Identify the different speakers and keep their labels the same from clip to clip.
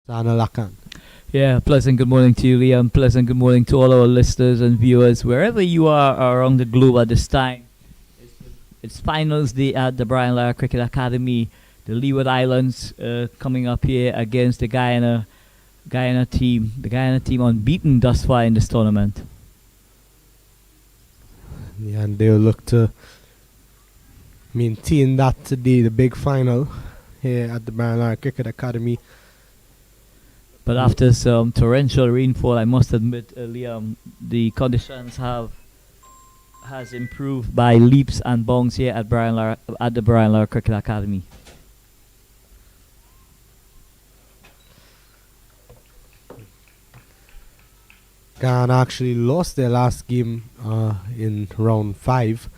Speaker 1: Sana Lakan.
Speaker 2: Yeah, pleasant good morning to you, Liam. Pleasant good morning to all our listeners and viewers, wherever you are around the globe at this time. It's finals day at the Brian Lara Cricket Academy. The Leeward Islands coming up here against the Guyana team. The Guyana team unbeaten thus far in this tournament.
Speaker 1: Yeah, and they'll look to maintain that today, the big final here at the Brian Lara Cricket Academy.
Speaker 2: But after some torrential rainfall, I must admit, Liam, the conditions has improved by leaps and bounds here at the Brian Lara Cricket Academy.
Speaker 1: Guyana actually lost their last game in round 5,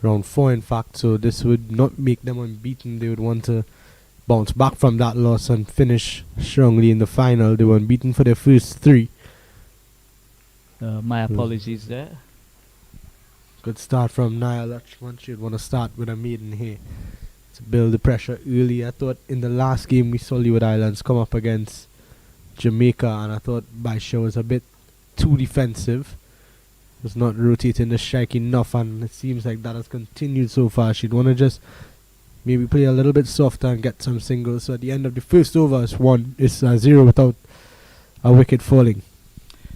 Speaker 1: round 4 in fact, so this would not make them unbeaten. They would want to bounce back from that loss and finish strongly in the final. They were unbeaten for their first 3.
Speaker 2: My apologies there.
Speaker 1: Good start from Naya Lachman. She'd want to start with a maiden here to build the pressure early. I thought in the last game we saw Leeward Islands come up against Jamaica, and I thought Baisha was a bit too defensive. Was not rotating the strike enough, and it seems like that has continued so far. She'd want to just maybe play a little bit softer and get some singles. So at the end of the first over, it's 0 without a wicket falling.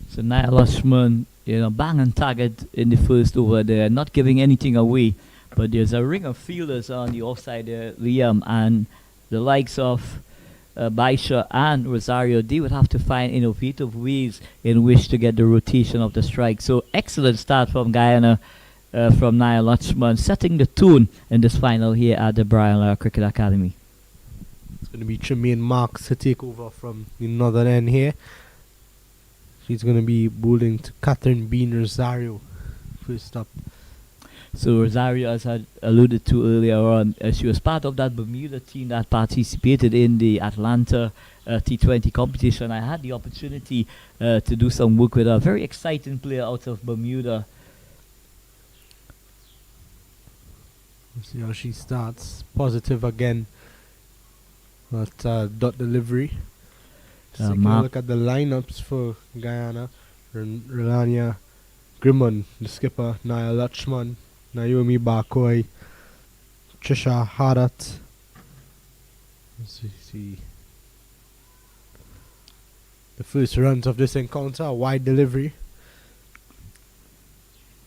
Speaker 2: So Naya Lashman, bang and target in the first over there, not giving anything away. But there's a ring of fielders on the offside there, Liam, and the likes of Baisha and Rosario, they would have to find innovative ways in which to get the rotation of the strike. So excellent start from Guyana, from Naya Lachman, setting the tone in this final here at the Brian Lara Cricket Academy.
Speaker 1: It's going to be Tremaine Marks to take over from the northern end here. She's going to be bowling to Catherine Bean Rosario first up.
Speaker 2: So Rosario, as I alluded to earlier on, she was part of that Bermuda team that participated in the Atlanta T20 competition. I had the opportunity to do some work with her. Very exciting player out of Bermuda.
Speaker 1: Let's see how she starts. Positive again at dot delivery. Taking a look at the lineups for Guyana. Relania Grimmon, the skipper. Naya Lachman, Naomi Barkoi, Trisha Hadat. Let's see. The first runs of this encounter, a wide delivery.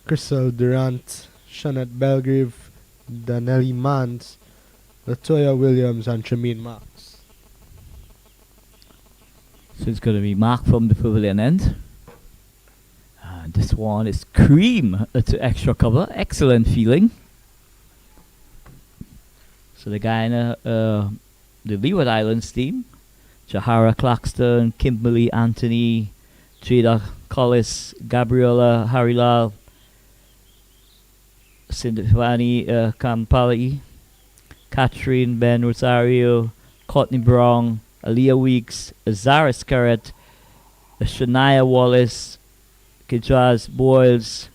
Speaker 1: Crystal Durant, Shanette Belgrave, Danelli Mans, Latoya Williams, and Tremaine Marks.
Speaker 2: So it's going to be Mark from the pavilion end. This one is cream to extra cover. Excellent feeling. So the Guyana, the Leeward Islands team, Jahara Claxton, Kimberly Anthony, Jada Collis, Gabriela Harilal, Sindhivani Kampali, Catherine Ben Rosario, Courtney Brown, Aaliyah Weeks, Zara Scarrett, Shania Wallace, Kijaz Boyles,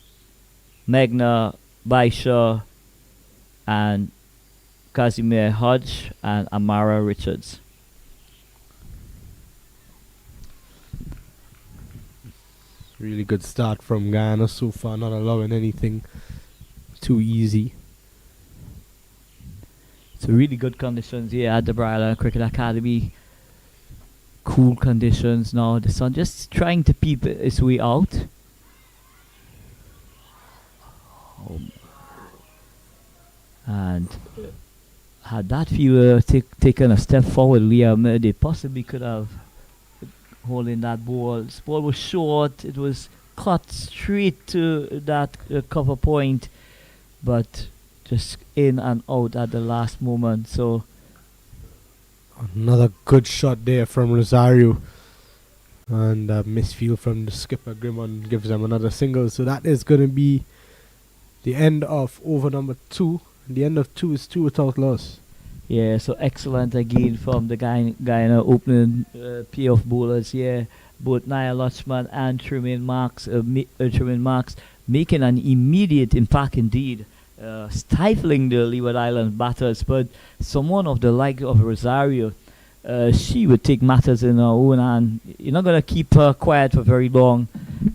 Speaker 2: Megna Baisha, and Casimir Hodge, and Amara Richards.
Speaker 1: Really good start from Guyana so far, not allowing anything too easy.
Speaker 2: So really good conditions here at the Brian Lara Cricket Academy. Cool conditions now. The sun just trying to peep its way out. And had that fielder taken a step forward, Liam, they possibly could have holding that ball. This ball was short. It was cut straight to that cover point, but just in and out at the last moment. So
Speaker 1: another good shot there from Rosario, and a misfield from the skipper. Grimmon gives them another single. So that is going to be the end of over number 2. The end of 2 is 2 without loss.
Speaker 2: Yeah, so excellent again from the Guyana opening pair of bowlers here. Both Naya Lachman and Tremaine Marks making an immediate impact indeed. Stifling the Leeward Islands batters, but someone of the like of Rosario she would take matters in her own hand. You're not going to keep her quiet for very long.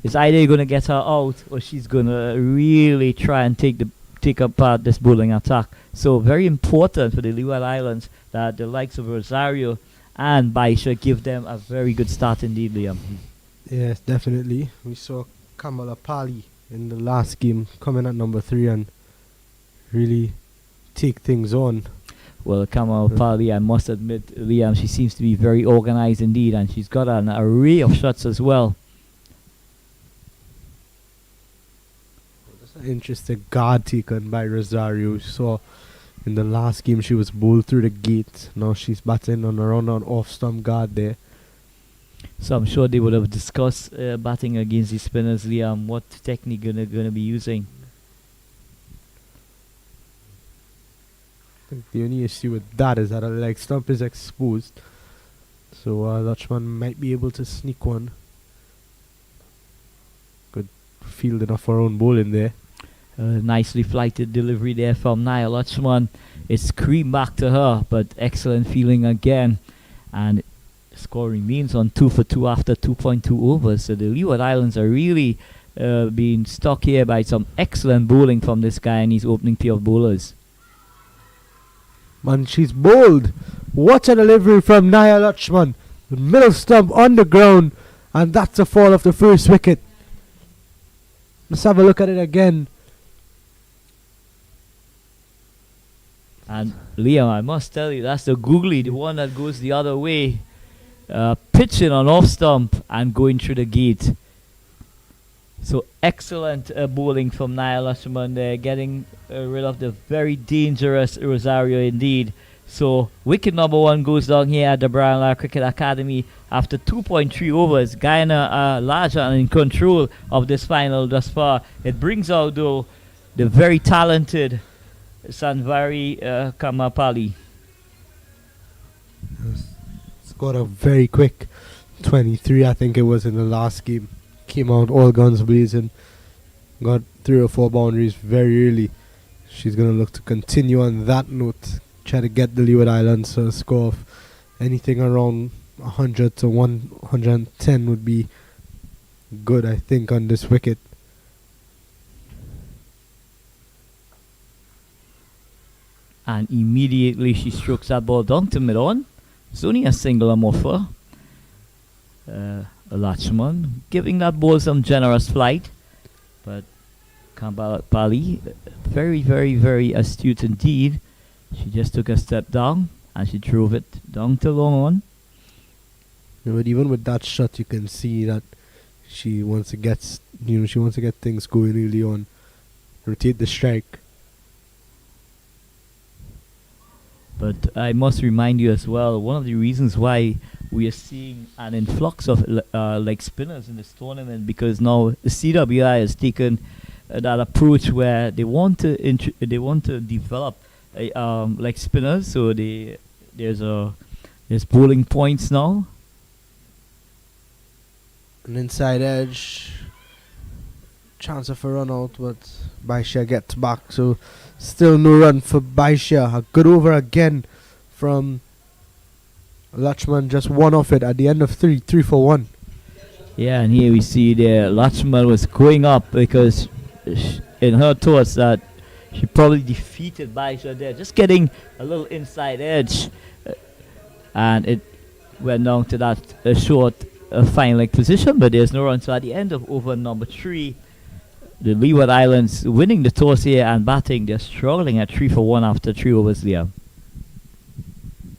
Speaker 2: It's either you're going to get her out or she's going to really try and take apart this bowling attack. So very important for the Leeward Islands that the likes of Rosario and Baisha give them a very good start indeed, Liam.
Speaker 1: Yes, definitely. We saw Kamala Pali in the last game coming at number 3 and really take things on.
Speaker 2: Well, Kamala Pali, I must admit, Liam, she seems to be very organized indeed, and she's got an array of shots as well.
Speaker 1: That's an interesting guard taken by Rosario. So in the last game she was bowled through the gate. Now she's batting on her own on off-stump guard there.
Speaker 2: So I'm sure they would have discussed batting against the spinners, Liam, what technique gonna be using.
Speaker 1: I think the only issue with that is that her leg stump is exposed. So Lachman might be able to sneak one. Good fielding of her own bowling there.
Speaker 2: Nicely flighted delivery there from Naya Lachman. It's creamed back to her, but excellent feeling again. And score remains on 2 for 2 after 2.2 overs. So the Leeward Islands are really being stuck here by some excellent bowling from this guy and his opening pair of bowlers.
Speaker 1: Man, she's bowled. What a delivery from Naya Lachman. The middle stump on the ground, and that's a fall of the first wicket. Let's have a look at it again.
Speaker 2: And Liam, I must tell you, that's the googly, the one that goes the other way. Pitching on off stump and going through the gate. So excellent bowling from Naya Lachman there, getting rid of the very dangerous Rosario indeed. So wicket number 1 goes down here at the Brian Lara Cricket Academy after 2.3 overs. Guyana are larger and in control of this final thus far. It brings out though the very talented Sanvari Kamapali.
Speaker 1: Scored a very quick 23, I think it was, in the last game. Came out all guns blazing. Got 3 or 4 boundaries very early. She's going to look to continue on that note. Try to get the Leeward Islands to a score of anything around 100 to 110 would be good, I think, on this wicket.
Speaker 2: And immediately she strokes that ball down to mid-on. It's only a single I'm offer. Lachman giving that ball some generous flight. But Pali, very, very, very astute indeed. She just took a step down and she drove it down to long on.
Speaker 1: Yeah, but even with that shot, you can see that she wants to get, she wants to get things going early on. Rotate the strike.
Speaker 2: But I must remind you as well, one of the reasons why we are seeing an influx of leg spinners in this tournament, because now the CWI has taken that approach where they want to develop leg spinners. So there's bowling points now.
Speaker 1: An inside edge. Chance of a run out, but Baisha gets back. So still no run for Baisha. A good over again from Lachman, just one off it at the end of 3 for 1.
Speaker 2: Yeah, and here we see there Lachman was going up because in her thoughts that she probably defeated Baisha there, just getting a little inside edge, and it went down to that short fine leg position, but there's no run. So at the end of over number 3, the Leeward Islands winning the toss here and batting. They're struggling at 3 for 1 after 3 overs there.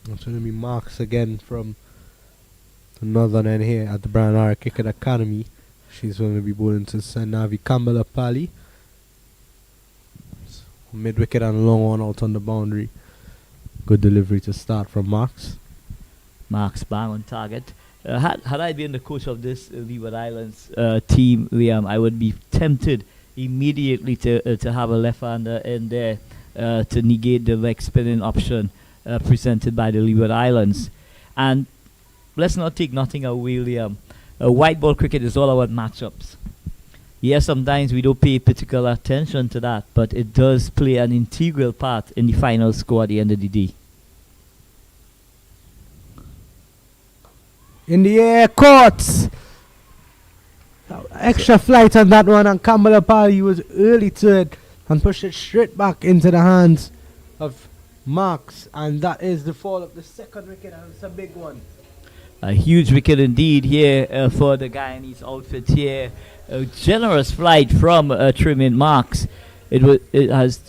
Speaker 1: That's going to be marks again from the northern end here at the Brian Lara Cricket Academy. She's going to be bowling to Sanavi Kamala Pali. Mid wicket and long one out on the boundary. Good delivery to start from Marks.
Speaker 2: Marks bang on target. Had I been the coach of this Leeward Islands team, Liam, I would be tempted immediately to have a left-hander in there to negate the leg spinning option presented by the Leeward Islands. And let's not take nothing away, Liam. White ball cricket is all about matchups. Yes, sometimes we don't pay particular attention to that, but it does play an integral part in the final score at the end of the day.
Speaker 1: In the air, caught. Extra flight on that one, and Campbell Apali was early to it and pushed it straight back into the hands of Marks, and that is the fall of the second wicket, and it's a big one.
Speaker 2: A huge wicket indeed here for the Guyanese outfit here. A generous flight from Tremaine Marks. It has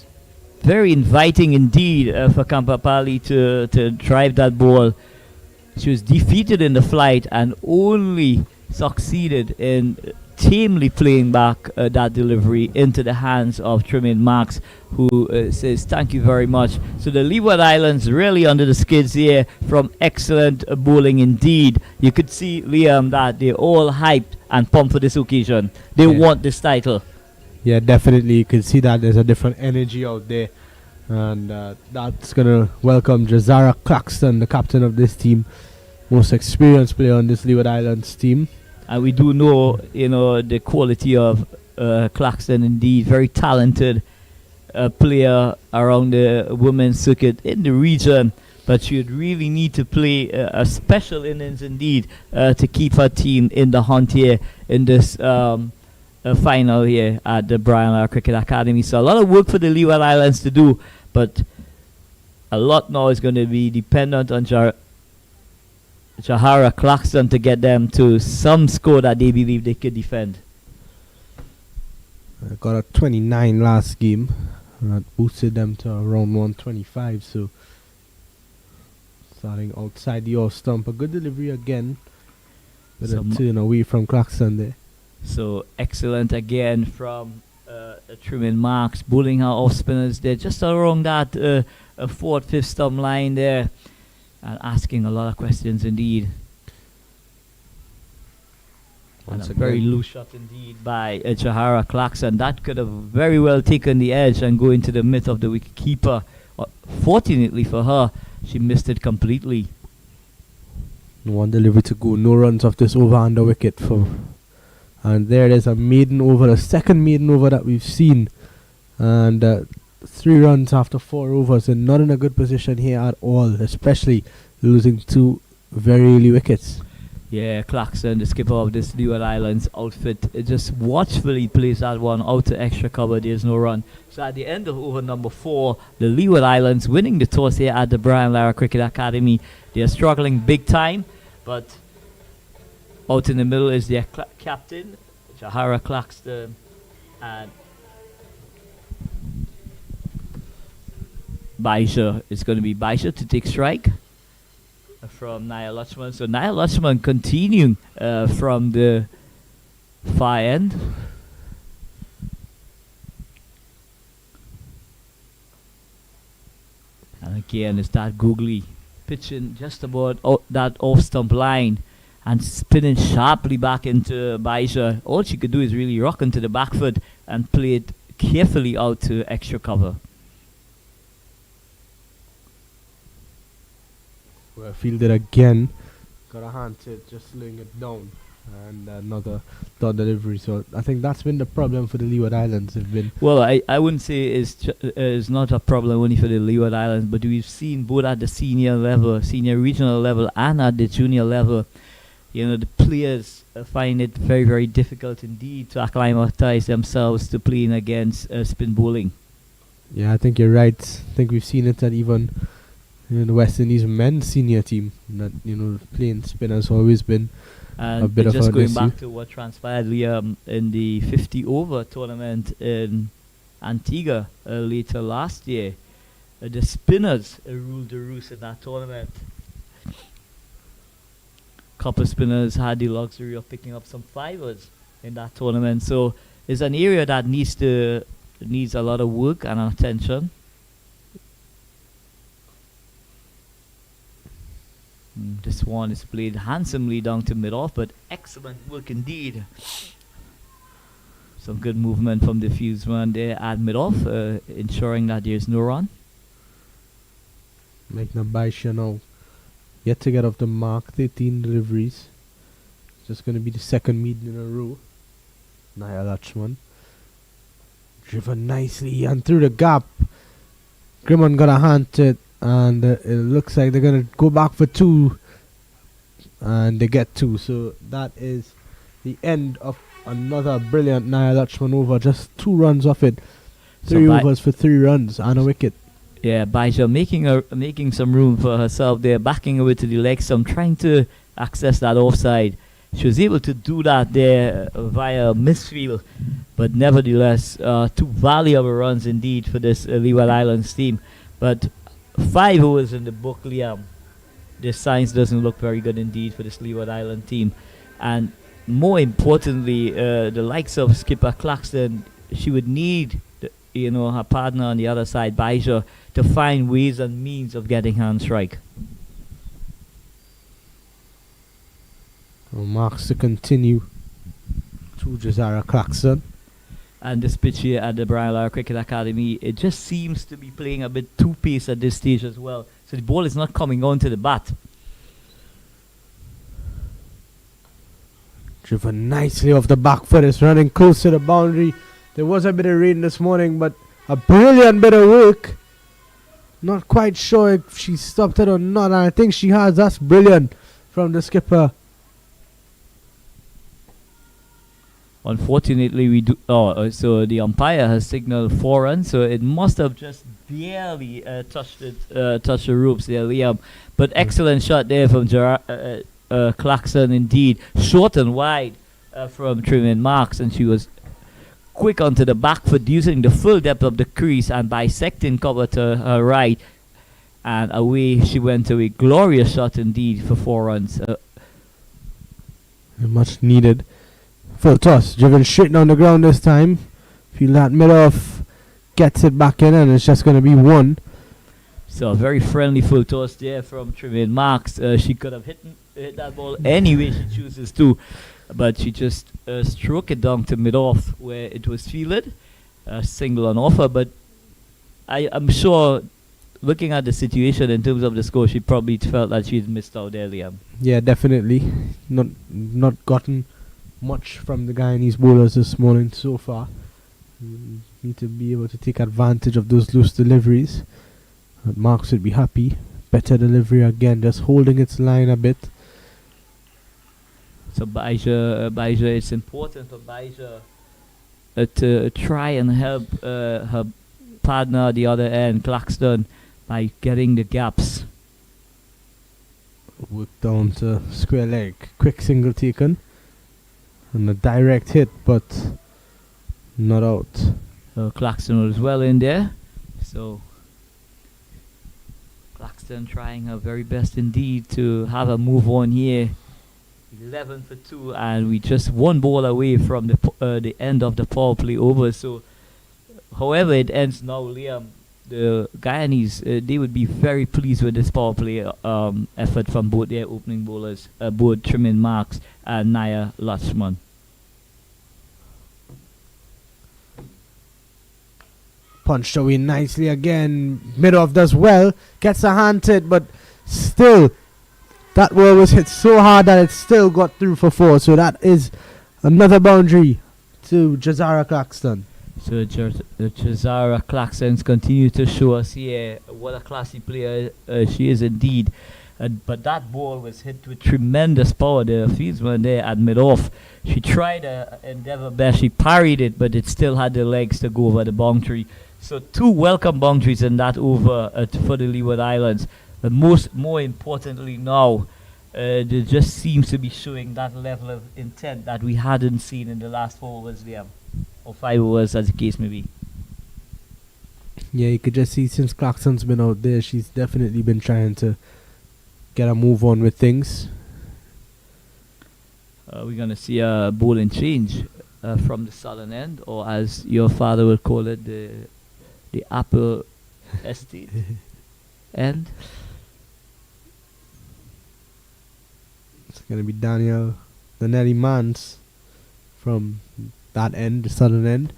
Speaker 2: very inviting indeed for Kampapali to drive that ball. She was defeated in the flight and only succeeded in tamely playing back that delivery into the hands of Tremaine Marks, who says thank you very much. So the Leeward Islands really under the skids here from excellent bowling indeed. You could see, Liam, that they're all hyped and pumped for this occasion. They want this title.
Speaker 1: Yeah, definitely. You can see that there's a different energy out there. And that's going to welcome Jazara Claxton, the captain of this team, most experienced player on this Leeward Islands team.
Speaker 2: And we do know, the quality of Claxton indeed. Very talented player around the women's circuit in the region. But she would really need to play a special innings indeed to keep her team in the hunt here in this final here at the Brian Lara Cricket Academy. So a lot of work for the Leeward Islands to do, but a lot now is going to be dependent on Jahara Claxton to get them to some score that they believe they could defend.
Speaker 1: I got a 29 last game. That boosted them to around 125. So starting outside the off stump, a good delivery again, with a turn away from Claxton there.
Speaker 2: So excellent again from Tremaine Marks, bowling her off spinners there, just around that fourth, fifth stump line there, and asking a lot of questions indeed. And a very loose shot indeed by Jahara Claxton. That could have very well taken the edge and go into the mid of the wicket keeper. Fortunately for her, she missed it completely.
Speaker 1: One delivery to go, no runs off this over under wicket for. And there it is, a maiden over, the second maiden over that we've seen. And 3 runs after 4 overs, and not in a good position here at all, especially losing 2 very early wickets.
Speaker 2: Yeah, Claxton, the skipper of this Leeward Islands outfit, just watchfully plays that one out to extra cover. There's no run. So at the end of over number 4, the Leeward Islands winning the toss here at the Brian Lara Cricket Academy. They're struggling big time, but out in the middle is their captain, Jahara Claxton, and Baisha. It's going to be Baisha to take strike from Naya Lachman. So Naya Lachman continuing from the far end. And again, it's that googly pitching just about that off stump line and spinning sharply back into Baisha. All she could do is really rock into the back foot and play it carefully out to extra cover.
Speaker 1: Well, fielded again. Got a hand to it, just slowing it down. And another dot delivery. So I think that's been the problem for the Leeward Islands. They've been
Speaker 2: well, I wouldn't say it's not a problem only for the Leeward Islands, but we've seen both at the senior level, senior regional level, and at the junior level, the players find it very, very difficult indeed to acclimatize themselves to playing against spin bowling.
Speaker 1: Yeah, I think you're right. I think we've seen it at even the West Indies men's senior team. That playing spin has always been a bit of an issue. Just going
Speaker 2: back to what transpired in the 50 over tournament in Antigua later last year, the spinners ruled the roost in that tournament. Couple spinners had the luxury of picking up some fivers in that tournament. So it's an area that needs a lot of work and attention. This one is played handsomely down to mid-off, but excellent work indeed. Some good movement from the fieldsman there at mid-off, ensuring that there's no run.
Speaker 1: Making Baisha now yet to get off the mark, 13 deliveries. Just going to be the second meeting in a row. Naya Lachman. Driven nicely and through the gap. Grimon got a hand to it, and it looks like they're going to go back for 2. and they get 2. So that is the end of another brilliant Naya Lachman over. Just 2 runs off it. 3 overs for 3 runs and a wicket.
Speaker 2: Yeah, Baija making some room for herself there, backing away to the leg stump, trying to access that offside. She was able to do that there via misfield, but nevertheless, 2 valuable runs indeed for this Leeward Islands team. But 5 overs in the book, Liam. The signs doesn't look very good indeed for this Leeward Island team. And more importantly, the likes of skipper Claxton, she would need her partner on the other side, Baija, to find ways and means of getting hand strike.
Speaker 1: Marks to continue to Jazara Claxton.
Speaker 2: And this pitch here at the Brian Lara Cricket Academy, it just seems to be playing a bit too pace at this stage as well. So the ball is not coming onto the bat.
Speaker 1: Driven nicely off the back foot. It's running close to the boundary. There was a bit of rain this morning, but a brilliant bit of work. Not quite sure if she stopped it or not, and I think she has. That's brilliant from the skipper.
Speaker 2: Unfortunately, we do. So the umpire has signaled 4 runs, so it must have just barely touched the ropes there, Liam. But excellent shot there from Claxton, indeed, short and wide from Tremaine Marks, and she was quick onto the back foot, using the full depth of the crease and bisecting cover to her right, and away she went to a glorious shot indeed for 4 runs.
Speaker 1: Much needed. Full toss, driven straight down the ground this time. Feel that mid-off, gets it back in, and it's just going to be 1.
Speaker 2: So a very friendly full toss there from Tremaine Marks. She could have hit that ball any way she chooses to, but she just struck it down to mid-off where it was fielded. Single on offer, but I'm sure, looking at the situation in terms of the score, she probably felt that she'd missed out there, Liam.
Speaker 1: Yeah, definitely. Not gotten much from the Guyanese bowlers this morning so far. Need to be able to take advantage of those loose deliveries. But Marks would be happy. Better delivery again, just holding its line a bit.
Speaker 2: So Baija, it's important for Baija to try and help her partner at the other end, Claxton, by getting the gaps.
Speaker 1: Work down to square leg. Quick single taken. And a direct hit, but not out.
Speaker 2: So Claxton was well in there. So Claxton trying her very best indeed to have a move on here. 11 for 2, and we just 1 ball away from the end of the power play over. So however it ends now, Liam, the Guyanese, they would be very pleased with this power play effort from both their opening bowlers, both Tremaine Marks and Naya Lachman.
Speaker 1: Punched away nicely again. Mid-off does well. Gets a hand to it, but still, that ball was hit so hard that it still got through for 4. So that is another boundary to Jazara Claxton.
Speaker 2: So Jazara Claxton continue to show us here what a classy player she is indeed. But that ball was hit with tremendous power. The fieldsman there at mid-off, she tried to endeavor best. She parried it, but it still had the legs to go over the boundary. So 2 welcome boundaries in that over for the Leeward Islands. But more importantly now, they just seems to be showing that level of intent that we hadn't seen in the last 4 overs there, or 5 overs as the case may be.
Speaker 1: Yeah, you could just see since Claxton's been out there, she's definitely been trying to get a move on with things.
Speaker 2: We're going to see a bowling change from the southern end, or as your father would call it, the Apple Estate end.
Speaker 1: It's going to be Danelli Mans from that end, the southern end,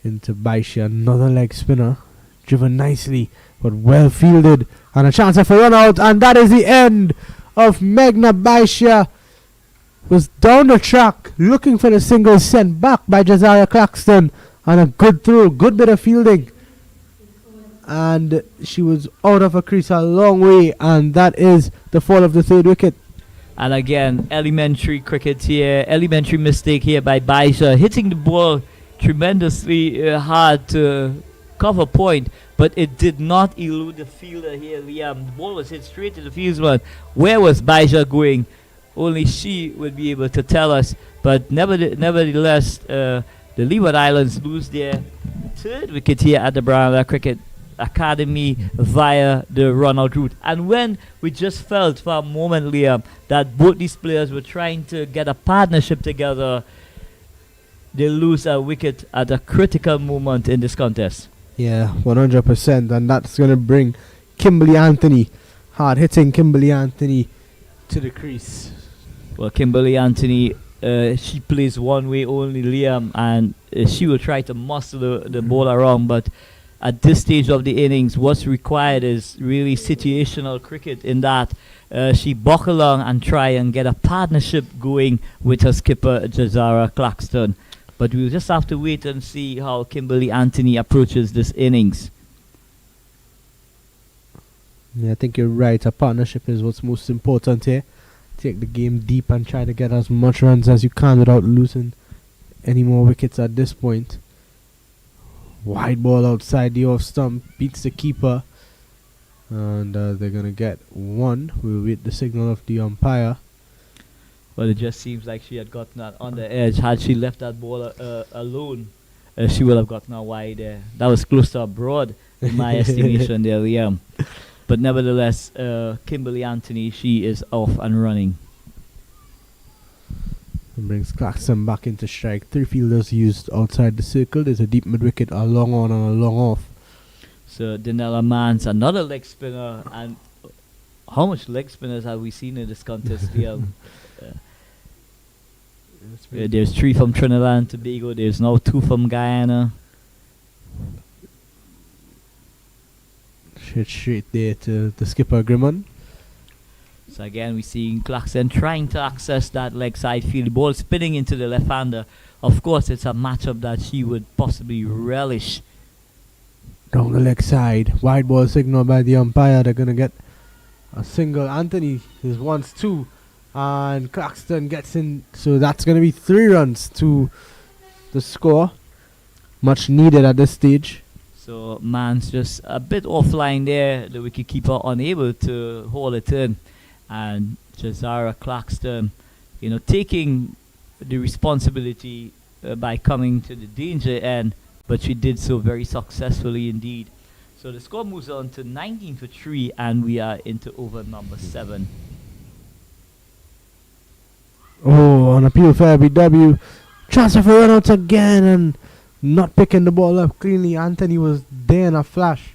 Speaker 1: into Baisha. Another leg spinner, driven nicely, but well fielded, and a chance for run out, and that is the end of Meghna Baisha. Was down the track, looking for the single, sent back by Jazara Claxton, and a good throw, good bit of fielding. And she was out of her crease a long way, and that is the fall of the 3rd wicket.
Speaker 2: And again, elementary cricket here, elementary mistake here by Baisha, hitting the ball tremendously hard to cover point, but it did not elude the fielder here, Liam. The ball was hit straight to the fieldsman. Where was Baisha going? Only she would be able to tell us. But nevertheless, the Leeward Islands lose their third wicket here at the Brown Cricket Academy via the run-out route. And when we just felt for a moment, Liam, that both these players were trying to get a partnership together, they lose a wicket at a critical moment in this contest.
Speaker 1: Yeah, 100%, and that's going to bring Kimberly Anthony, hard-hitting Kimberly Anthony, to the crease.
Speaker 2: Well, Kimberly Anthony, she plays one way only, Liam, and she will try to muscle the ball around, but at this stage of the innings, what's required is really situational cricket in that she buck along and try and get a partnership going with her skipper, Jazara Claxton. But we'll just have to wait and see how Kimberly Anthony approaches this innings.
Speaker 1: Yeah, I think you're right. A partnership is what's most important here. Take the game deep and try to get as much runs as you can without losing any more wickets at this point. Wide ball outside the off stump, beats the keeper, and they're going to get one. We'll wait the signal of the umpire.
Speaker 2: Well, it just seems like she had gotten that on the edge. Had she left that ball alone, she would have gotten a wide there. That was close to a broad, in my estimation there, Liam. But nevertheless, Kimberly Anthony, she is off and running.
Speaker 1: And brings Claxton back into strike. 3 fielders used outside the circle. There's a deep mid-wicket, a long on and a long off. So
Speaker 2: Danella Mans, another leg spinner. And how much leg spinners have we seen in this contest, Liam? There's 3 from Trinidad and Tobago. There's now 2 from Guyana.
Speaker 1: Straight there to the skipper, Grimman.
Speaker 2: So again, we're seeing Claxton trying to access that leg side field. The ball spinning into the left-hander. Of course, it's a matchup that she would possibly relish.
Speaker 1: Down the leg side. Wide ball signal by the umpire. They're going to get a single. Anthony is once 2. And Claxton gets in. So that's going to be 3 runs to the score. Much needed at this stage.
Speaker 2: So Mans just a bit offline there. The wicketkeeper unable to hold it in. And Jazara Claxton, taking the responsibility by coming to the danger end. But she did so very successfully indeed. So the score moves on to 19 for 3. And we are into over number 7.
Speaker 1: Oh, on appeal for LBW. Transfer for run out again and not picking the ball up cleanly. Anthony was there in a flash.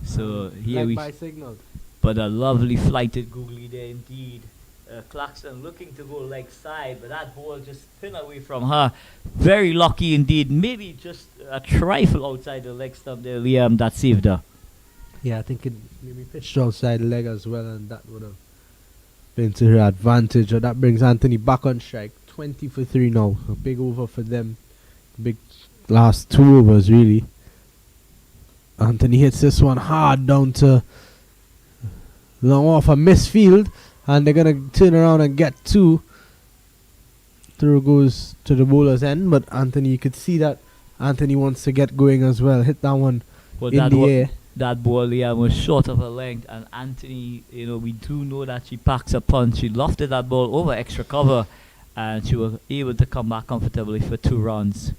Speaker 2: So here we
Speaker 1: signaled.
Speaker 2: But a lovely flighted googly there indeed. Claxton looking to go leg side, but that ball just spin away from her. Very lucky indeed. Maybe just a trifle outside the leg stump there, Liam, that saved her.
Speaker 1: Yeah, I think it maybe pitched outside the leg as well, and that would have been to her advantage. And that brings Anthony back on strike. 20 for 3 now. A big over for them. Big last 2 overs, really. Anthony hits this one hard down to long off a misfield, and they're going to turn around and get 2. Throw goes to the bowler's end, but Anthony, you could see that Anthony wants to get going as well. Hit that one in the air.
Speaker 2: That ball, Liam, was short of her length, and Anthony, we do know that she packs a punch. She lofted that ball over extra cover, and she was able to come back comfortably for 2 runs.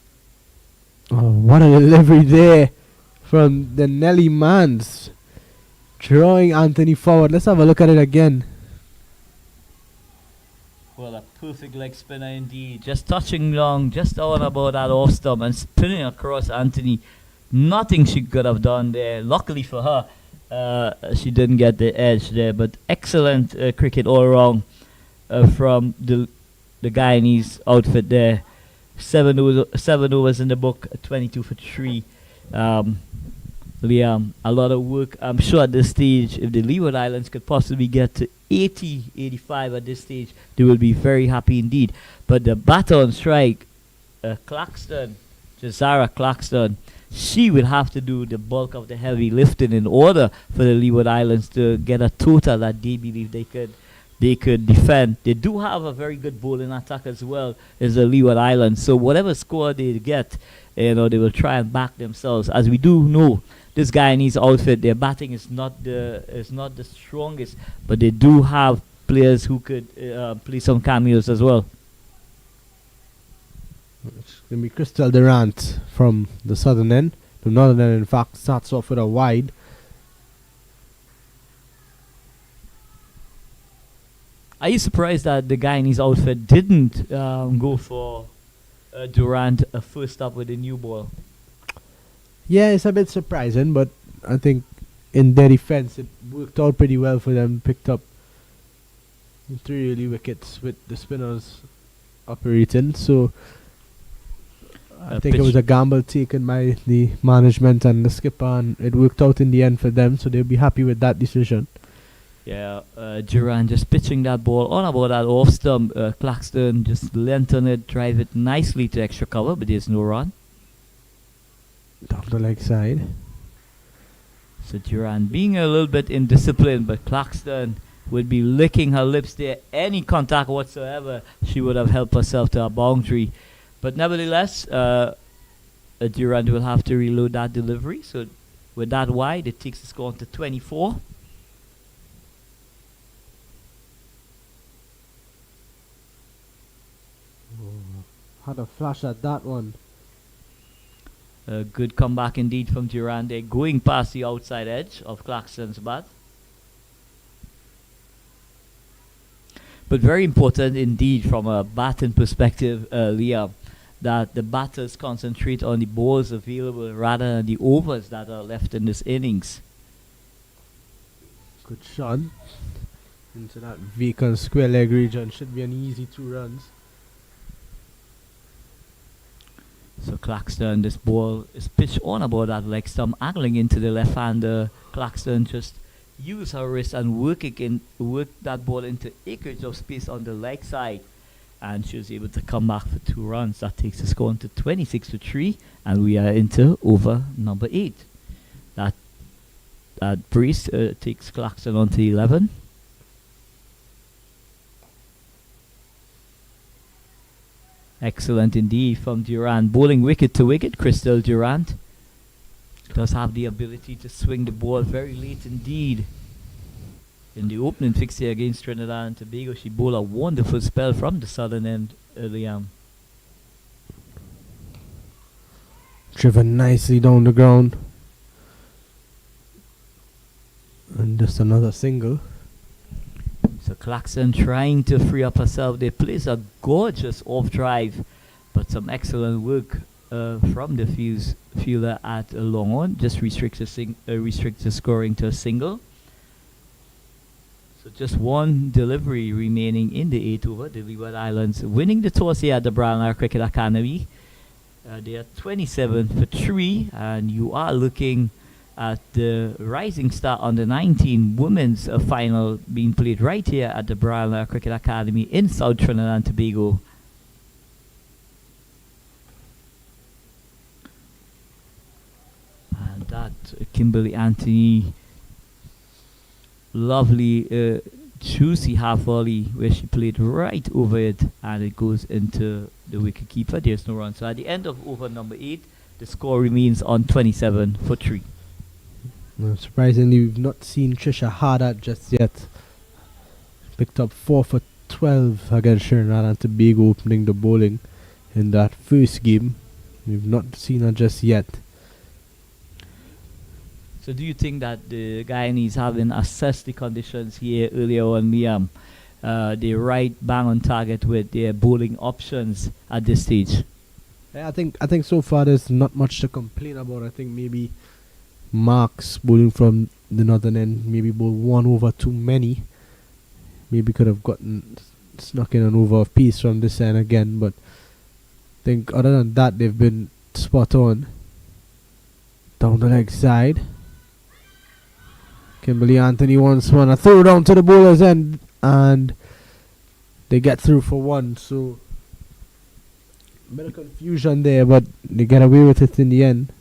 Speaker 1: Oh, what a delivery there from the Nelly Mans, drawing Anthony forward. Let's have a look at it again.
Speaker 2: Well, a perfect leg spinner indeed. Just touching long, just on about that off stump and spinning across Anthony. Nothing she could have done there. Luckily for her, she didn't get the edge there. But excellent cricket all around from the Guyanese outfit there. 7 overs in the book, 22 for 3. Liam, a lot of work. I'm sure at this stage, if the Leeward Islands could possibly get to 80, 85 at this stage, they will be very happy indeed. But the batter on strike, Claxton, Jazara Claxton, she would have to do the bulk of the heavy lifting in order for the Leeward Islands to get a total that they believe they could they could defend. They do have a very good bowling attack as well as the Leeward Islands. So whatever score they get, they will try and back themselves. As we do know, this Guyanese outfit, their batting is not the strongest, but they do have players who could play some cameos as well.
Speaker 1: It's going to be Crystal Durant from the southern end. The northern end, in fact, starts off with a wide.
Speaker 2: Are you surprised that the Guyanese outfit didn't go for Durant first up with a new ball?
Speaker 1: Yeah, it's a bit surprising, but I think in their defense, it worked out pretty well for them. Picked up 3 early wickets with the spinners operating. So I think it was a gamble taken by the management and the skipper, and it worked out in the end for them. So they'll be happy with that decision.
Speaker 2: Yeah, Durant just pitching that ball on about that off stump. Claxton just lengthen it, drive it nicely to extra cover, but there's no run.
Speaker 1: Down the leg side.
Speaker 2: So Durant being a little bit indisciplined, but Claxton would be licking her lips there. Any contact whatsoever, she would have helped herself to a boundary. But nevertheless, Durant will have to reload that delivery. So with that wide, it takes the score on to 24.
Speaker 1: Had a flash at that one.
Speaker 2: A good comeback indeed from Durant there, going past the outside edge of Claxton's bat. But very important indeed from a batting perspective, Liam, that the batters concentrate on the balls available rather than the overs that are left in this innings.
Speaker 1: Good shot into that vacant square leg region. Should be an easy 2 runs.
Speaker 2: So Claxton, this ball is pitched on about that leg stump, angling into the left-hander. Claxton just use her wrist and work that ball into acreage of space on the leg side, and she was able to come back for 2 runs. That takes the score into 26-3, and we are into over number 8. That brace takes Claxton on to 11. Excellent indeed from Durant. Bowling wicket to wicket, Crystal Durant does have the ability to swing the ball very late indeed. In the opening fixture against Trinidad and Tobago, she bowled a wonderful spell from the southern end, Liam.
Speaker 1: Driven nicely down the ground. And just another single.
Speaker 2: So Claxton trying to free up herself. They plays a gorgeous off drive, but some excellent work from the fielder at a long on. Just restricts the scoring to a single. So just one delivery remaining in the 8th over. The Leeward Islands winning the toss here at the Brownlar Cricket Academy. They are 27-3, and you are looking at the Rising Star under 19 women's final being played right here at the Brownlar Cricket Academy in South Trinidad and Tobago. And that Kimberly Anthony, lovely juicy half volley where she played right over it, and it goes into the wicket keeper. There's no run. So at the end of over number 8, the score remains on 27-3.
Speaker 1: Surprisingly, we've not seen Trisha Harder just yet. Picked up 4 for 12 against Trinidad and Tobago, opening the bowling in that first game. We've not seen her just yet.
Speaker 2: So do you think that the Guyanese, having assessed the conditions here earlier on, Liam, they're right bang on target with their bowling options at this stage?
Speaker 1: I think so far there's not much to complain about. I think maybe Marks bowling from the northern end maybe bowled 1 over too many. Maybe could have gotten snuck in an over of piece from this end again, but I think other than that they've been spot on. Down the leg side. Kimberly Anthony once one. A throw down to the bowler's end, and they get through for 1. So a bit of confusion there, but they get away with it in the end.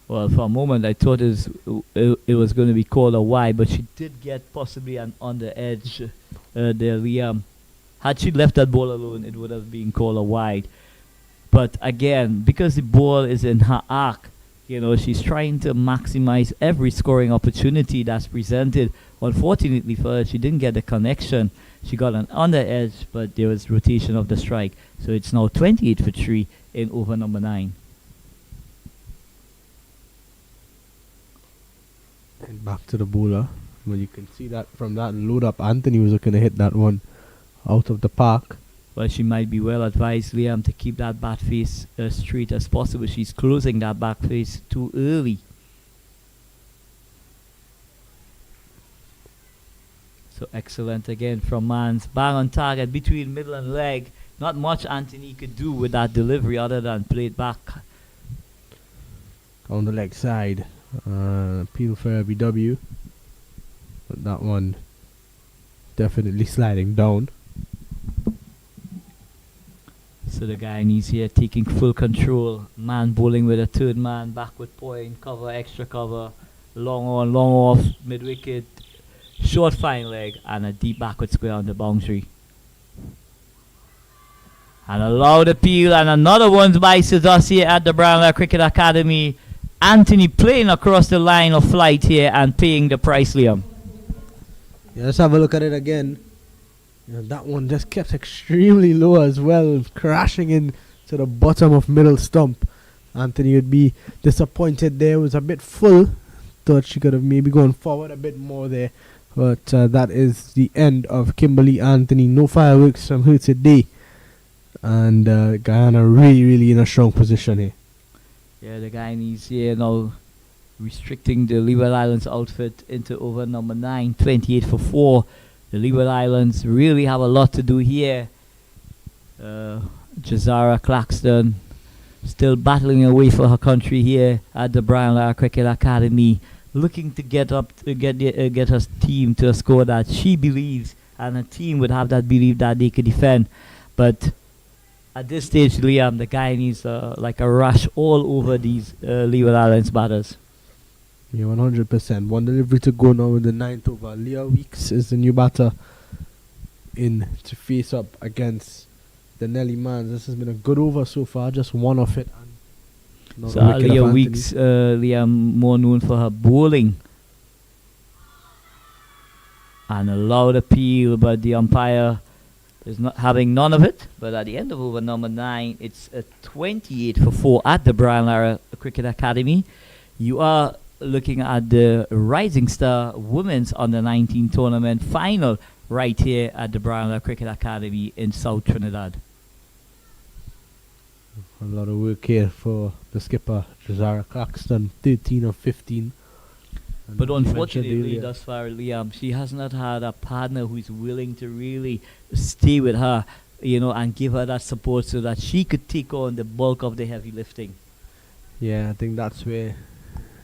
Speaker 2: Well, for a moment I thought it was going to be called a wide, but she did get possibly on the edge there, Liam. Had she left that ball alone, it would have been called a wide. But again, because the ball is in her arc, she's trying to maximize every scoring opportunity that's presented. Unfortunately for her, she didn't get the connection. She got an under edge, but there was rotation of the strike. So it's now 28 for 3 in over number 9.
Speaker 1: And back to the bowler. Well, you can see that from that load up. Anthony was looking to hit that one out of the park.
Speaker 2: Well, she might be well advised, Liam, to keep that bat face as straight as possible. She's closing that back face too early. So excellent again from Mans. Bang on target between middle and leg. Not much Anthony could do with that delivery other than play it back.
Speaker 1: On the leg side. Appeal for BW. But that one definitely sliding down.
Speaker 2: So the Guyanese here taking full control. Man bowling with a third man, backward point, cover, extra cover, long on, long off, mid wicket, short fine leg, and a deep backward square on the boundary. And a loud appeal, and another one by Sudas here at the Brownlow Cricket Academy. Anthony playing across the line of flight here and paying the price, Liam.
Speaker 1: Yeah, let's have a look at it again. That one just kept extremely low as well, crashing in to the bottom of middle stump. Anthony would be disappointed there. It was a bit full. Thought she could have maybe gone forward a bit more there. But that is the end of Kimberly Anthony. No fireworks from her today. And Guyana really in a strong position here.
Speaker 2: Yeah, the Guyanese here now restricting the Leeward Islands outfit into over number 9, 28 for 4. The Leeward Islands really have a lot to do here. Jazara Claxton still battling away for her country here at the Brian Lara Cricket Academy, looking to get her team to a score that she believes and her team would have that belief that they could defend. But at this stage, Liam, the Guyanese like a rush all over these Leeward Islands batters.
Speaker 1: Yeah, 100%. One delivery to go now in the 9th over. Leah Weeks is the new batter in to face up against the Nelly Mans. This has been a good over so far, just one of it.
Speaker 2: So Leah Weeks, Liam, more known for her bowling. And a loud appeal, but the umpire is not having none of it. But at the end of over number 9, it's a 28 for 4 at the Brian Lara Cricket Academy. You are looking at the Rising Star Women's Under 19 tournament final right here at the Brian Lara Cricket Academy in South Trinidad.
Speaker 1: A lot of work here for the skipper, Jazara Claxton, 13 of 15.
Speaker 2: But unfortunately, thus far, Liam, she has not had a partner who is willing to really stay with her, and give her that support so that she could take on the bulk of the heavy lifting.
Speaker 1: Yeah, I think that's where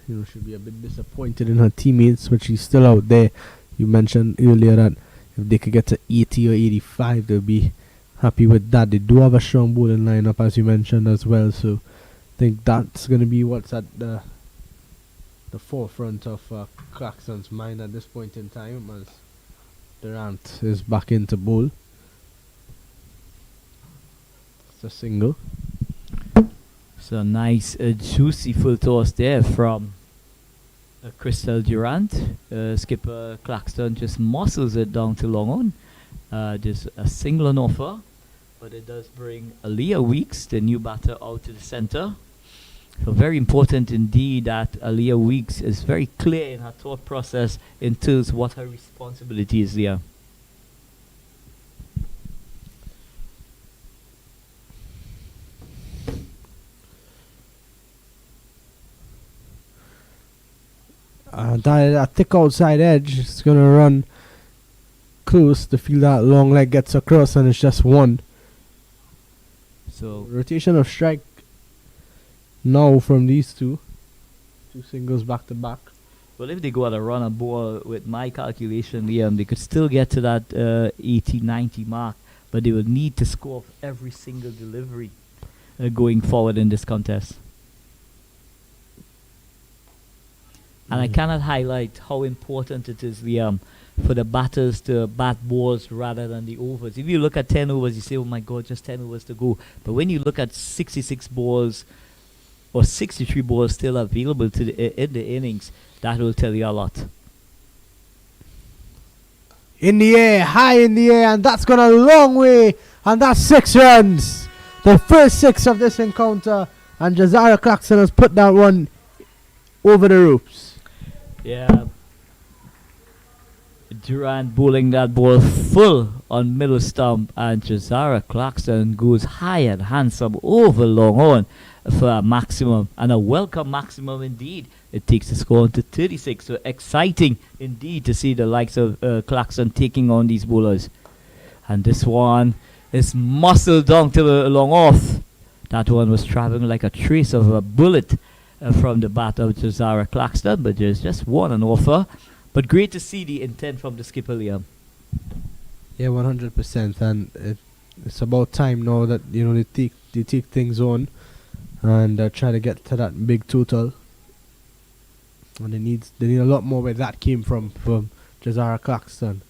Speaker 1: she'll be a bit disappointed in her teammates, but she's still out there. You mentioned earlier that if they could get to 80 or 85, they'll be happy with that. They do have a strong bowling lineup, as you mentioned as well, so I think that's going to be what's at the forefront of Claxton's mind at this point in time, as Durant is back into bowl. It's a single.
Speaker 2: So nice, juicy full toss there from Crystal Durant. Skipper Claxton just muscles it down to long on. Just a single on offer, but it does bring Aaliyah Weeks, the new batter, out to the center. So very important indeed that Aaliyah Weeks is very clear in her thought process in terms of what her responsibility is there. That thick outside edge is going to run close to feel that long leg gets across, and it's just one. So
Speaker 1: rotation of strike now from these two singles back to back.
Speaker 2: Well, if they go at a run and ball with my calculation, Liam, they could still get to that 80, 90 mark, but they will need to score every single delivery going forward in this contest. And I cannot highlight how important it is, Liam, for the batters to bat balls rather than the overs. If you look at 10 overs, you say, oh my God, just 10 overs to go. But when you look at 66 balls or 63 balls still available to in the innings, that will tell you a lot.
Speaker 1: In the air, high in the air, and that's gone a long way. And that's 6 runs. The first 6 of this encounter. And Josiah Claxton has put that one over the ropes.
Speaker 2: Yeah. Durant bowling that ball full on middle stump, and Josiah Claxton goes high and handsome over long on for a maximum, and a welcome maximum indeed. It takes the score on to 36. So exciting indeed to see the likes of Claxton taking on these bowlers. And this one is muscled down to the long off. That one was traveling like a trace of a bullet from the bat of Josiah Claxton, but there's just one on offer. But great to see the intent from the skipper, Liam.
Speaker 1: Yeah, 100%. And it's about time now that they take things on and try to get to that big total. And they need a lot more where that came from Josiah Claxton.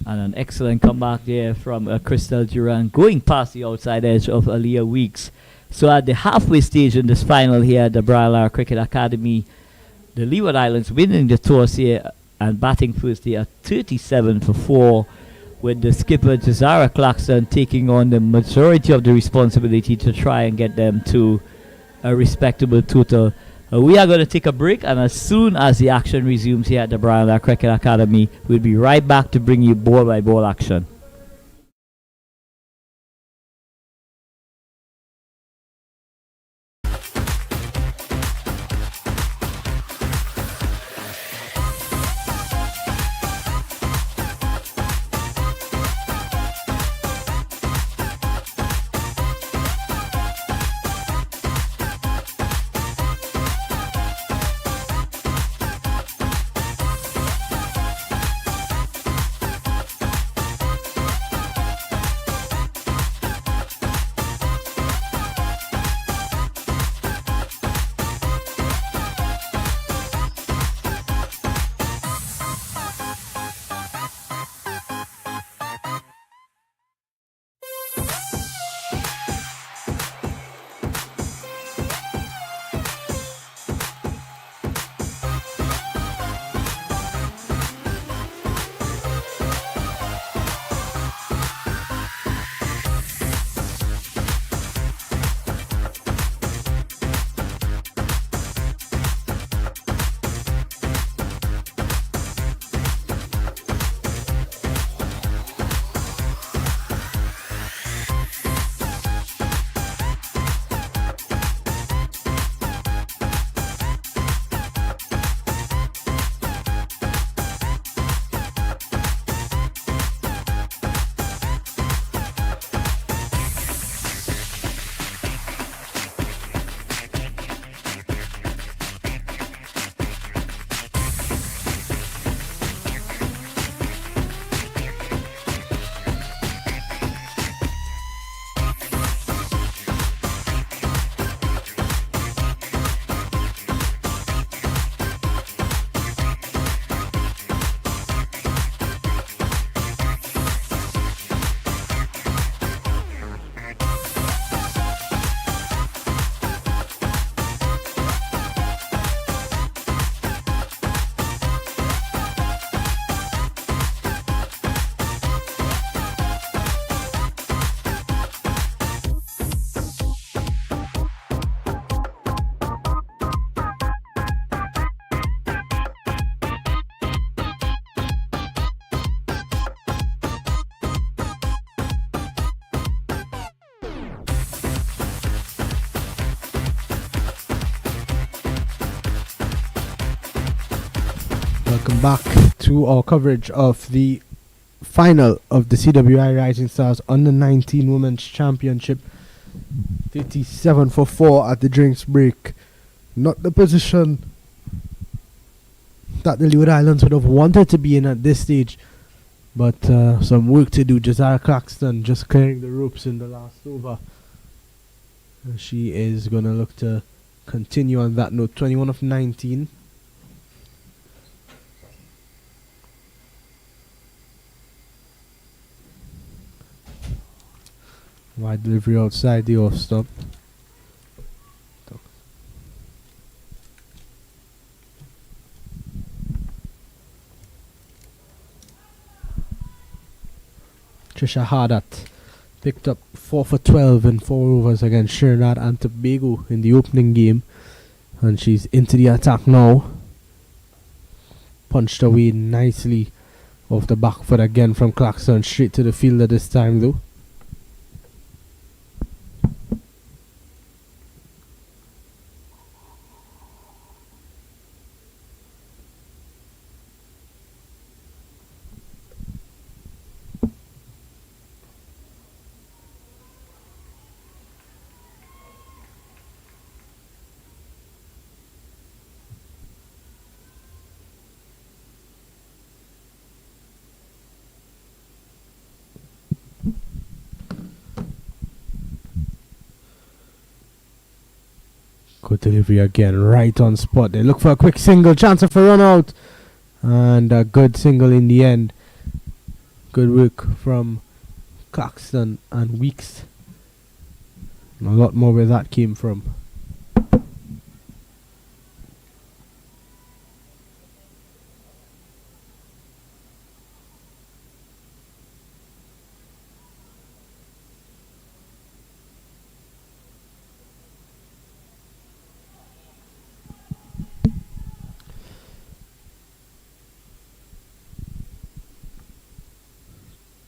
Speaker 2: And an excellent comeback there from Crystal Durant, going past the outside edge of Aaliyah Weeks. So at the halfway stage in this final here at the Brian Lara Cricket Academy, the Leeward Islands winning the toss here and batting first here at 37 for 4, with the skipper Josiah Claxton taking on the majority of the responsibility to try and get them to a respectable total. We are going to take a break, and as soon as the action resumes here at the Brian Lara Cricket Academy, we'll be right back to bring you ball by ball action.
Speaker 1: Welcome back to our coverage of the final of the CWI Rising Stars Under 19 Women's Championship. 37 for 4 at the drinks break. Not the position that the Leeward Islands would have wanted to be in at this stage, but some work to do. Josiah Claxton just clearing the ropes in the last over. She is going to look to continue on that note. 21 of 19. Wide delivery outside the off stump. Trisha Hardat picked up 4 for 12 in 4 overs against Trinidad and Tobago in the opening game. And she's into the attack now. Punched away nicely off the back foot again from Claxton. Straight to the fielder this time though. Good delivery again, right on spot. They look for a quick single, chance of a run out. And a good single in the end. Good work from Claxton and Weeks. And a lot more where that came from.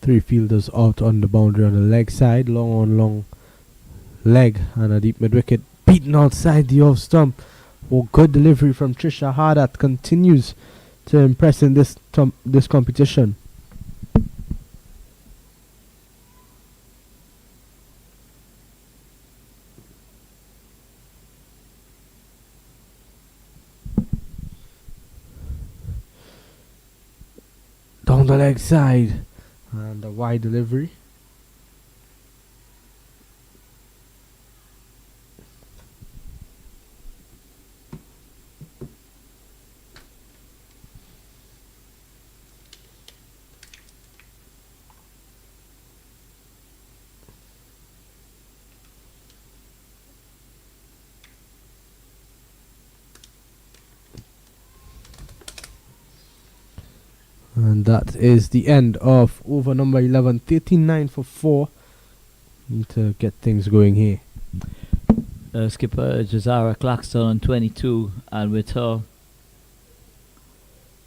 Speaker 1: Three fielders out on the boundary on the leg side. Long leg and a deep mid wicket. Beaten outside the off stump. Oh, good delivery from Trisha Hardat. Continues to impress in this competition. Down the leg side. And a wide delivery. And that is the end of over number 11. 39 for 4. Need to get things going here.
Speaker 2: Skipper Jazara Claxton on 22, and with her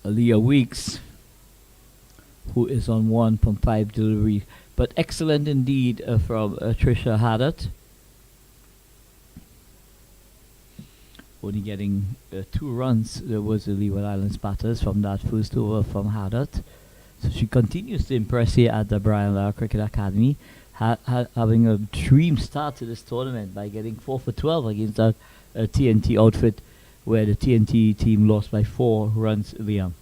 Speaker 2: Aaliyah Weeks, who is on 1 from 5 delivery. But excellent indeed from Trisha Hardat. Only getting 2 runs. There was the Leeward Islands batters from that first over from Hardat. So she continues to impress here at the Brian Lara Cricket Academy, having a dream start to this tournament by getting 4 for 12 against that TNT outfit, where the TNT team lost by 4 runs, Liam.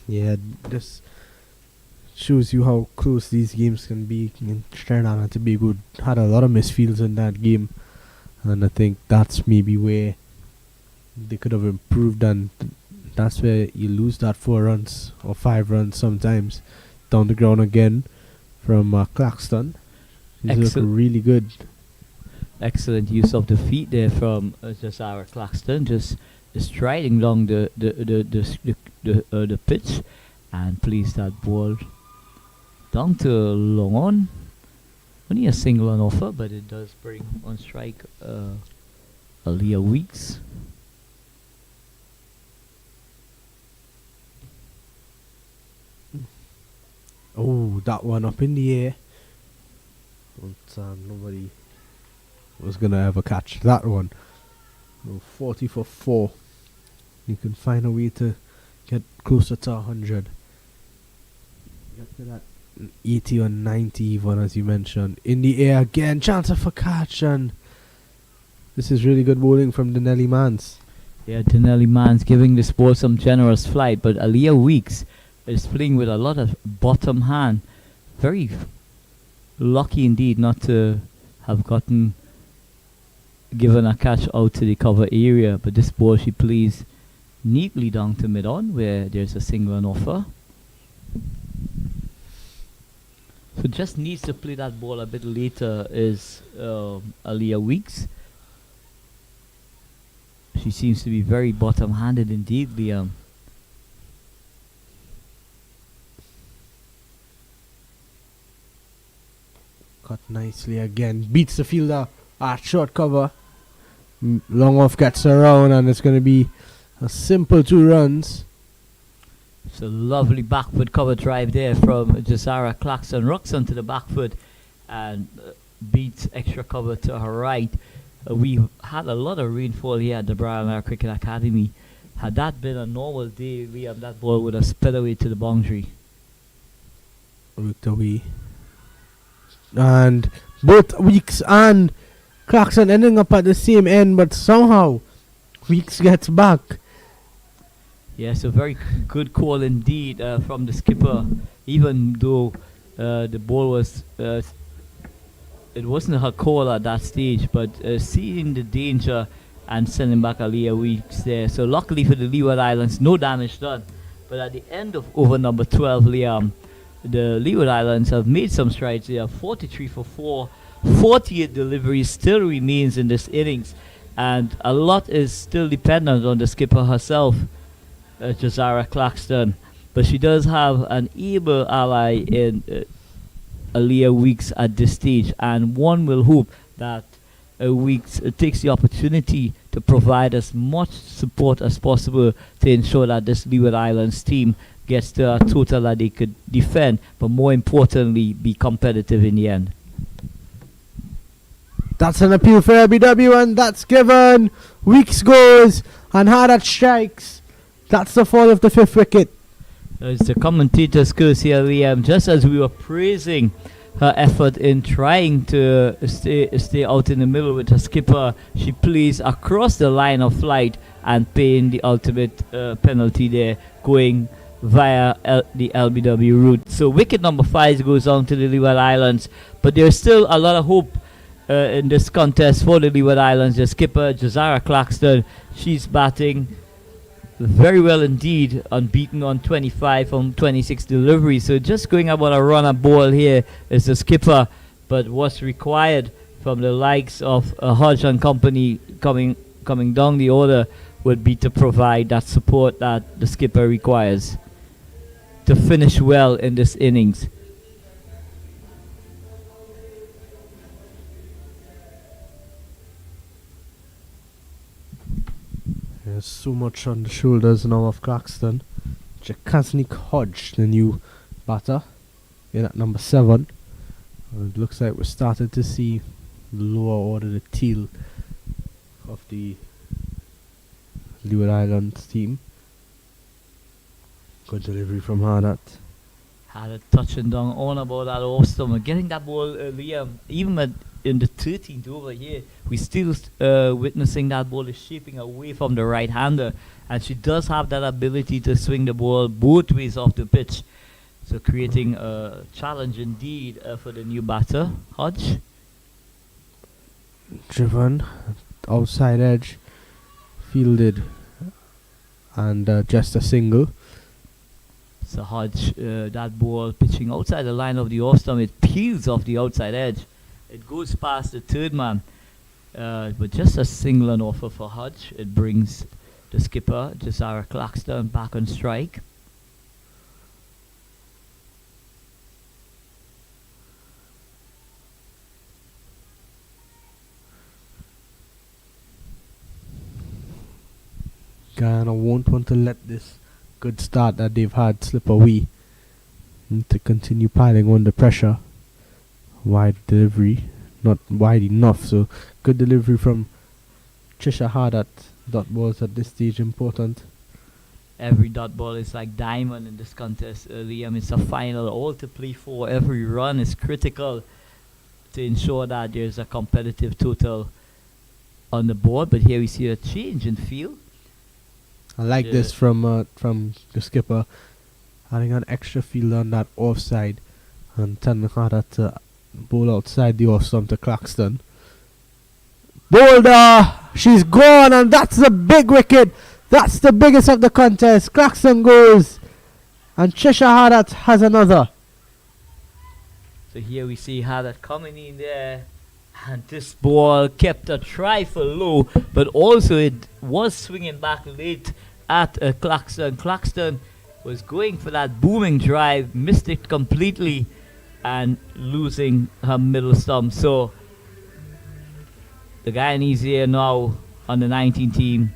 Speaker 1: Yeah, this shows you how close these games can be. Trinidad and Tobago had a lot of misfields in that game. And I think that's maybe where they could have improved, and that's where you lose that 4 runs or 5 runs sometimes. Down the ground again from Claxton. He's really good.
Speaker 2: Excellent use of the feet there from Jazara Claxton, just striding along the pitch, and placed that ball down to long on. Only a single on offer, but it does bring on strike Aaliyah Weeks.
Speaker 1: Oh, that one up in the air. But nobody was going to ever catch that one. Oh, 40 for 4. You can find a way to get closer to 100. Get to that 80 or 90 even, as you mentioned. In the air again, chance for catch, and this is really good bowling from Denelli Mans.
Speaker 2: Yeah, Denelli Mans giving this ball some generous flight, but Aaliyah Weeks is playing with a lot of bottom hand. Very lucky indeed not to have given a catch out to the cover area, but this ball she plays neatly down to mid-on, where there's a single on offer. So just needs to play that ball a bit later is Aaliyah Weeks. She seems to be very bottom-handed indeed, Liam.
Speaker 1: Cut nicely again. Beats the fielder at short cover. Long off gets around, and it's going to be a simple 2 runs.
Speaker 2: It's a lovely backfoot cover drive there from Jazara Clarkson. Rocks onto the back foot and beats extra cover to her right. We had a lot of rainfall here at the Brian Cricket Academy. Had that been a normal day, Liam, that ball would have sped away to the boundary.
Speaker 1: Looked away. And both Weeks and Clarkson ending up at the same end, but somehow Weeks gets back.
Speaker 2: Yes, a very good call indeed from the skipper. Even though the ball was, it wasn't her call at that stage, but seeing the danger and sending back Aaliyah Weeks there. So luckily for the Leeward Islands, no damage done. But at the end of over number 12, Liam, the Leeward Islands have made some strides. They are 43 for 4. 48 deliveries still remains in this innings. And a lot is still dependent on the skipper herself, Jazara Claxton. But she does have an able ally in Aaliyah Weeks at this stage. And one will hope that Weeks takes the opportunity to provide as much support as possible to ensure that this Leeward Islands team gets to a total that they could defend, but more importantly, be competitive in the end.
Speaker 1: That's an appeal for LBW, and that's given. Weeks goes, and Haddad strikes. That's the fall of the 5th wicket.
Speaker 2: It's the commentator's curse here, Liam. Just as we were praising her effort in trying to stay out in the middle with her skipper, she plays across the line of flight and paying the ultimate penalty there, going via the LBW route. So wicket number 5 goes on to the Leeward Islands, but there's still a lot of hope in this contest for the Leeward Islands. The skipper, Jazara Claxton, she's batting very well indeed, unbeaten on 25 from 26 deliveries. So just going about a run and ball here is the skipper, but what's required from the likes of Hodge and company coming down the order would be to provide that support that the skipper requires to finish well in this innings.
Speaker 1: There's so much on the shoulders now of Claxton. Jakasnik Hodge, the new batter, in at number 7. It looks like we're starting to see the lower order, the teal of the Leeward Islands team. Good delivery from Haddad.
Speaker 2: Had a touching down on about that off stomach. Getting that ball, Liam, even in the 13th over here, we still witnessing that ball is shaping away from the right-hander, and she does have that ability to swing the ball both ways off the pitch. So creating a challenge indeed for the new batter, Hodge.
Speaker 1: Driven, outside edge, fielded, and just a single.
Speaker 2: So Hodge, that ball pitching outside the line of the off stump, it peels off the outside edge. It goes past the third man. But just a single and offer for Hodge. It brings the skipper, Jazara Claxton, back on strike.
Speaker 1: Guyana won't want to let this good start that they've had slip away. Need to continue piling on the pressure. Wide delivery, not wide enough, so good delivery from Trisha Haddad. Dot balls at this stage important.
Speaker 2: Every dot ball is like diamond in this contest, Liam. It's a final, all to play for. Every run is critical to ensure that there's a competitive total on the board. But here we see a change in field.
Speaker 1: I like this from the skipper, adding an extra field on that offside and telling Haddad to bowl outside the off stump to Claxton. Boulder! She's gone, and that's the big wicket. That's the biggest of the contest. Claxton goes, and Trisha Haddad has another.
Speaker 2: So here we see Haddad coming in there, and this ball kept a trifle low, but also it was swinging back late at Claxton. Claxton was going for that booming drive, missed it completely, and losing her middle stump. So the Guyanese here now on the 19 team,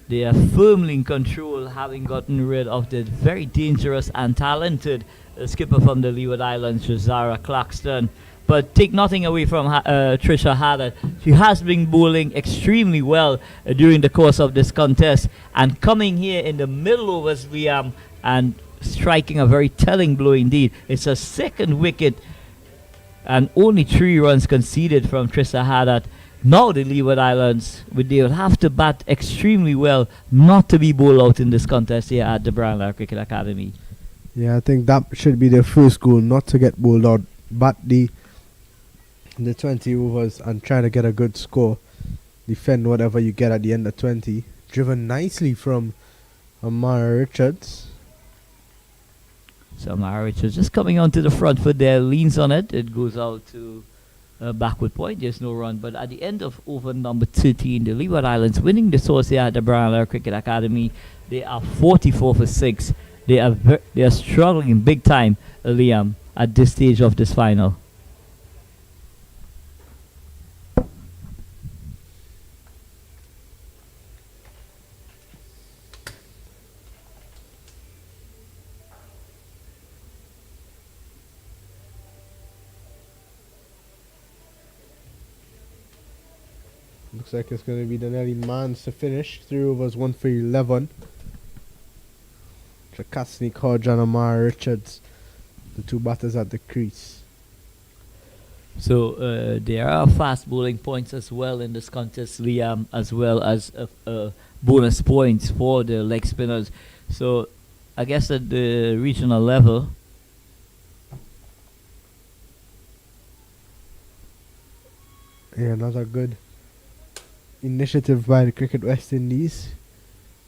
Speaker 2: they are firmly in control, having gotten rid of the very dangerous and talented skipper from the Leeward Islands, Jazara Claxton. But take nothing away from Trisha Haddad. She has been bowling extremely well during the course of this contest, and coming here in the middle overs, Liam, and striking a very telling blow indeed. It's a second wicket, and only 3 runs conceded from Trisha Haddad. Now the Leeward Islands, they will have to bat extremely well not to be bowled out in this contest here at the Brown Cricket Academy.
Speaker 1: Yeah, I think that should be their first goal, not to get bowled out, but the 20 overs and try to get a good score. Defend whatever you get at the end of 20. Driven nicely from Amara Richards.
Speaker 2: So Amara Richards just coming onto the front foot there, leans on it. It goes out to a backward point. There's no run. But at the end of over number 13, the Leeward Islands winning the toss here at the Brown Cricket Academy. They are 44 for 6. They are struggling big time, Liam, at this stage of this final.
Speaker 1: Looks like it's going to be Danelli Mans to finish. 3 overs, 1 for 11. Trakasnik Hodge and Amara Richards, the 2 batters at the crease.
Speaker 2: So there are fast bowling points as well in this contest, Liam, as well as bonus points for the leg spinners. So I guess at the regional level,
Speaker 1: yeah, another good initiative by the Cricket West Indies.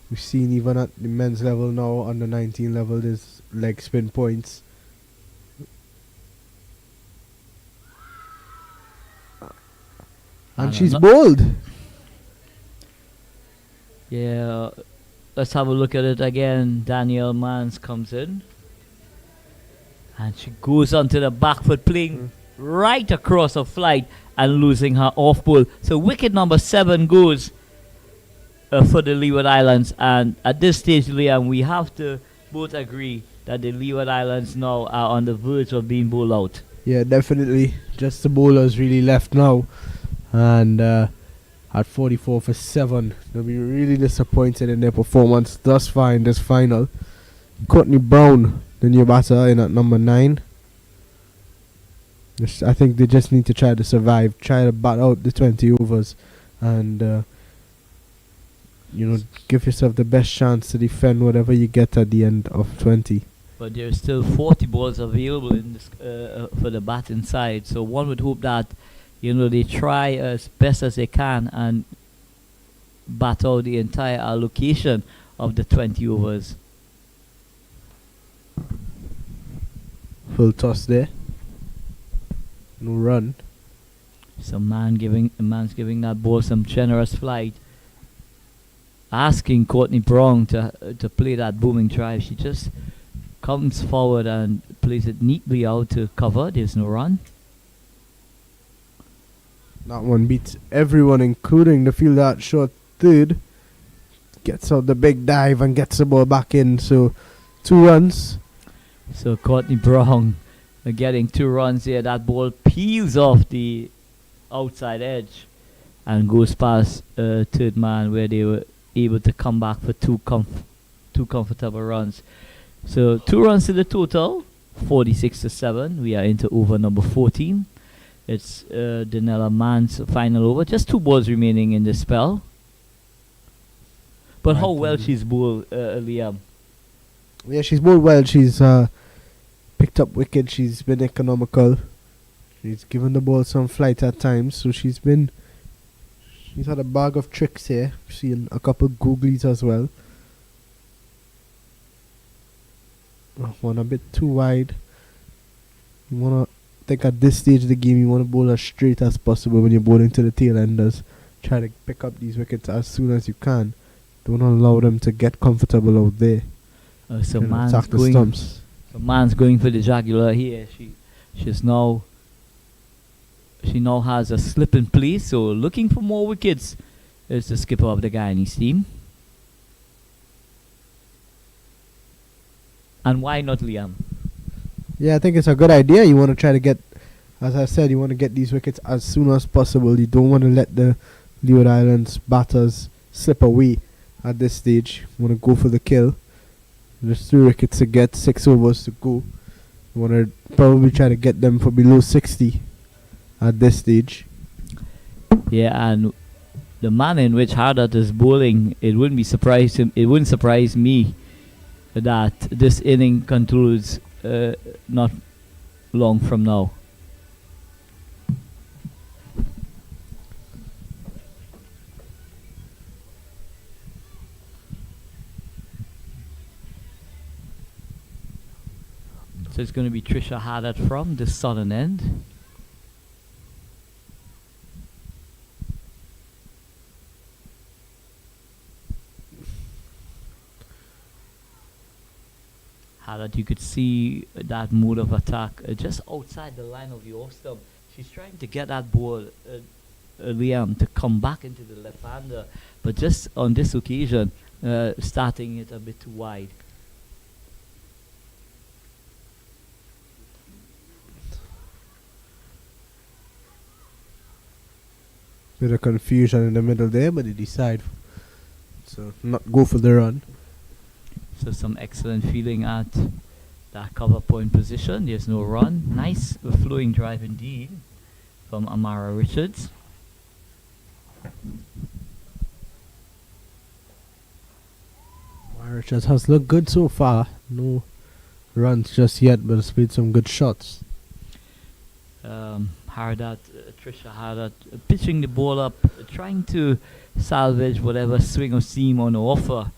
Speaker 1: We've seen even at the men's level now, on the 19 level, there's leg spin points. And she's bowled.
Speaker 2: Yeah, let's have a look at it again. Danielle Mans comes in, and she goes onto the back foot, playing right across her flight and losing her off ball. So wicket number 7 goes for the Leeward Islands, and at this stage, Liam, we have to both agree that the Leeward Islands now are on the verge of being bowled out.
Speaker 1: Yeah, definitely. Just the bowlers really left now, and at 44 for 7, they'll be really disappointed in their performance thus far in this final. Courtney Brown, the new batter, in at number 9. I think they just need to try to survive, try to bat out the 20 overs, and give yourself the best chance to defend whatever you get at the end of 20.
Speaker 2: But there's still 40 balls available in this for the batting side, so one would hope that they try as best as they can and bat out the entire allocation of the 20 overs.
Speaker 1: Full toss there. No run.
Speaker 2: So man's giving that ball some generous flight, asking Courtney Brown to play that booming drive. She just comes forward and plays it neatly out to cover. There's no run.
Speaker 1: That one beats everyone, including the fielder at short third. Gets out the big dive and gets the ball back in. So 2 runs.
Speaker 2: So Courtney Brown getting 2 runs here. That ball peels off the outside edge and goes past third man, where they were able to come back for two comfortable runs. So 2 runs to the total, 46 to 7. We are into over number 14. It's Danella Mann's final over. Just 2 balls remaining in this spell. But how well she's bowled, Liam.
Speaker 1: Yeah, she's bowled well. She's picked up wickets. She's been economical. She's given the ball some flight at times. So she's had a bag of tricks here. Seen a couple googlies as well. One a bit too wide. You wanna think at this stage of the game you want to bowl as straight as possible when you're bowling to the tail enders. Try to pick up these wickets as soon as you can. Don't allow them to get comfortable out there.
Speaker 2: So
Speaker 1: Trying to
Speaker 2: man's
Speaker 1: attack the
Speaker 2: going.
Speaker 1: stumps.
Speaker 2: So man's going for the jugular here. She now has a slip in place. So looking for more wickets is the skipper of the Guyanese team. And why not Liam?
Speaker 1: Yeah, I think it's a good idea. You want to try to get, as I said, you want to get these wickets as soon as possible. You don't want to let the Leeward Islands batters slip away at this stage. You want to go for the kill. There's 3 wickets to get, 6 overs to go. You want to probably try to get them for below 60 at this stage.
Speaker 2: Yeah, and the manner in which Hardat is bowling, it wouldn't surprise me that this inning concludes not long from now. So it's going to be Trisha Hardat from the southern end. Hardat, you could see that mode of attack just outside the line of the off stump. She's trying to get that ball, Liam, to come back into the left-hander, but just on this occasion, starting it a bit too wide.
Speaker 1: Bit of confusion in the middle there, but they decide to not go for the run.
Speaker 2: So some excellent feeling at that cover point position. There's no run. Nice flowing drive indeed from Amara Richards.
Speaker 1: Amara Richards has looked good so far. No runs just yet, but has played some good shots.
Speaker 2: Trisha Hardat pitching the ball up, trying to salvage whatever swing or seam on offer,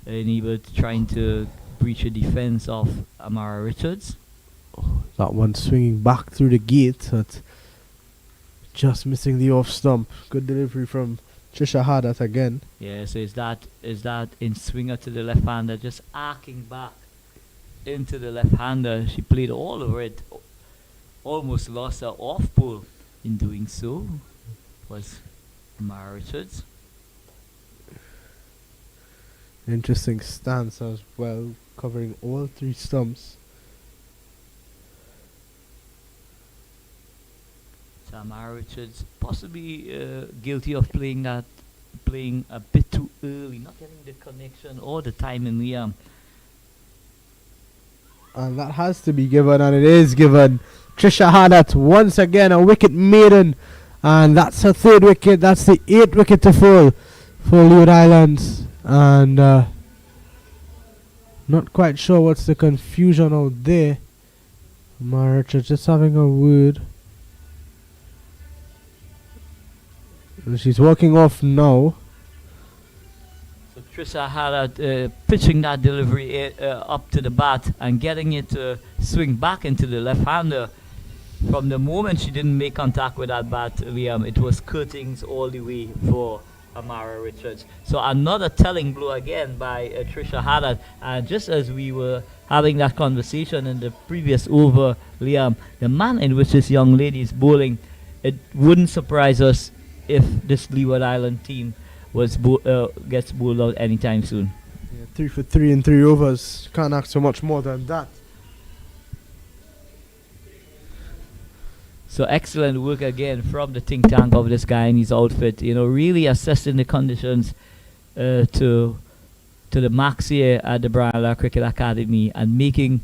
Speaker 2: and trying to breach the defense of Amara Richards.
Speaker 1: That one swinging back through the gate, but just missing the off stump. Good delivery from Trisha Hardat again.
Speaker 2: Yeah, so is that in swinger to the left hander, just arcing back into the left hander. She played all over it, almost lost her off pull in doing so. Was Amara Richards.
Speaker 1: Interesting stance as well, covering all 3 stumps.
Speaker 2: So Amara Richards possibly guilty of playing a bit too early, not getting the connection or the time in the
Speaker 1: And that has to be given, and it is given. Trisha Hardat once again a wicket maiden, and that's her 3rd wicket. That's the 8th wicket to fall for Leeward Islands. And not quite sure what's the confusion out there. Amara Richards just having a word. And she's walking off now.
Speaker 2: So Trisha Hardat pitching that delivery up to the bat and getting it to swing back into the left-hander. From the moment she didn't make contact with that bat, Liam, it was cuttings all the way for Amara Richards. So another telling blow again by Trisha Hardat. And just as we were having that conversation in the previous over, Liam, the man in which this young lady is bowling, it wouldn't surprise us if this Leeward Island team gets bowled out anytime soon.
Speaker 1: Yeah, 3 for 3 in 3 overs. Can't ask so much more than that.
Speaker 2: So excellent work again from the think tank of this Guyanese outfit. Really assessing the conditions to the max here at the Brian Lara Cricket Academy and making,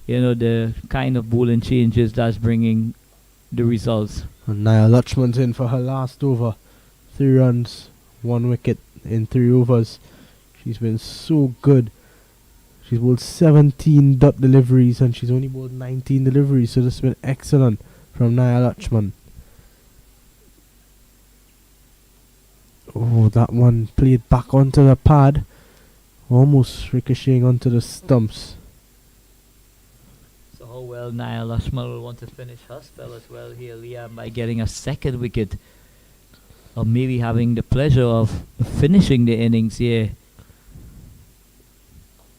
Speaker 2: the kind of bowling changes that's bringing the results.
Speaker 1: And Naya Lutchman's in for her last over. 3 runs, 1 wicket in 3 overs. She's been so good. She's bowled 17 dot deliveries and she's only bowled 19 deliveries. So this has been excellent from Naya Lutchman. Oh, that one played back onto the pad. Almost ricocheting onto the stumps.
Speaker 2: So how well Niall Ashman will want to finish her spell as well here, Liam, by getting a second wicket, or maybe having the pleasure of finishing the innings here.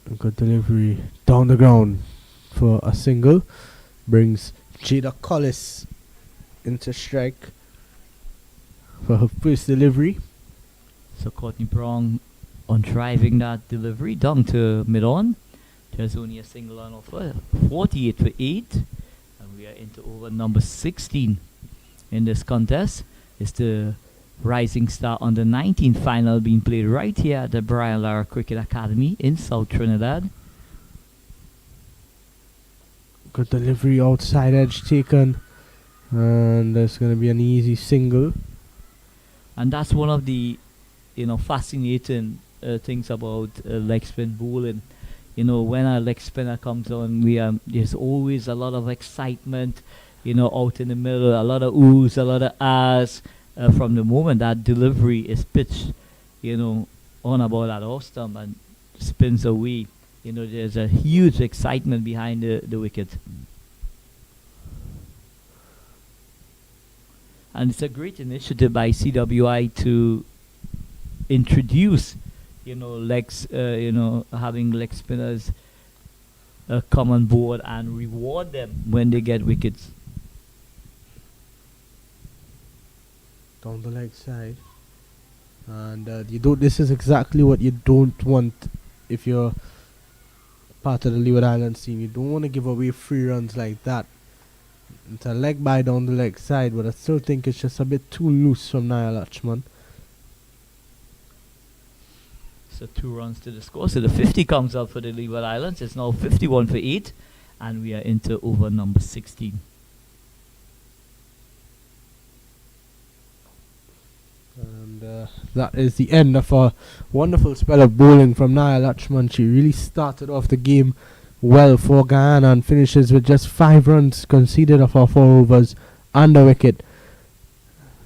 Speaker 1: A good delivery down the ground for a single. Brings Jada Collis into strike for her first delivery.
Speaker 2: So Courtney Brown on driving that delivery down to mid-on. There's only a single on offer, 48 for 8. And we are into over number 16 in this contest. It's the Rising Star under 19 final being played right here at the Brian Lara Cricket Academy in South Trinidad.
Speaker 1: Good delivery, outside edge taken. And there's going to be an easy single.
Speaker 2: And that's one of the fascinating things about leg spin bowling. When a leg spinner comes on, there's always a lot of excitement, out in the middle, a lot of oohs, a lot of ahs, from the moment that delivery is pitched, on about that off stump and spins away. There's a huge excitement behind the wicket. And it's a great initiative by CWI to introduce, legs, having leg spinners come on board and reward them when they get wickets.
Speaker 1: Down the leg side. And this is exactly what you don't want if you're part of the Leeward Islands team. You don't want to give away free runs like that. It's a leg by down the leg side, but I still think it's just a bit too loose from Niall Ashman.
Speaker 2: So 2 runs to the score. So the 50 comes up for the Leeward Islands. It's now 51 for 8. And we are into over number 16.
Speaker 1: And that is the end of a wonderful spell of bowling from Niall Ashman. She really started off the game well for Guyana and finishes with just 5 runs conceded of our 4 overs and a wicket.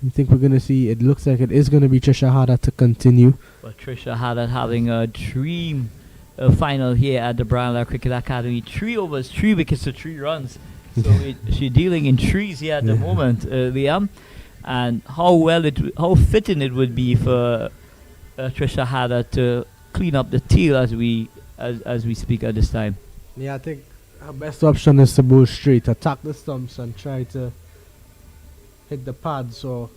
Speaker 1: You think we're going to see, it looks like it is going to be Trisha Harder to continue.
Speaker 2: Well, Trisha Harder having a dream final here at the Brian Lara Cricket Academy. 3 overs, 3 wickets to 3 runs. So she's dealing in threes here at the moment, Liam. And how fitting it would be for Trisha Harder to clean up the tail as we speak at this time.
Speaker 1: Yeah, I think her best option is to bowl straight, attack the stumps and try to hit the pads or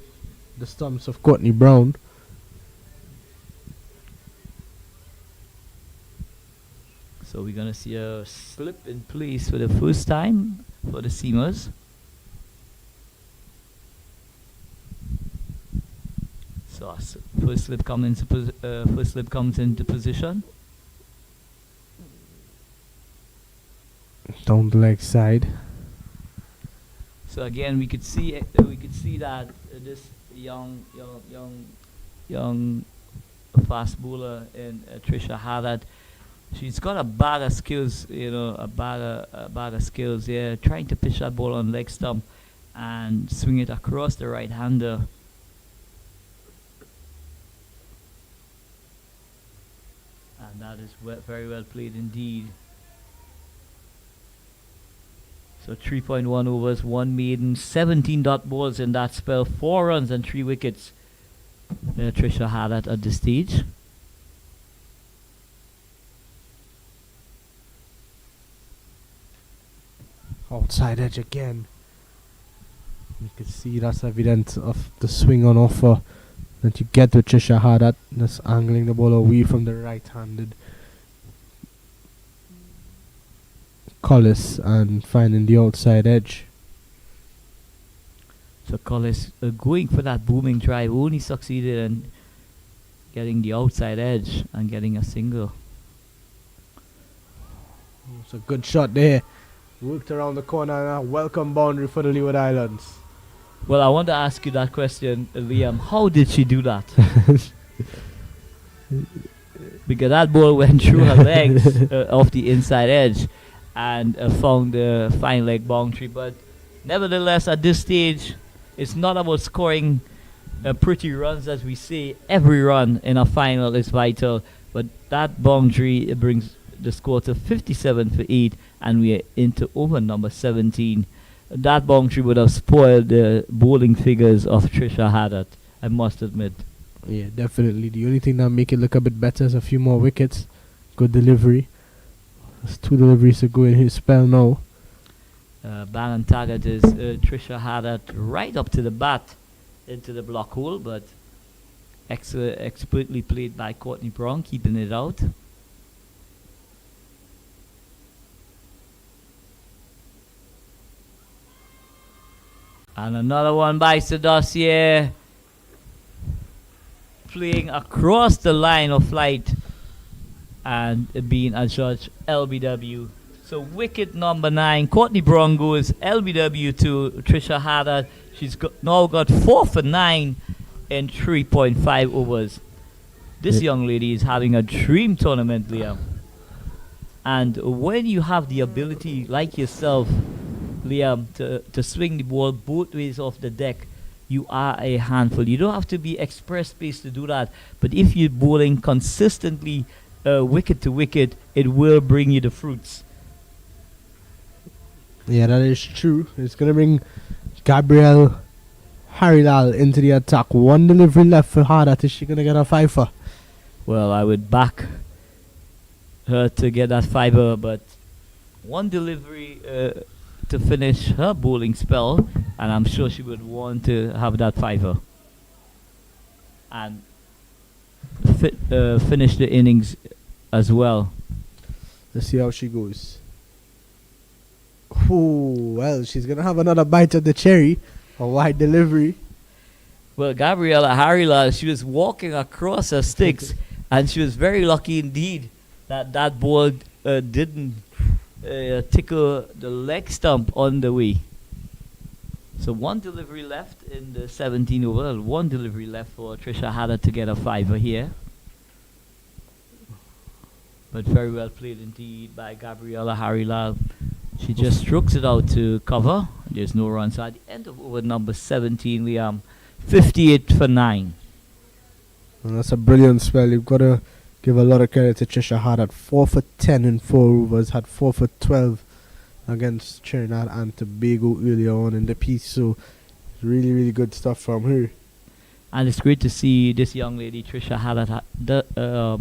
Speaker 1: the stumps of Courtney Brown.
Speaker 2: So we're going to see a slip in place for the first time for the seamers. So first slip comes into position.
Speaker 1: Down the leg side.
Speaker 2: So again, we could see that this young fast bowler in Trisha Harder, she's got a bag of skills, a bag of skills. Yeah, trying to pitch that ball on leg stump and swing it across the right hander. And that is very well played indeed. So 3.1 overs, 1 maiden, 17 dot balls in that spell, 4 runs and 3 wickets. Trisha Harder at this stage.
Speaker 1: Outside edge again. You can see that's evidence of the swing on offer that you get with Trisha Harder, just angling the ball away from the right-handed Collis and finding the outside edge.
Speaker 2: So Collis going for that booming drive, only succeeded in getting the outside edge and getting a single.
Speaker 1: It's a good shot there. Worked around the corner and a welcome boundary for the Leeward Islands.
Speaker 2: Well, I want to ask you that question, Liam. How did she do that? Because that ball went through her legs off the inside edge and found the fine leg boundary. But nevertheless, at this stage, it's not about scoring pretty runs, as we say. Every run in a final is vital. But that boundary brings the score to 57 for 8. and we are into over number 17. That boundary would have spoiled the bowling figures of Trisha Haddad, I must admit.
Speaker 1: Yeah, definitely. The only thing that make it look a bit better is a few more wickets. Good delivery. There's 2 deliveries to go in his spell now.
Speaker 2: Bang and target is Trisha Haddad right up to the bat into the block hole, but expertly played by Courtney Brown, keeping it out. And another one by Sedossier, playing across the line of flight and being adjudged LBW. So wicket number 9, Courtney Brown goes LBW to Trisha Haddad. She's now got 4 for 9 in 3.5 overs. This young lady is having a dream tournament, Liam. And when you have the ability, like yourself, Liam, to swing the ball both ways off the deck, you are a handful. You don't have to be express pace to do that. But if you're bowling consistently wicket to wicket, it will bring you the fruits.
Speaker 1: Yeah, that is true. It's going to bring Gabrielle Harilal into the attack. 1 delivery left for Haddad. Is she going to get a fiver?
Speaker 2: Well, I would back her to get that fiver, but 1 delivery to finish her bowling spell, and I'm sure she would want to have that fiver and finish the innings as well.
Speaker 1: Let's see how she goes. Oh, well, she's going to have another bite of the cherry. A wide delivery.
Speaker 2: Well, Gabriella Harila, she was walking across her sticks, and she was very lucky indeed that ball didn't tickle the leg stump on the way. So 1 delivery left in the 17 over. 1 delivery left for Trisha Haddad to get a fiver here. But very well played indeed by Gabriella Harilal. She just strokes it out to cover. There's no runs. So at the end of over number 17, Liam, 58 for 9.
Speaker 1: And that's a brilliant spell. You've got to give a lot of credit to Trisha Haddad. 4 for 10 in 4 overs. Had 4 for 12 against Trinidad and Tobago earlier on in the piece. So really, really good stuff from her.
Speaker 2: And it's great to see this young lady, Trisha Haddad,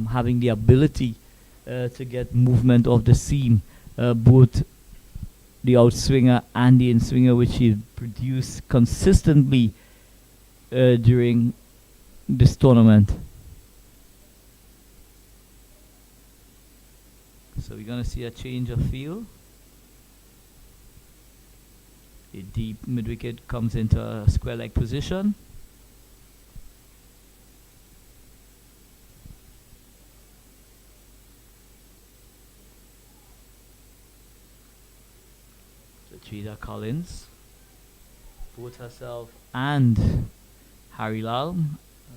Speaker 2: having the ability to get movement of the seam, both the outswinger and the in-swinger, which she produced consistently during this tournament. So we're going to see a change of field. The deep mid-wicket comes into a square leg position. Cheetah Collins, both herself and Harry Lal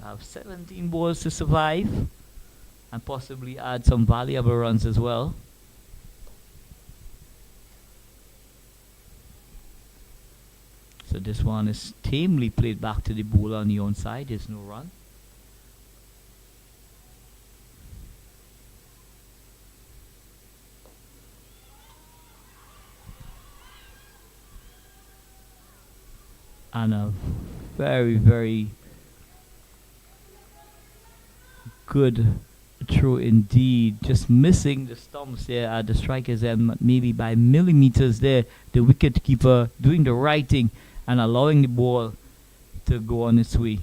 Speaker 2: have 17 balls to survive and possibly add some valuable runs as well. So this one is tamely played back to the bowler on the onside. There's no run. And a very, very good throw indeed. Just missing the stumps there at the strikers end, maybe by millimeters there. The wicket keeper doing the right thing and allowing the ball to go on its way.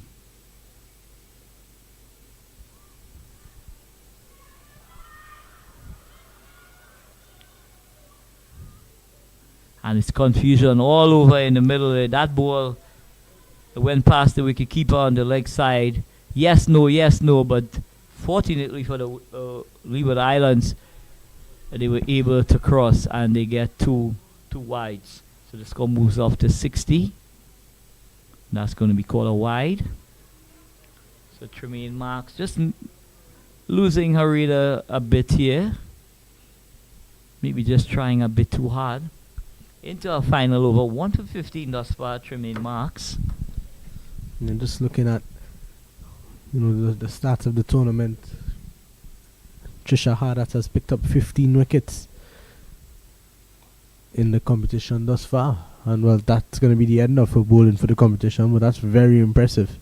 Speaker 2: And it's confusion all over in the middle there. That ball went past the wicketkeeper on the leg side. Yes, no, but fortunately for the Leeward Islands, they were able to cross and they get two wides. So the score moves off to 60. That's going to be called a wide. So Tremaine Marks just losing her reader a bit here. Maybe just trying a bit too hard. Into our final over, 1 for 15 thus far, Tremaine Marks.
Speaker 1: And just looking at the stats of the tournament, Trisha Haddad has picked up 15 wickets. in the competition thus far. And well, that's going to be the end of her bowling for the competition, but that's very impressive.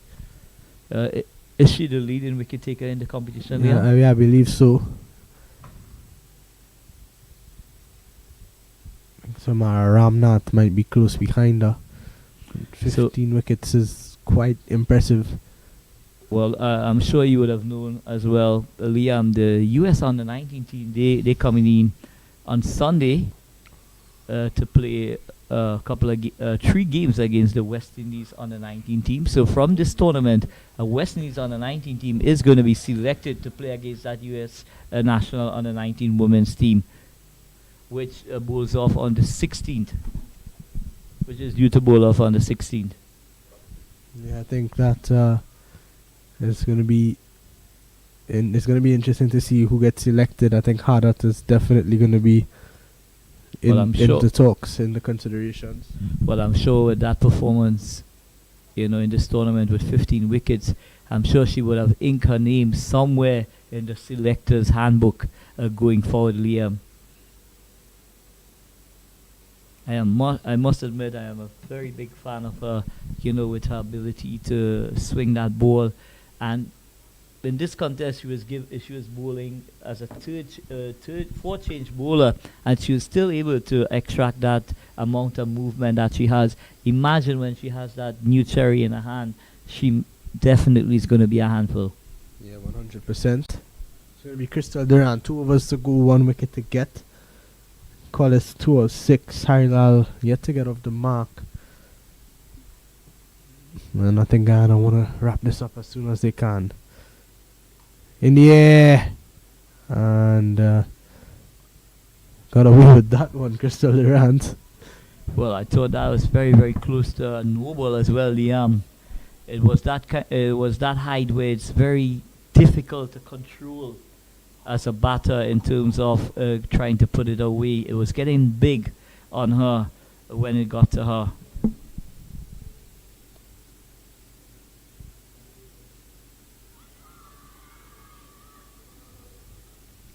Speaker 2: Is she the leading wicket taker in the competition?
Speaker 1: Yeah, I believe so. Samara Ramnath might be close behind her. 15 wickets is quite impressive.
Speaker 2: Well, I'm sure you would have known as well, Liam, the US under-19 team, they coming in on Sunday to play a couple of 3 games against the West Indies under-19 team. So from this tournament, a West Indies under-19 team is going to be selected to play against that US national under-19 women's team, which bowls off on the 16th, which is due to bowl off on the 16th.
Speaker 1: Yeah, I think that it's going to be interesting to see who gets selected. I think Hadat is definitely going to be in the talks, in the considerations.
Speaker 2: Well, I'm sure with that performance, in this tournament with 15 wickets, I'm sure she would have inked her name somewhere in the selector's handbook going forward, Liam. I must admit, I am a very big fan of her, with her ability to swing that ball. And in this contest, she was bowling as a fourth change bowler, and she was still able to extract that amount of movement that she has. Imagine when she has that new cherry in her hand, she definitely is going to be a handful.
Speaker 1: Yeah, 100%. It's going to be Crystal Durant, 2 overs to go, 1 wicket to get. Collis 2 of 6. Harilal yet to get off the mark. And I think Guyana want to wrap this up as soon as they can. In the air. And got away with that one, Crystal Durant.
Speaker 2: Well, I thought that was very, very close to a no ball as well, Liam. It was that height where it's very difficult to control as a batter in terms of trying to put it away. It was getting big on her when it got to her.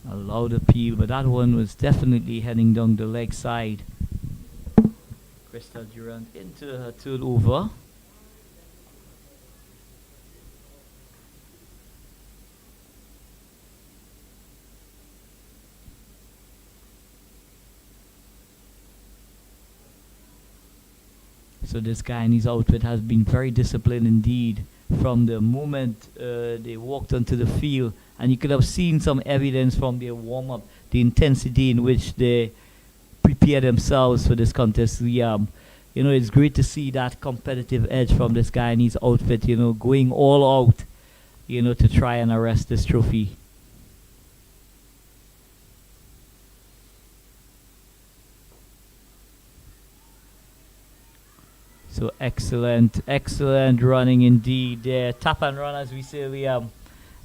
Speaker 2: A loud appeal, but that one was definitely heading down the leg side. Crystal Durant into her 3rd over. So this Guyanese outfit has been very disciplined indeed from the moment they walked onto the field, and you could have seen some evidence from their warm-up, the intensity in which they prepare themselves for this contest. It's great to see that competitive edge from this Guyanese outfit, going all out, to try and arrest this trophy. So excellent running indeed there. Tap and run, as we say, Liam.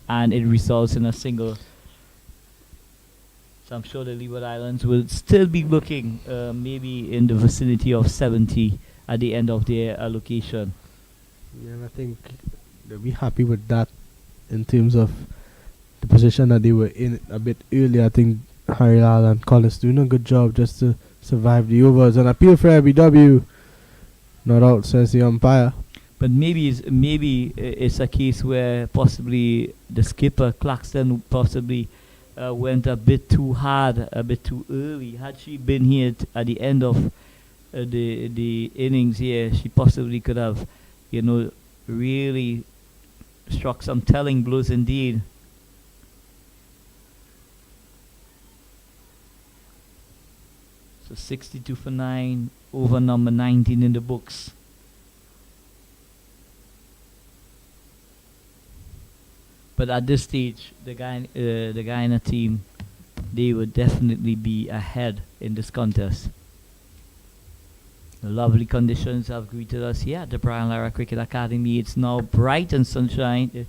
Speaker 2: And it results in a single. So I'm sure the Leeward Islands will still be looking maybe in the vicinity of 70 at the end of their allocation.
Speaker 1: Yeah, and I think they'll be happy with that in terms of the position that they were in a bit earlier. I think Harilal and Collis doing a good job just to survive the overs. An appeal for LBW. Not out, says the umpire.
Speaker 2: But maybe it's a case where possibly the skipper Claxton possibly went a bit too hard, a bit too early. Had she been here at the end of the innings here, she possibly could have, really struck some telling blows indeed. So 62 for 9. Over number 19 in the books. But at this stage, the Guyana team, they would definitely be ahead in this contest. The lovely conditions have greeted us here at the Brian Lara Cricket Academy. It's now bright sunshine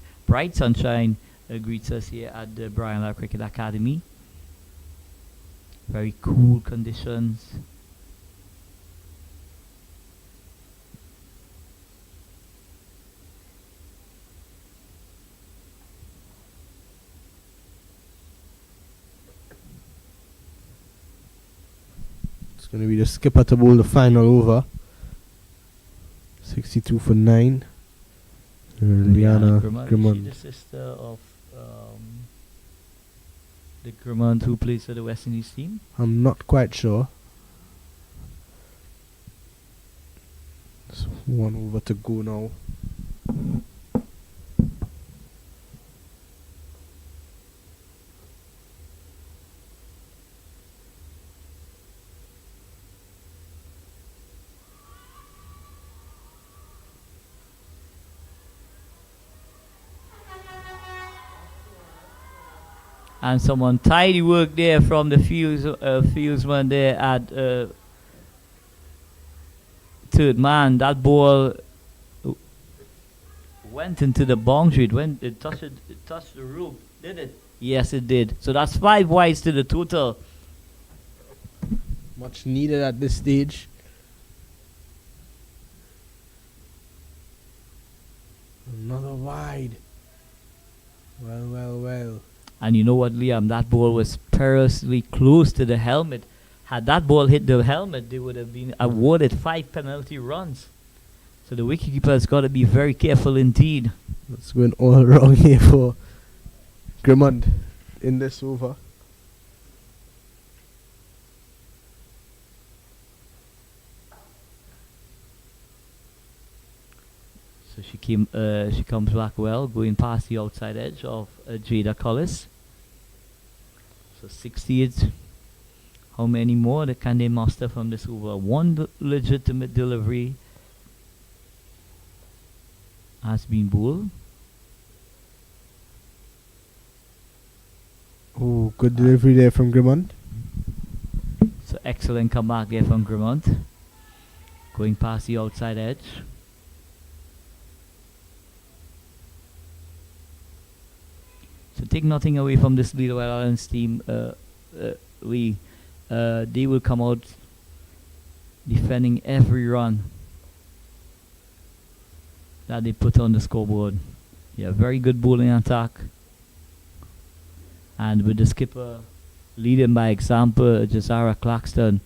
Speaker 2: greets us here at the Brian Lara Cricket Academy. Very cool conditions.
Speaker 1: going to be the skipper to bowl the final over. 62 for 9. Liana Grimmond.
Speaker 2: Is she the sister of the Grimmond who plays for the West Indies team?
Speaker 1: I'm not quite sure. So 1 over to go now.
Speaker 2: And someone tidy work there from the fieldsman there at third man. That ball went into the boundary. It touched the roof, did it? Yes, it did. So that's 5 wides to the total.
Speaker 1: Much needed at this stage. Another wide. Well.
Speaker 2: And you know what, Liam? That ball was perilously close to the helmet. Had that ball hit the helmet, they would have been awarded 5 penalty runs. So the wicketkeeper has got to be very careful indeed.
Speaker 1: That's going all wrong here for Grimmond in this over.
Speaker 2: So she comes back well, going past the outside edge of Jada Collis. So 68. How many more can they muster from this over? 1 legitimate delivery has been bowled.
Speaker 1: Oh, good delivery there from Grimmond.
Speaker 2: So excellent comeback there from Grimmond. Going past the outside edge. So take nothing away from this Leeward Islands team. They will come out defending every run that they put on the scoreboard. Yeah, very good bowling attack. And with the skipper leading by example, Jazara Claxton,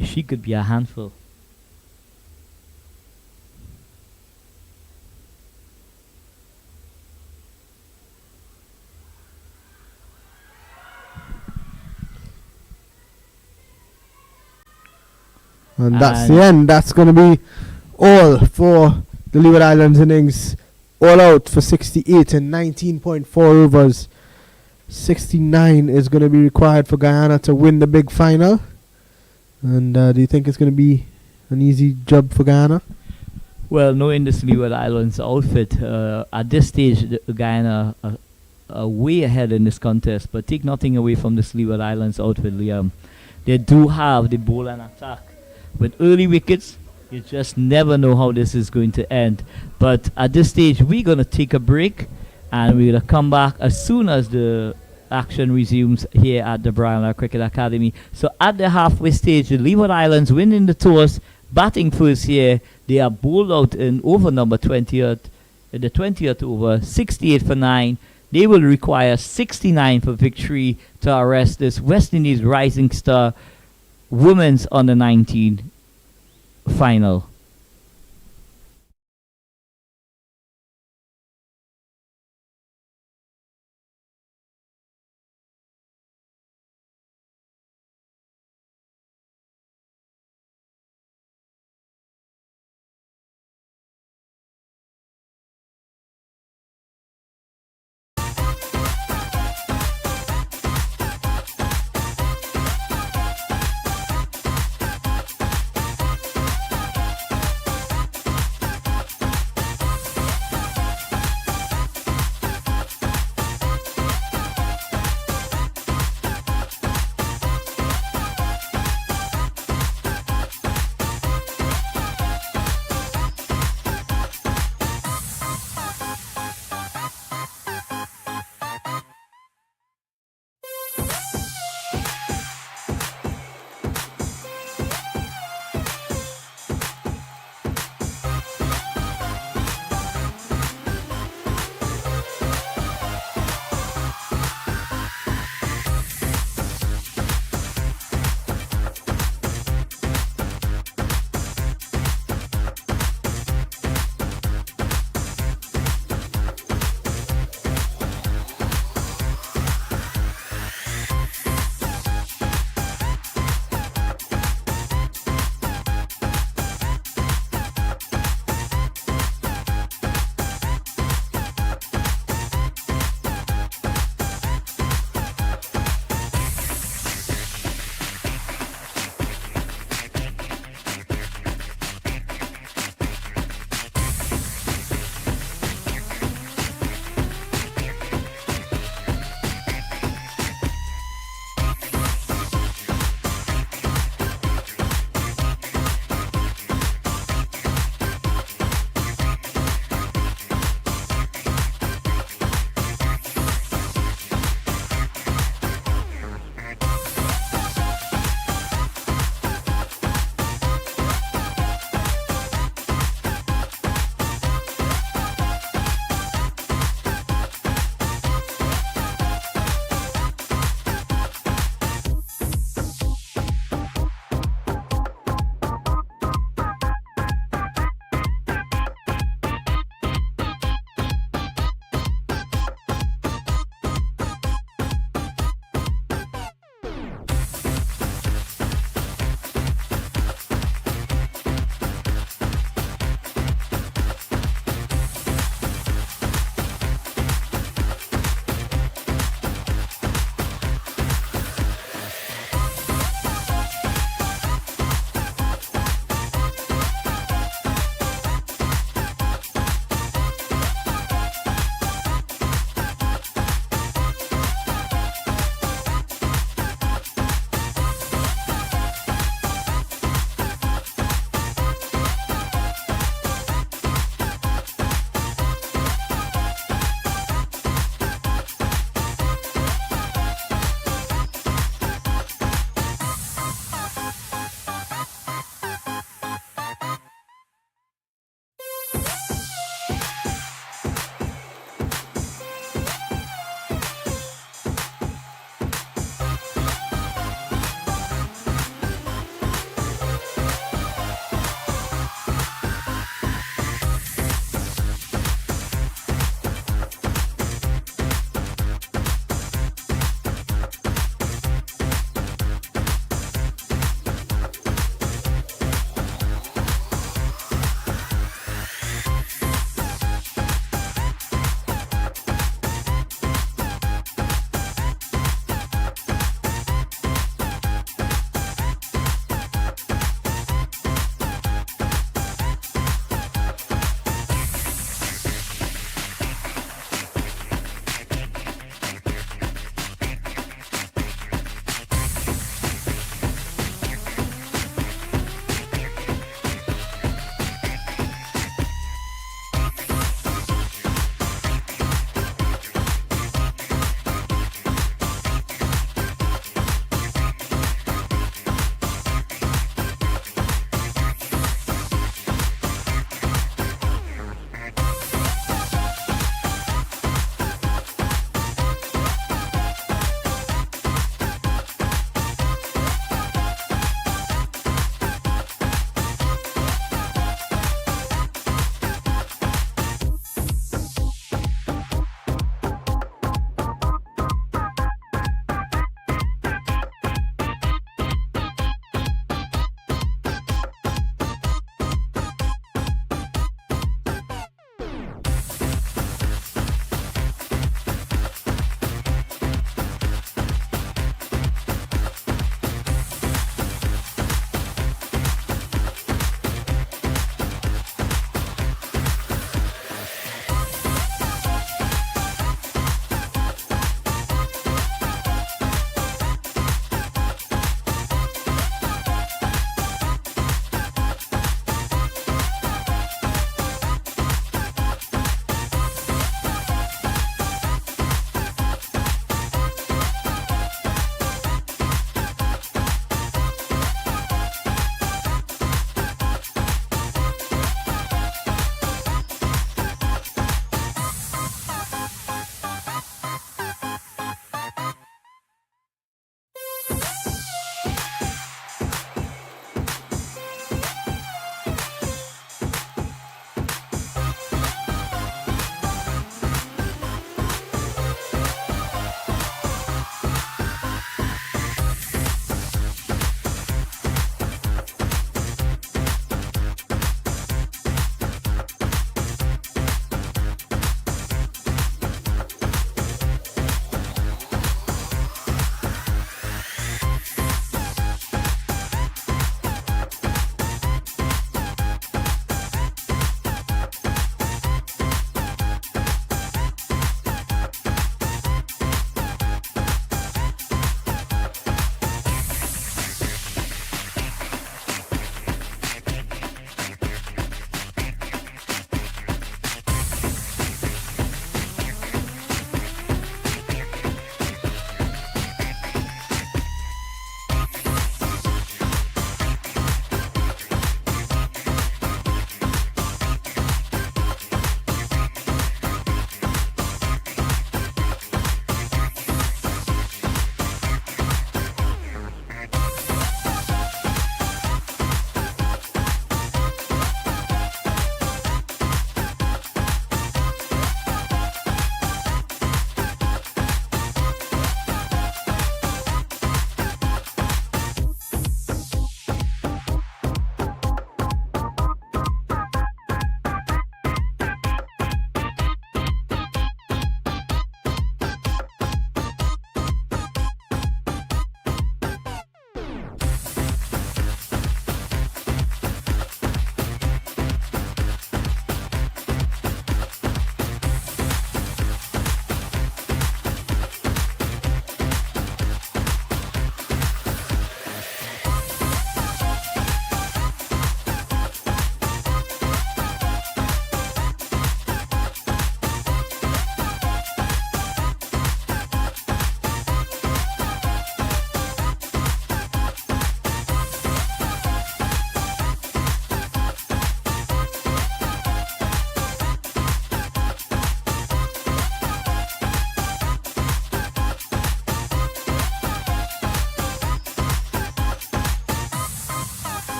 Speaker 2: she could be a handful.
Speaker 1: And that's the end. That's going to be all for the Leeward Islands innings. All out for 68 and 19.4 overs. 69 is going to be required for Guyana to win the big final. And do you think it's going to be an easy job for Guyana?
Speaker 2: Well, knowing this Leeward Islands outfit, at this stage, Guyana are way ahead in this contest. But take nothing away from this Leeward Islands outfit, Liam. They do have the bowl and attack. With early wickets, you just never know how this is going to end. But at this stage, we're going to take a break. And we're going to come back as soon as the action resumes here at the Brian Lara Cricket Academy. So at the halfway stage, the Leeward Islands winning the toss, batting first here. They are bowled out in over number 20th, in the 20th over, 68 for 9. They will require 69 for victory to arrest this West Indies rising star women's under 19 final.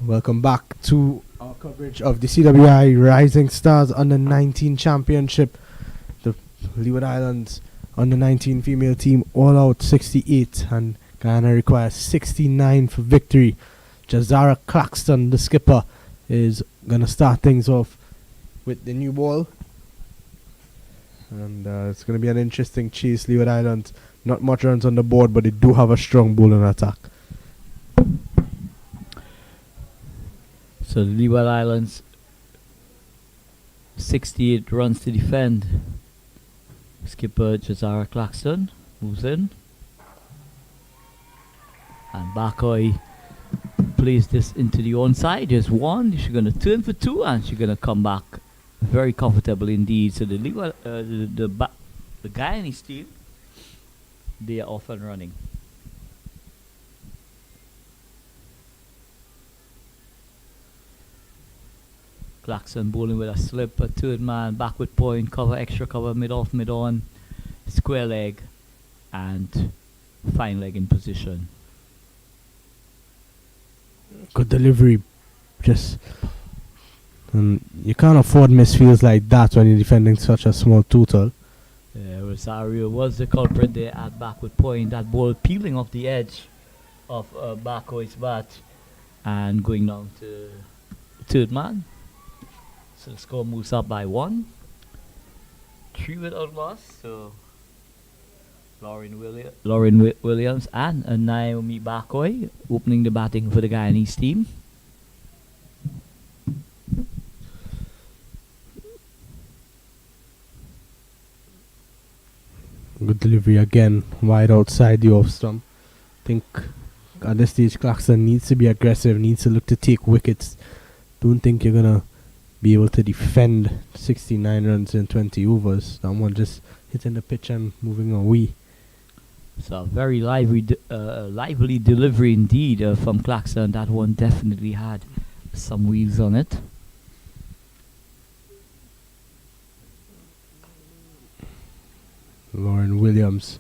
Speaker 1: Welcome back to our coverage of the CWI Rising Stars Under 19 Championship. The Leeward Islands Under 19 female team all out 68 and Guyana requires 69 for victory. Jazara Claxton, the skipper, is going to start things off with the new ball. And it's going to be an interesting chase. Leeward Islands, not much runs on the board, but they do have a strong bowling attack.
Speaker 2: So the Leeward Islands, 68 runs to defend. Skipper Jazara Claxton moves in. And Bakoy plays this into the onside. There's one. She's going to turn for two and she's going to come back very comfortable indeed. So the Leeward, the Guyanese team, they are off and running. Claxton bowling with a slip, a third man, backward point, cover, extra cover, mid off, mid on, square leg, and fine leg in position.
Speaker 1: Good delivery. You can't afford misfields like that when you're defending such a small total.
Speaker 2: Rosario was the culprit there at backward point. That ball peeling off the edge of Bakoy's bat and going down to third man. So the score moves up by 1. 3 without loss. So Lauren Williams and Naomi Bakoy opening the batting for the Guyanese team.
Speaker 1: Good delivery again, wide outside the off stump. Think at this stage Claxton needs to be aggressive, needs to look to take wickets. Don't think you're gonna be able to defend 69 runs in 20 overs. Someone just hitting the pitch and moving away.
Speaker 2: So very lively delivery indeed from Claxton. That one definitely had some wheels on it.
Speaker 1: Lauren Williams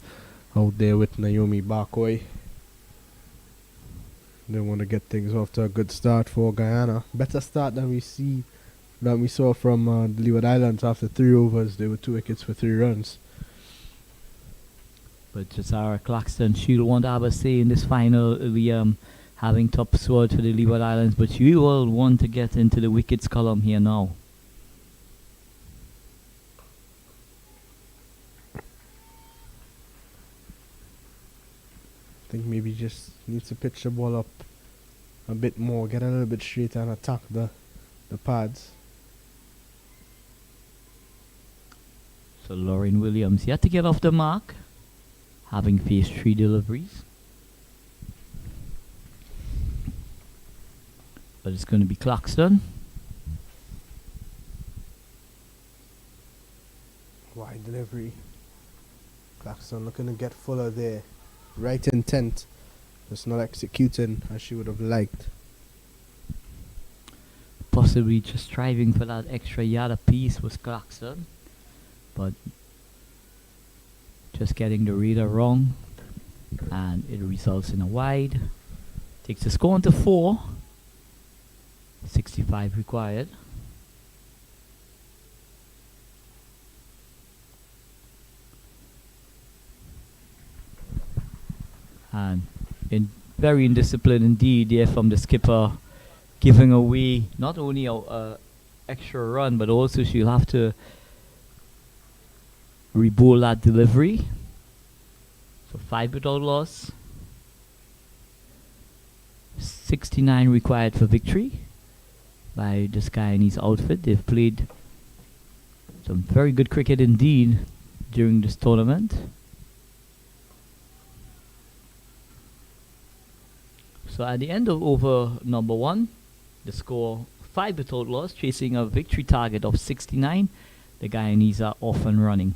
Speaker 1: out there with Naomi Bakoy. They want to get things off to a good start for Guyana. Better start than we saw from the Leeward Islands. After 3 overs, they were 2 wickets for 3 runs.
Speaker 2: But Jazara Claxton, she'll want to have a say in this final, having top sword for the Leeward Islands, but she will want to get into the wickets column here now.
Speaker 1: I think maybe just needs to pitch the ball up a bit more, get a little bit straighter and attack the pads.
Speaker 2: So Lauren Williams yet to get off the mark, having faced 3 deliveries. But it's going to be Claxton.
Speaker 1: Wide delivery. Claxton looking to get fuller there. Right intent, just not executing as she would have liked.
Speaker 2: Possibly just striving for that extra yard apiece was Claxton, but just getting the reader wrong, and it results in a wide. Takes the score into 4. 65 required. And very indisciplined indeed there from the skipper, giving away not only a extra run, but also she'll have to rebowl that delivery. So 5 without loss. 69 required for victory by this Guyanese outfit. They've played some very good cricket indeed during this tournament. So at the end of over number 1, the score 5 without loss, chasing a victory target of 69. The Guyanese are off and running.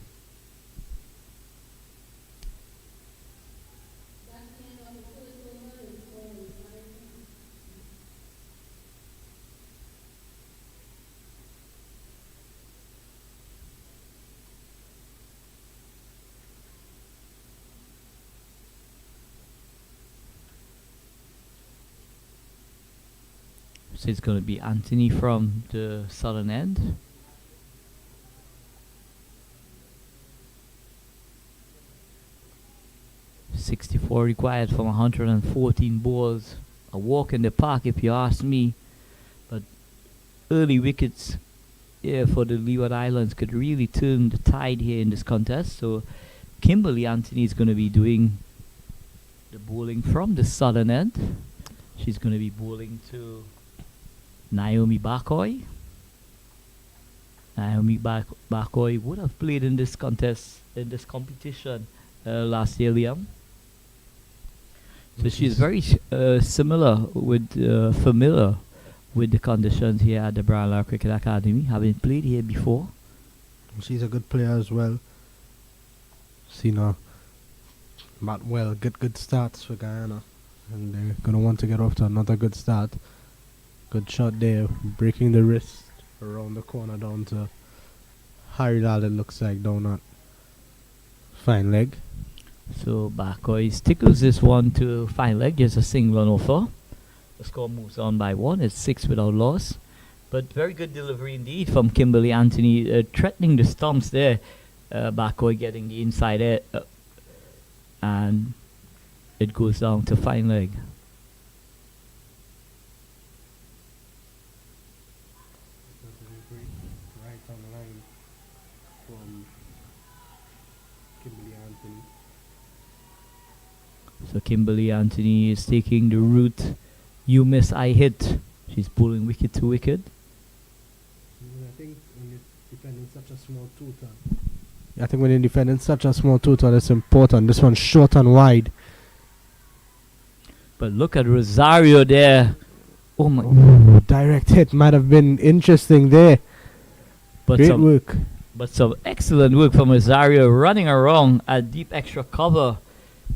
Speaker 2: So it's going to be Anthony from the southern end. .64 required from 114 balls. A walk in the park, if you ask me. But early wickets for the Leeward Islands could really turn the tide here in this contest. So Kimberly Anthony is going to be doing the bowling from the southern end. She's going to be bowling to Naomi Bakoy. Naomi Bakoy would have played in this contest, in this competition last year, Liam. So she's very familiar with the conditions here at the Brian Lara Cricket Academy, having played here before.
Speaker 1: She's a good player as well. Seen her bat well, get good starts for Guyana, and they're gonna want to get off to another good start. Good shot there, breaking the wrist around the corner down to Harry Lal, it looks like, down that fine leg.
Speaker 2: So Bakoy tickles this one to fine leg, just a single on offer. The score moves on by 1. It's 6 without loss. But very good delivery indeed from Kimberly Anthony, threatening the stumps there. Bakoy getting the inside air, and it goes down to fine leg.
Speaker 1: Right on the line from Kimberly Anthony.
Speaker 2: So Kimberly Anthony is taking the route, you miss, I hit. She's pulling wicket to wicket.
Speaker 1: I think when you're defending such a small total, it's important. This one's short and wide.
Speaker 2: But look at Rosario there. Oh my!
Speaker 1: Ooh, direct hit might have been interesting there.
Speaker 2: But
Speaker 1: great work.
Speaker 2: But some excellent work from Rosario, running around at deep extra cover.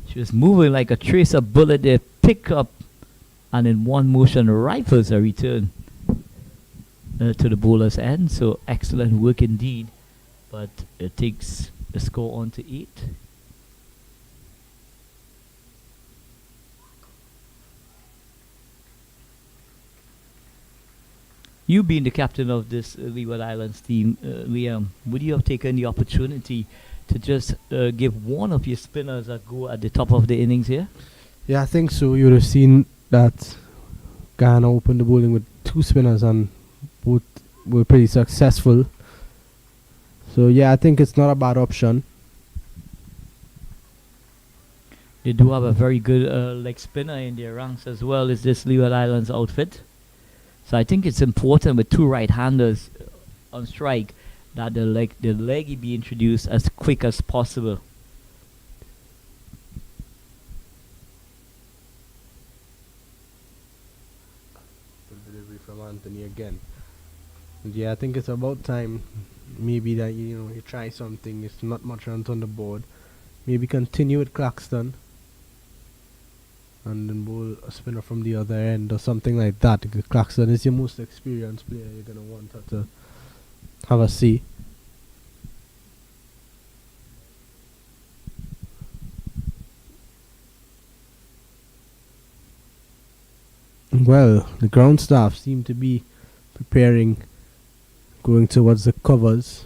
Speaker 2: She was moving like a tracer bullet there, pick up, and in one motion rifles a return to the bowler's end. So excellent work indeed. But it takes the score on to 8. You being the captain of this Leeward Islands team, Liam, would you have taken the opportunity to just give one of your spinners a go at the top of the innings here?
Speaker 1: Yeah, I think so. You would have seen that Guyana opened the bowling with 2 spinners and both were pretty successful. So yeah, I think it's not a bad option.
Speaker 2: They do have a very good leg spinner in their ranks as well as this Leeward Islands outfit. So I think it's important with 2 right-handers on strike that the leggy be introduced as quick as possible.
Speaker 1: Good delivery from Anthony again. And yeah, I think it's about time. Maybe that you try something. It's not much runs on the board. Maybe continue with Claxton, and then bowl a spinner from the other end or something like that. Because Claxton is your most experienced player. You're gonna want her to have a see. Well, the ground staff seem to be preparing, going towards the covers.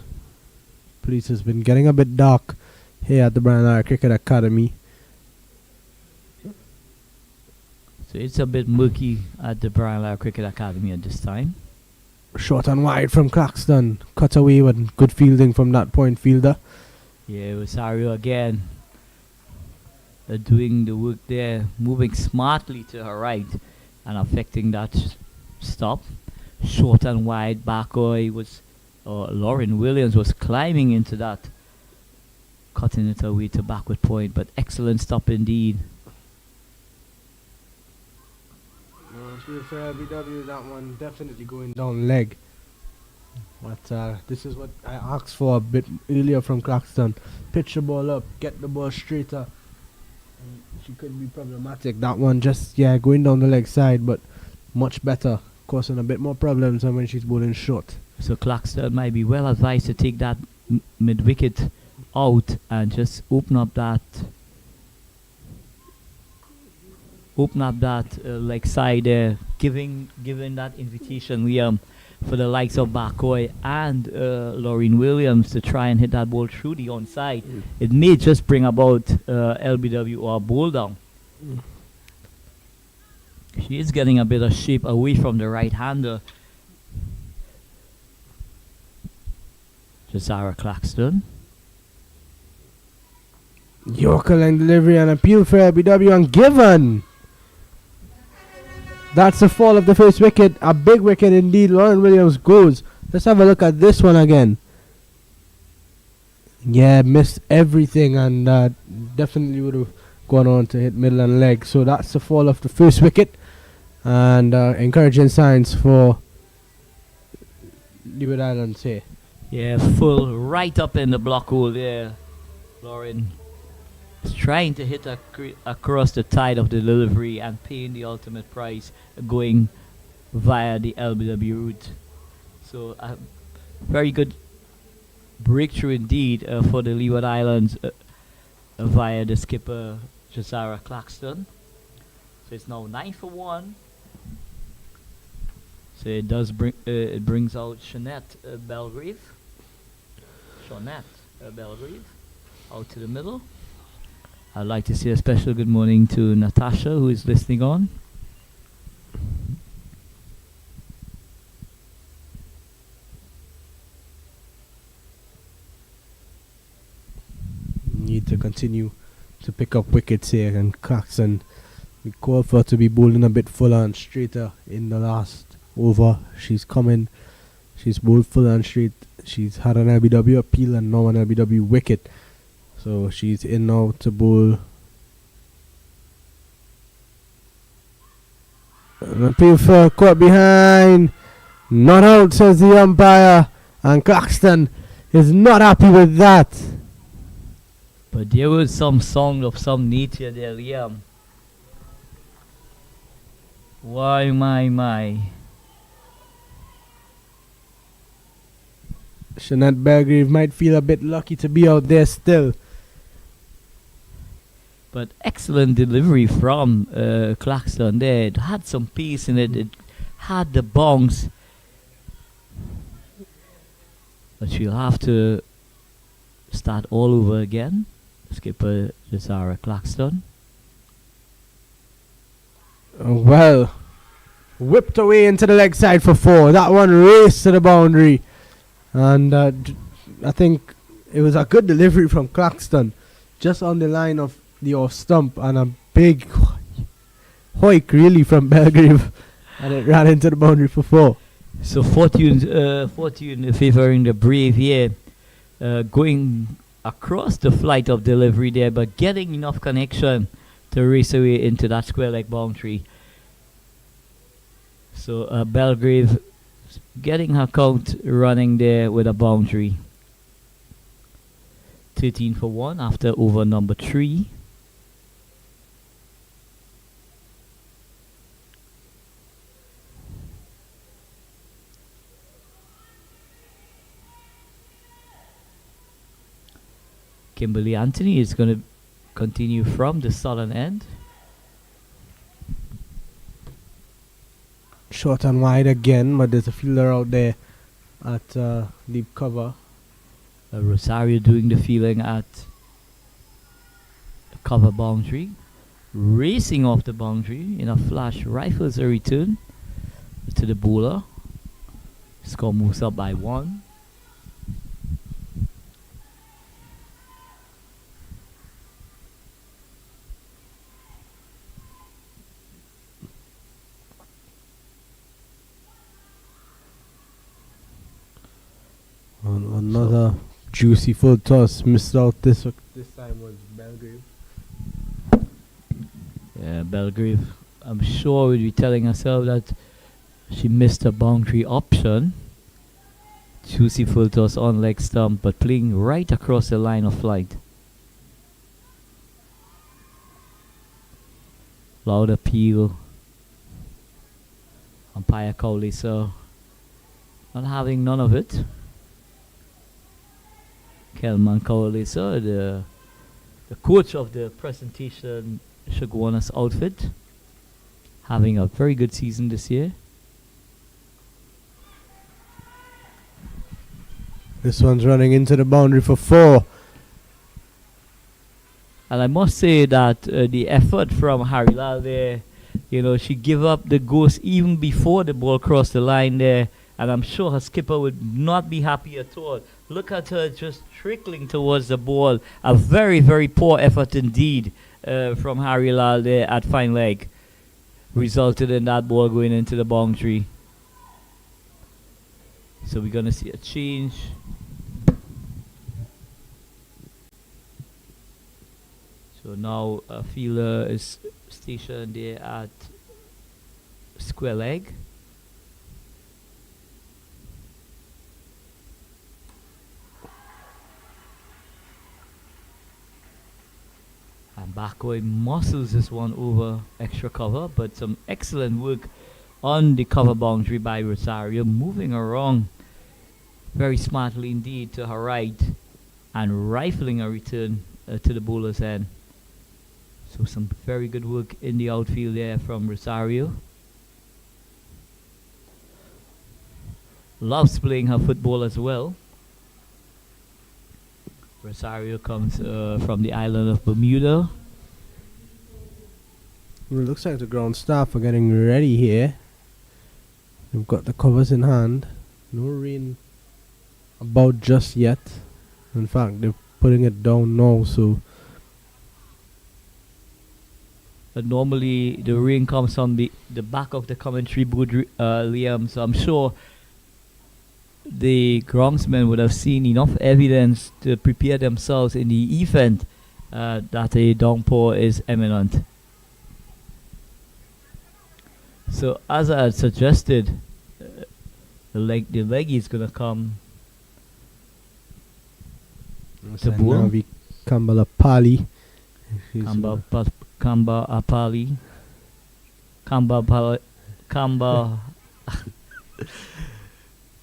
Speaker 1: Place has been getting a bit dark here at the Brian Lara Cricket Academy.
Speaker 2: So it's a bit murky at the Brian Lara Cricket Academy at this time.
Speaker 1: Short and wide from Claxton. Cut away with good fielding from that point fielder.
Speaker 2: Yeah, Rosario again doing the work there, moving smartly to her right and affecting that stop. Short and wide, Bakoy Lauren Williams was climbing into that, cutting it away to backward point, but excellent stop indeed.
Speaker 1: To be fair, BW, that one definitely going down leg. But this is what I asked for a bit earlier from Claxton. Pitch the ball up, get the ball straighter. And she could be problematic. That one just, going down the leg side, but much better, causing a bit more problems than when she's bowling short.
Speaker 2: So Claxton might be well advised to take that mid-wicket out and just open up that leg side there, giving that invitation, Liam, for the likes of Bakoy and Laureen Williams to try and hit that ball through the onside. It may just bring about LBW or a ball down. She is getting a bit of shape away from the right-hander. Jazara Claxton.
Speaker 1: Yorker line delivery and appeal for LBW and given. That's the fall of the first wicket. A big wicket indeed. Lauren Williams goes. Let's have a look at this one again. Yeah, missed everything and definitely would have gone on to hit middle and leg. So that's the fall of the first wicket. And encouraging signs for Leeward Islands here.
Speaker 2: Yeah, full right up in the block hole there. Lauren is trying to hit across the tide of the delivery and paying the ultimate price, going via the LBW route. So a very good breakthrough indeed for the Leeward Islands via the skipper Jazara Claxton. So it's now 9 for 1. So it does bring it brings out Shawnette Belgrave out to the middle. I'd like to say a special good morning to Natasha, who is listening on.
Speaker 1: Need to continue to pick up wickets here, and Claxton, we call for her to be bowling a bit fuller and straighter in the last over. She's coming, she's bowled full and straight. She's had an LBW appeal and now an LBW wicket, so she's in now to bowl. An appeal for caught behind, not out, says the umpire, and Claxton is not happy with that.
Speaker 2: But there was some sound of some nature there, Liam. Why, my.
Speaker 1: Shawnette Belgrave might feel a bit lucky to be out there still.
Speaker 2: But excellent delivery from Claxton there. It had some pace in it. It had the bounce. But she'll have to start all over again. Skipper Jazara Claxton.
Speaker 1: Well, whipped away into the leg side for 4. That one raced to the boundary. And I think it was a good delivery from Claxton, just on the line of the off stump, and a big hoik really from Belgrave, and it ran into the boundary for 4.
Speaker 2: So fortune favouring the Brave here, going across the flight of delivery there, but getting enough connection to race away into that square leg boundary. So Belgrave getting her count running there with a boundary. 13 for 1 after over number 3. Kimberly Anthony is going to continue from the southern end.
Speaker 1: Short and wide again, but there's a fielder out there at deep cover.
Speaker 2: Rosario doing the fielding at the cover boundary. Racing off the boundary in a flash, rifles a return to the bowler. Score moves up by 1.
Speaker 1: Another juicy full toss missed out. This time was Belgrave.
Speaker 2: Yeah, Belgrave, I'm sure would be telling herself that she missed a boundary option. Juicy full toss on leg stump, but playing right across the line of flight. Loud appeal. Umpire Cowley, so not having none of it. Kelman Cowley, so the coach of the presentation Shagwana's outfit. having a very good season this year.
Speaker 1: This one's running into the boundary for 4.
Speaker 2: And I must say that the effort from Harry Lal there, she gave up the ghost even before the ball crossed the line there. And I'm sure her skipper would not be happy at all. Look at her just trickling towards the ball. A very, very poor effort indeed from Harry Lal there at fine leg. Resulted in that ball going into the boundary. So we're going to see a change. So now a fielder is stationed there at square leg. And Bakoy muscles this one over extra cover, but some excellent work on the cover boundary by Rosario, moving around very smartly indeed to her right and rifling a return to the bowler's end. So some very good work in the outfield there from Rosario. Loves playing her football as well. Rosario comes from the island of Bermuda.
Speaker 1: Well, it looks like the ground staff are getting ready here. They've got the covers in hand. No rain about just yet. In fact, they're putting it down now, so...
Speaker 2: But normally the rain comes on the back of the commentary booth, Liam, so I'm sure the groundsmen would have seen enough evidence to prepare themselves in the event that a downpour is imminent. So as I had suggested, the leggy is going to come to bowl.
Speaker 1: Navi Kambala Pali.
Speaker 2: Kamba Apali. Kamba Pali.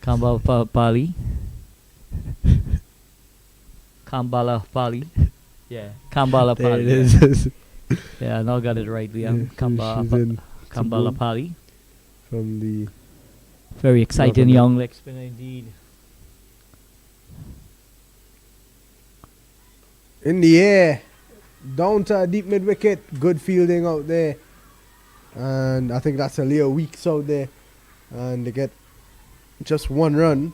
Speaker 2: Kambala Pali. Yeah, Kambala
Speaker 1: There
Speaker 2: Pali.
Speaker 1: it is.
Speaker 2: Yeah, I now got it right, Liam.
Speaker 1: She's
Speaker 2: Kambala Pali.
Speaker 1: from the...
Speaker 2: Very exciting young leg spinner indeed.
Speaker 1: In the air. Down to a deep mid wicket. Good fielding out there. And I think that's a Leo Weeks out there. And they get just 1 run.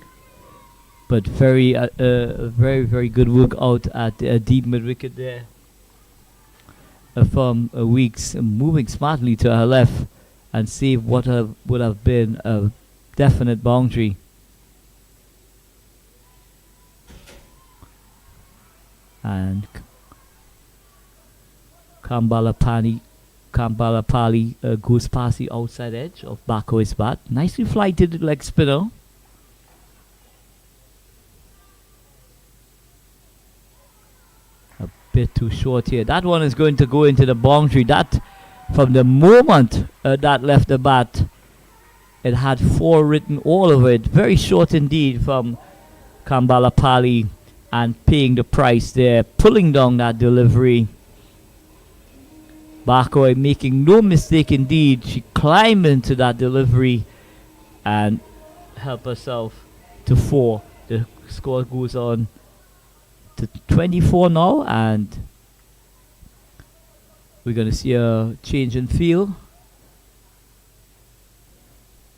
Speaker 2: But very, very good work out at deep mid wicket there. From Weeks moving smartly to her left and save what would have been a definite boundary. And Kambala Pali goes past the outside edge of Bako's bat. Nicely flighted leg spinner. A bit too short here. That one is going to go into the boundary. That, from the moment that left the bat, it had 4 written all over it. Very short indeed from Kambala Pali, and paying the price there, pulling down that delivery. Bakoy making no mistake indeed. She climbed into that delivery and helped herself to 4. The score goes on to 24 now, and we're going to see a change in field.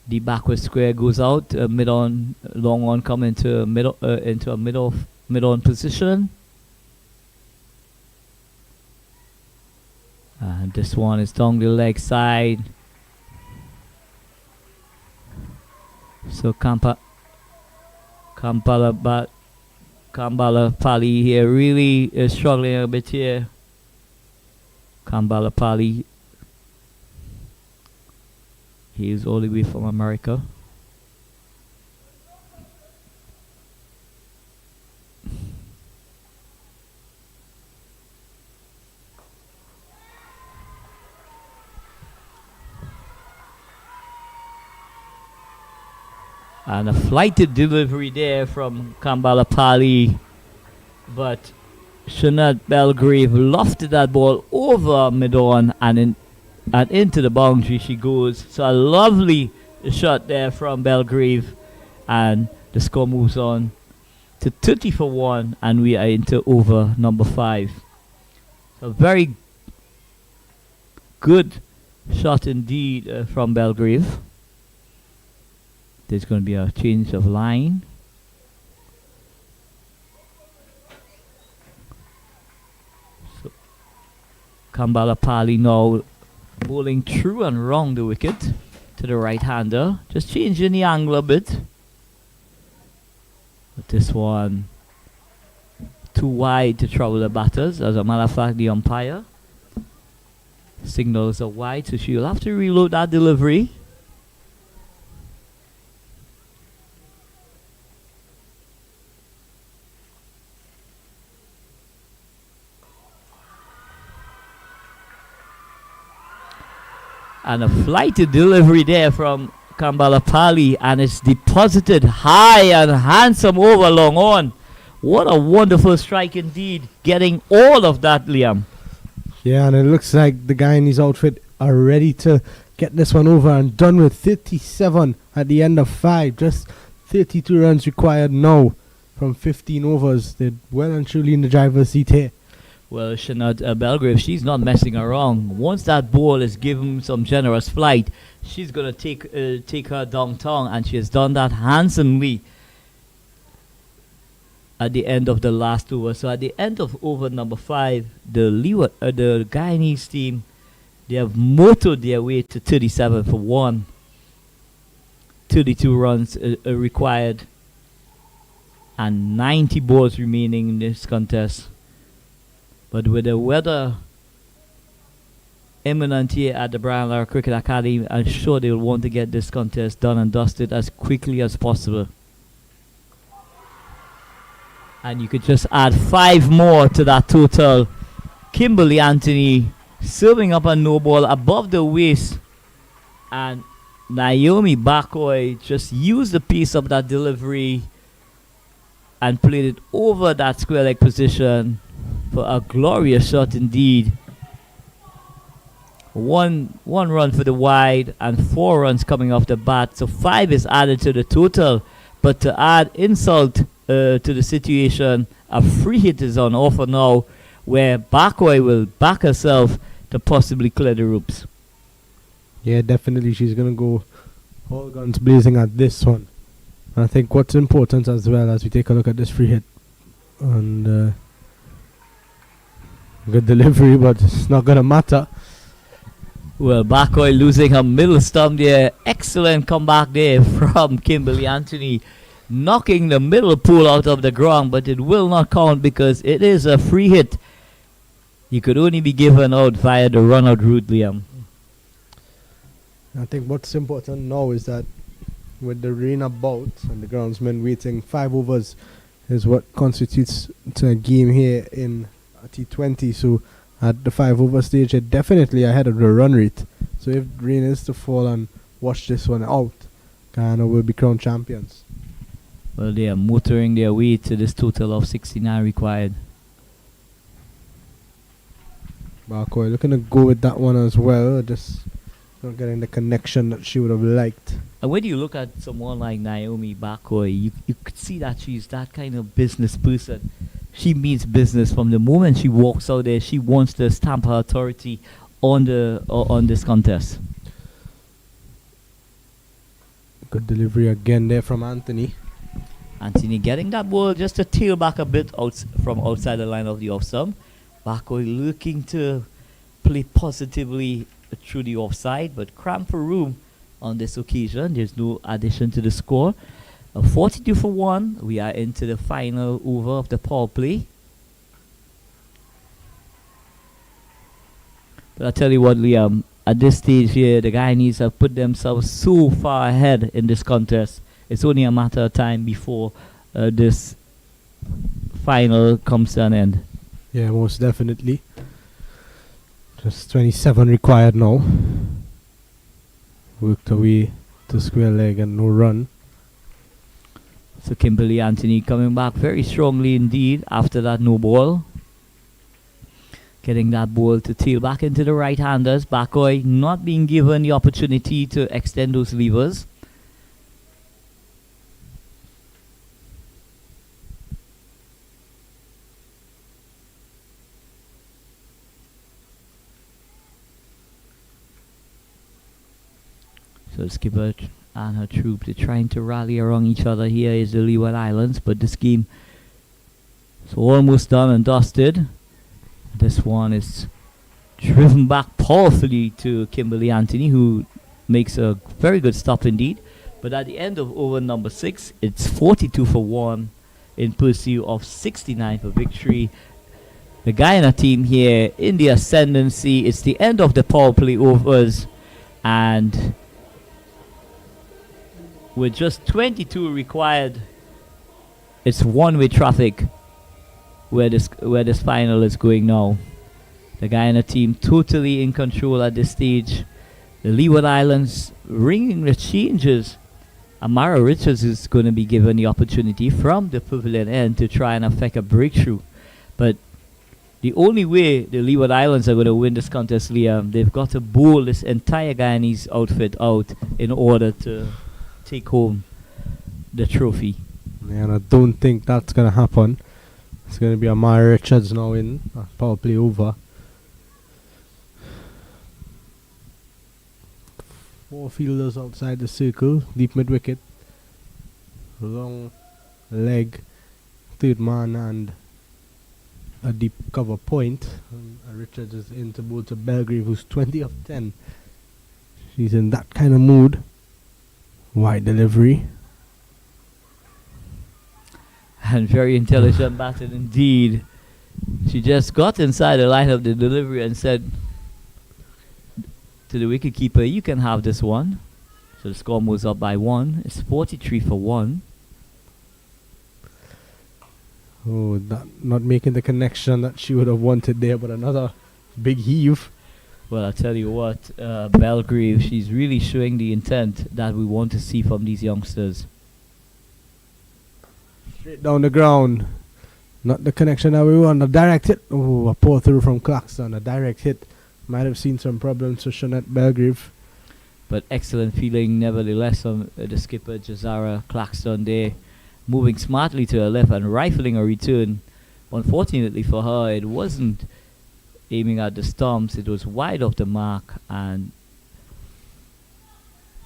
Speaker 2: The backward square goes out, mid on, long on come into middle, into a mid on position. And this one is down the leg side. So Kambala Pali here really is struggling a bit here. Kambala Pali. He is all the way from America. And a flighted delivery there from Kambala Pali. But Shanat Belgrave lofted that ball over mid-on and And into the boundary she goes. So a lovely shot there from Belgrave. And the score moves on to 30-1, and we are into over number 5. A very good shot indeed from Belgrave. There's going to be a change of line. So Kambala Pali now bowling through and round the wicket to the right-hander. Just changing the angle a bit. But this one too wide to trouble the batters. As a matter of fact, the umpire signals a wide, so she'll have to reload that delivery. And a flighted delivery there from Kambala Pali, and it's deposited high and handsome over long on. What a wonderful strike indeed, getting all of that, Liam.
Speaker 1: Yeah, and it looks like the Guyanese outfit are ready to get this one over and done with. 37 at the end of 5. Just 32 runs required now from 15 overs. They're well and truly in the driver's seat here.
Speaker 2: Well, Shanad Belgrave, she's not messing around. Once that ball is given some generous flight, she's going to take her downtown, and she has done that handsomely at the end of the last over. So at the end of over number 5, the Guyanese team, they have motored their way to 37-1. 32 runs required, and 90 balls remaining in this contest. But with the weather imminent here at the Brian Lara Cricket Academy, I'm sure they'll want to get this contest done and dusted as quickly as possible. And you could just add 5 more to that total. Kimberly Anthony serving up a no ball above the waist, and Naomi Bakoy just used a piece of that delivery and played it over that square leg position for a glorious shot indeed. One run for the wide and 4 runs coming off the bat, so 5 is added to the total. But to add insult to the situation, a free hit is on offer now, where Bakoy will back herself to possibly clear the ropes.
Speaker 1: Yeah, definitely she's going to go all guns blazing at this one. And I think what's important as well, as we take a look at this free hit, and good delivery, but it's not going to matter.
Speaker 2: Well, Bakoy losing her middle stump there. Excellent comeback there from Kimberly Anthony, knocking the middle pole out of the ground, but it will not count because it is a free hit. You could only be given out via the run-out route, Liam.
Speaker 1: I think what's important now is that with the rain about and the groundsman waiting, 5 overs is what constitutes to a game here in T20. So at the 5 over stage, they're definitely ahead of the run rate. So if rain is to fall and wash this one out, Guyana will be crowned champions.
Speaker 2: Well, they are motoring their way to this total of 69 required.
Speaker 1: Bakoy looking to go with that one as well, just not getting the connection that she would have liked.
Speaker 2: And when you look at someone like Naomi Bakoy, you could see that she's that kind of business person. She means business from the moment she walks out there. She wants to stamp her authority on this contest.
Speaker 1: Good delivery again there from Anthony.
Speaker 2: Anthony getting that ball just to tail back a bit from outside the line of the off stump. Bakoy looking to play positively through the offside, but cramp for room on this occasion. There's no addition to the score. 42-1. We are into the final over of the power play. But I tell you what, Liam, at this stage here, the Guyanese have put themselves so far ahead in this contest. It's only a matter of time before this final comes to an end.
Speaker 1: Yeah, most definitely. Just 27 required now. Worked away to square leg and no run.
Speaker 2: So Kimberly Anthony coming back very strongly indeed after that no ball. getting that ball to tail back into the right-handers. Bakoy not being given the opportunity to extend those levers. So skipper and her troop, they're trying to rally around each other. Here is the Leeward Islands, but this game is almost done and dusted. This one is driven back powerfully to Kimberly Anthony, who makes a very good stop indeed. But at the end of over number 6, it's 42 for 1 in pursuit of 69 for victory. The Guyana team here in the ascendancy. It's the end of the power play overs, and with just 22 required, it's one-way traffic where this final is going now. The Guyana team totally in control at this stage. The Leeward Islands ringing the changes. Amara Richards is going to be given the opportunity from the pavilion end to try and affect a breakthrough. But the only way the Leeward Islands are going to win this contest, Liam, they've got to bowl this entire Guyanese outfit out in order to take home the trophy.
Speaker 1: Yeah, and I don't think that's going to happen. It's going to be Amara Richards now in power play over. 4 fielders outside the circle, deep mid wicket, long leg, third man and a deep cover point. Richards is in to bowl to Belgrave, who's 20 of 10. She's in that kind of mood. Wide delivery.
Speaker 2: And very intelligent batting indeed. She just got inside the line of the delivery and said to the wicketkeeper, "You can have this one." So the score moves up by 1. It's 43 for 1.
Speaker 1: Oh, not making the connection that she would have wanted there, but another big heave.
Speaker 2: Well, I'll tell you what, Belgrave, she's really showing the intent that we want to see from these youngsters.
Speaker 1: Straight down the ground. Not the connection that we want. A direct hit. Oh, a pour through from Claxton. A direct hit. Might have seen some problems for Shanette Belgrave.
Speaker 2: But excellent feeling nevertheless on the skipper, Jazara Claxton there. Moving smartly to her left and rifling a return. Unfortunately for her, it wasn't aiming at the stumps. It was wide off the mark, and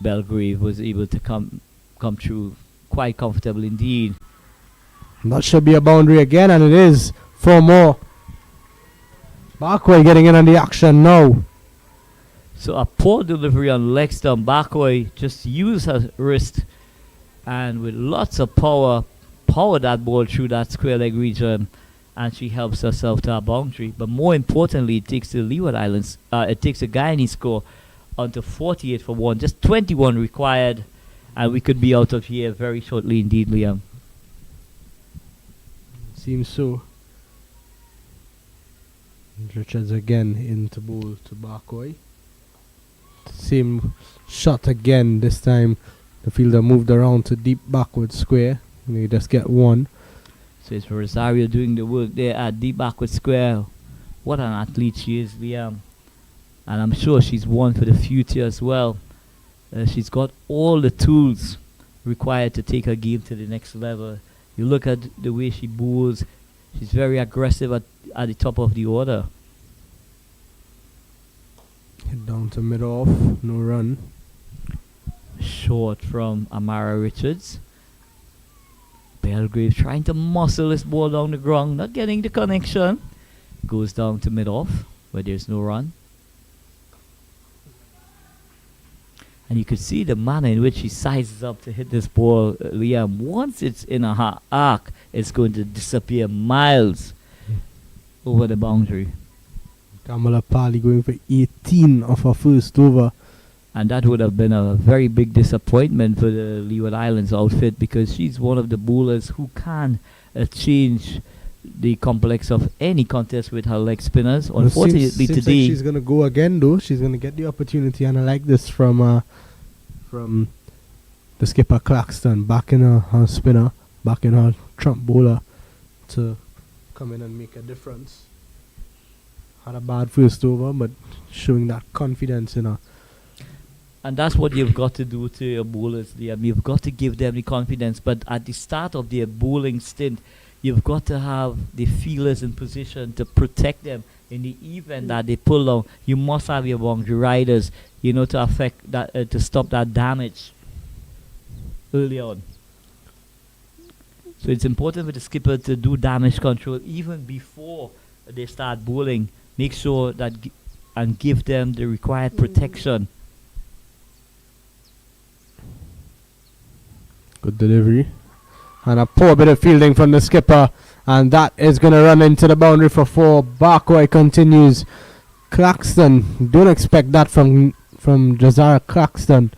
Speaker 2: Belgrave was able to come through quite comfortable indeed.
Speaker 1: That should be a boundary again, and it is. 4 more. Barkway getting in on the action now.
Speaker 2: So a poor delivery on leg stump. Barkway just used her wrist and with lots of power that ball through that square leg region, and she helps herself to a boundary. But more importantly, it takes the Leeward Islands, it takes the Guyanese score onto 48 for 1. Just 21 required, and we could be out of here very shortly indeed, Liam.
Speaker 1: Seems so. Richards again into bowl to Barkway. Same shot again. This time the fielder moved around to deep backward square. And they just get 1.
Speaker 2: So it's Rosario doing the work there at deep backward square. What an athlete she is, Liam. And I'm sure she's one for the future as well. She's got all the tools required to take her game to the next level. You look at the way she bowls. She's very aggressive at the top of the order.
Speaker 1: Hit down to mid-off. No run.
Speaker 2: Short from Amara Richards. Belgrave trying to muscle this ball down the ground. Not getting the connection. Goes down to mid-off where there's no run. And you could see the manner in which he sizes up to hit this ball, Liam. Once it's in a arc, it's going to disappear miles over the boundary.
Speaker 1: Kamala Pali going for 18 of her first over.
Speaker 2: And that would have been a very big disappointment for the Leeward Islands outfit, because she's one of the bowlers who can change the complex of any contest with her leg spinners.
Speaker 1: Well,
Speaker 2: Unfortunately
Speaker 1: seems
Speaker 2: today,
Speaker 1: like she's going to go again though. She's going to get the opportunity, and I like this from the skipper Claxton, backing her spinner, backing her trump bowler to come in and make a difference. Had a bad first over, but showing that confidence in her.
Speaker 2: And that's what you've got to do to your bowlers, Liam. You've got to give them the confidence. But at the start of their bowling stint, you've got to have the fielders in position to protect them. In the event that they pull out, you must have your boundary riders, to affect that, to stop that damage early on. So it's important for the skipper to do damage control even before they start bowling. Make sure that and give them the required protection.
Speaker 1: Good delivery. And a poor bit of fielding from the skipper. And that is going to run into the boundary for 4. Barkoi continues. Claxton. Don't expect that from Josiah Claxton.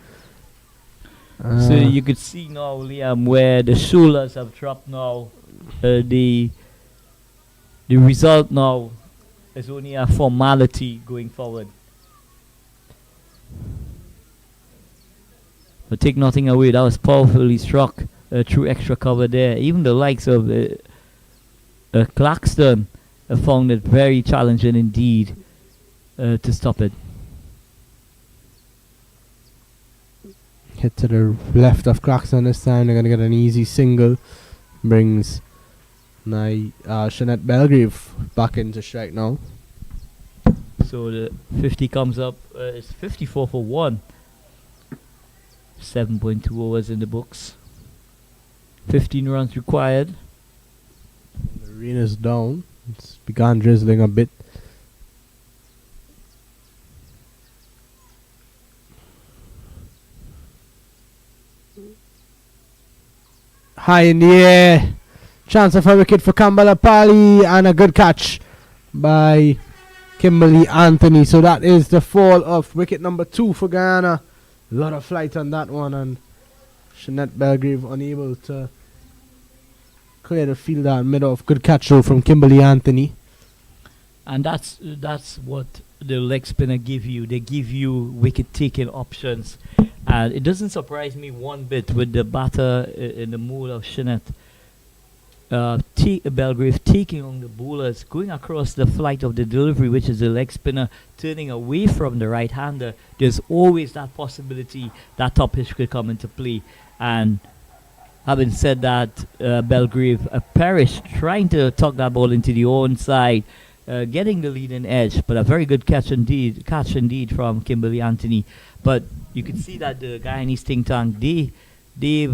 Speaker 2: So you could see now, Liam, where the shoulders have dropped now. The result now is only a formality going forward. But take nothing away, that was powerfully struck through extra cover there. Even the likes of Claxton found it very challenging indeed to stop it.
Speaker 1: Hit to the left of Claxton this time. They're going to get an easy single. Brings Jeanette Belgrave back into strike now.
Speaker 2: So the 50 comes up. It's 54 for 1. 7.2 overs in the books. 15 runs required.
Speaker 1: The rain is down. It's begun drizzling a bit. High in the air. Chance of a wicket for Kambala Pali. And a good catch by Kimberly Anthony. So that is the fall of wicket number 2 for Guyana. A lot of flight on that one. And Jeanette Belgrave unable to clear the field out mid off. Good catch though from Kimberly Anthony.
Speaker 2: And that's what the leg spinner give you. They give you wicket taking options. And it doesn't surprise me one bit with the batter in the mood of Jeanette. Belgrave taking on the bowlers, going across the flight of the delivery, which is the leg spinner, turning away from the right-hander. There's always that possibility that top pitch could come into play. And having said that, Belgrave perished trying to tuck that ball into the own side, getting the leading edge, but a very good catch indeed from Kimberly Anthony. But you can see that the Guyanese think tank, they